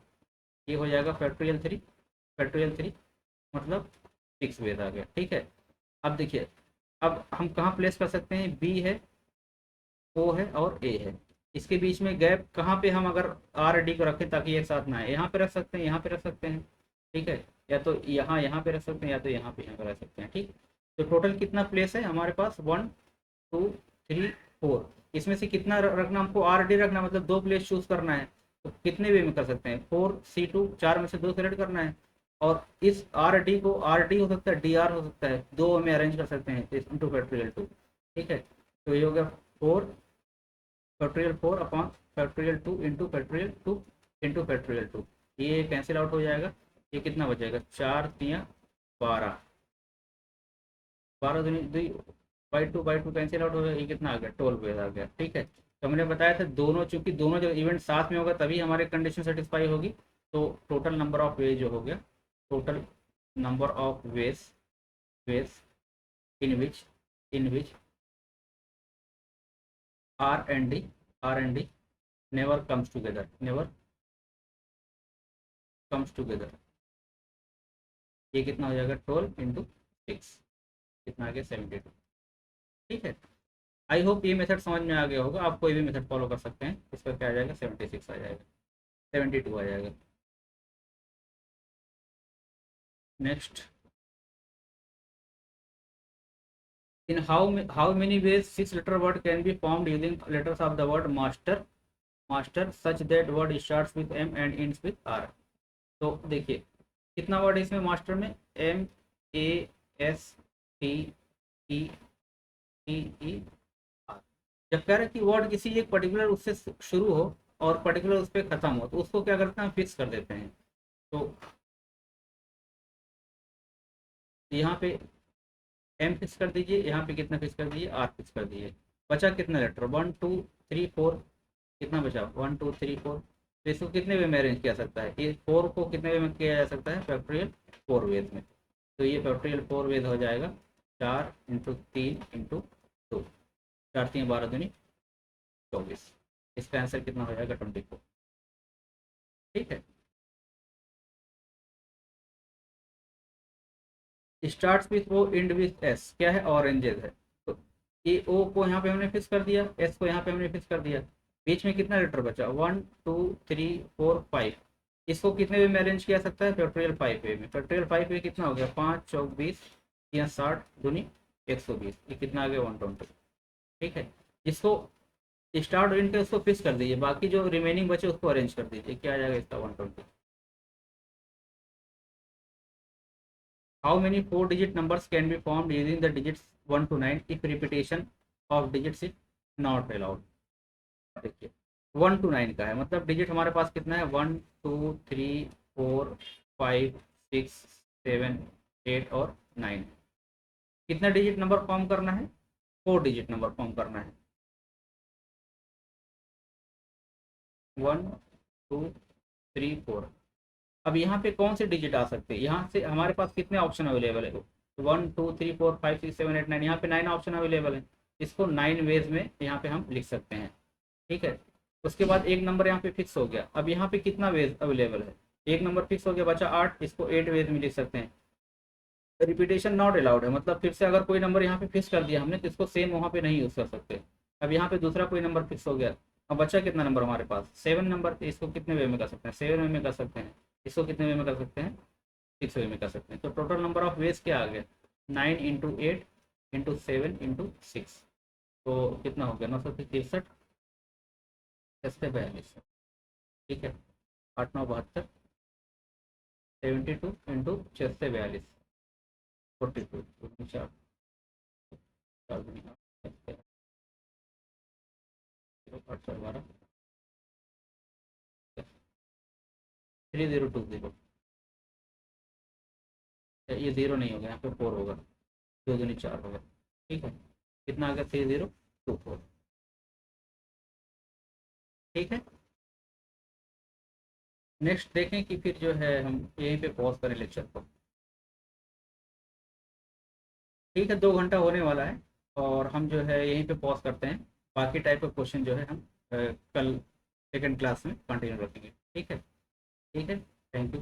ये हो जाएगा फैक्टोरियल 3, फैक्टोरियल 3 मतलब 6 वेज आ गया। ठीक है, अब देखिए, अब हम कहाँ प्लेस कर सकते हैं, बी है, ओ है और ए है, इसके बीच में गैप कहाँ पे हम अगर आर डी को रखें ताकि एक साथ ना आए, यहाँ पे रख सकते हैं, यहाँ पे रख सकते हैं। ठीक है, या तो यहाँ यहाँ पे रख सकते हैं, या तो यहाँ पे रख सकते हैं। ठीक, तो टोटल कितना प्लेस है हमारे पास 1 2 3 4, इसमें से कितना रखना हमको, आर डी रखना मतलब दो प्लेस चूज करना है, तो कितने वे में कर सकते हैं 4 C2, 4 में से 2 सेलेक्ट करना है, और इस आर डी को आर डी हो सकता है, डी आर हो सकता है, दो में अरेंज कर सकते हैं इंटू फैक्टोरियल 2। ठीक है, तो ये हो गया 4 factorial 4 upon factorial 2 into factorial 2 into factorial 2, ये कैंसिल आउट हो जाएगा, ये कितना बचेगा 4 3 12, 12 2 कैंसिल आउट हो गया, ये कितना आ गया 12 आ गया। ठीक है, तो मैंने बताया था दोनों, चूंकि दोनों जब इवेंट साथ में होगा तभी हमारे कंडीशन सेटिस्फाई होगी, तो टोटल नंबर ऑफ वेज जो हो गया, total number of ways in which R and D never comes together, ये कितना हो जाएगा 12 इंटू 6, कितना आ गया 72। ठीक है, आई होप ये मेथड समझ में आ गया होगा, आप कोई भी मेथड फॉलो कर सकते हैं, इसका क्या आ जाएगा 76 आ जाएगा, 72 आ जाएगा। Next, in how many ways 6 letter word can be formed using letters of the word master such that word starts with M and ends with R। तो देखिए कितना वर्ड है इसमें मास्टर में, MASTER। जब कह रहे कि वर्ड किसी एक पर्टिकुलर उससे शुरू हो और पर्टिकुलर उस पर खत्म हो, तो उसको क्या करते हैं, फिक्स कर देते हैं। तो यहाँ पे M फिक्स कर दीजिए, यहाँ पे कितना फिक्स कर दीजिए, R फिक्स कर दीजिए, बचा कितना लेटर 1 2 3 4, कितना बचा 1 2 3 4, तो इसको कितने वे में अरेंज किया सकता है, ये 4 को कितने वे में किया जा सकता है फैक्टोरियल 4 वेज में, तो ये फैक्टोरियल 4 वेज हो जाएगा 4 × 3 × 2, 4 3 12 दूनी 24, इसका आंसर कितना हो जाएगा 24। ठीक है, start with O and with S क्या है, ऑरेंजेस है, तो ए ओ को यहाँ पे हमने फिक्स कर दिया, एस को यहाँ पे हमने फिक्स कर दिया, बीच में कितना लेटर बचा 1 2 3 4 5, इसको कितने वे में अरेंज किया सकता है फैक्टोरियल 5 वे में, फैक्टोरियल 5 वे कितना हो गया 5 4 20 या 60 दूनी 120, ये कितना आ गया 120। ठीक है, इसको स्टार्ट एंड के उसको फिक्स कर दीजिए, बाकी जो रिमेनिंग बचे उसको अरेंज कर दीजिए, क्या आ जाएगा इसका 120। How many 4 digit numbers can be formed using the digits 1 to 9 if repetition of digits is not allowed? देखिए 1 to 9 का है, मतलब डिजिट हमारे पास कितना है 1 2 3 4 5 6 7 8 और 9, कितना डिजिट नंबर फॉर्म करना है, 4 डिजिट नंबर फॉर्म करना है। 1 2 3 4। अब यहाँ पे कौन से डिजिट आ सकते हैं, यहाँ से हमारे पास कितने ऑप्शन अवेलेबल है, 1 2 3 4 5 6 7 8 9, यहाँ पे 9 ऑप्शन अवेलेबल है। इसको 9 वेज में यहाँ पे हम लिख सकते हैं, ठीक है। उसके बाद एक नंबर यहाँ पे फिक्स हो गया। अब यहाँ पे कितना वेज अवेलेबल है, एक नंबर फिक्स हो गया, बचा 8, इसको 8 वेज में लिख सकते हैं। रिपीटेशन नॉट अलाउड है, मतलब फिर से अगर कोई नंबर यहाँ पे फिक्स कर दिया हमने तो इसको सेम वहाँ पे नहीं यूज़ कर सकते। अब यहाँ पे दूसरा कोई नंबर फिक्स हो गया, अब बचा कितना नंबर हमारे पास, 7 नंबर, तो इसको कितने वे में कर सकते हैं, 7 वे में कर सकते हैं। इसको कितने वे में कर सकते हैं, 6 वे में कर सकते हैं। तो टोटल नंबर ऑफ वेज क्या आ गया, 9 × 8 × 7 × 6, तो कितना हो गया, 963, 42, ठीक है। 8 9 72, 72 × 6 42, 42, 4 8 12, 3020। ये 0 नहीं होगा, यहाँ पे 4 होगा, 2 दूनी 4 होगा, ठीक है। कितना आ गया, 3024, ठीक है। नेक्स्ट देखें कि फिर जो है हम यहीं पे पॉज करें लेक्चर को, ठीक है। 2 घंटा होने वाला है और हम जो है यहीं पे पॉज करते हैं। बाकी टाइप का क्वेश्चन जो है हम कल सेकंड क्लास में कंटिन्यू रखेंगे, ठीक है। ठीक है, थैंक यू।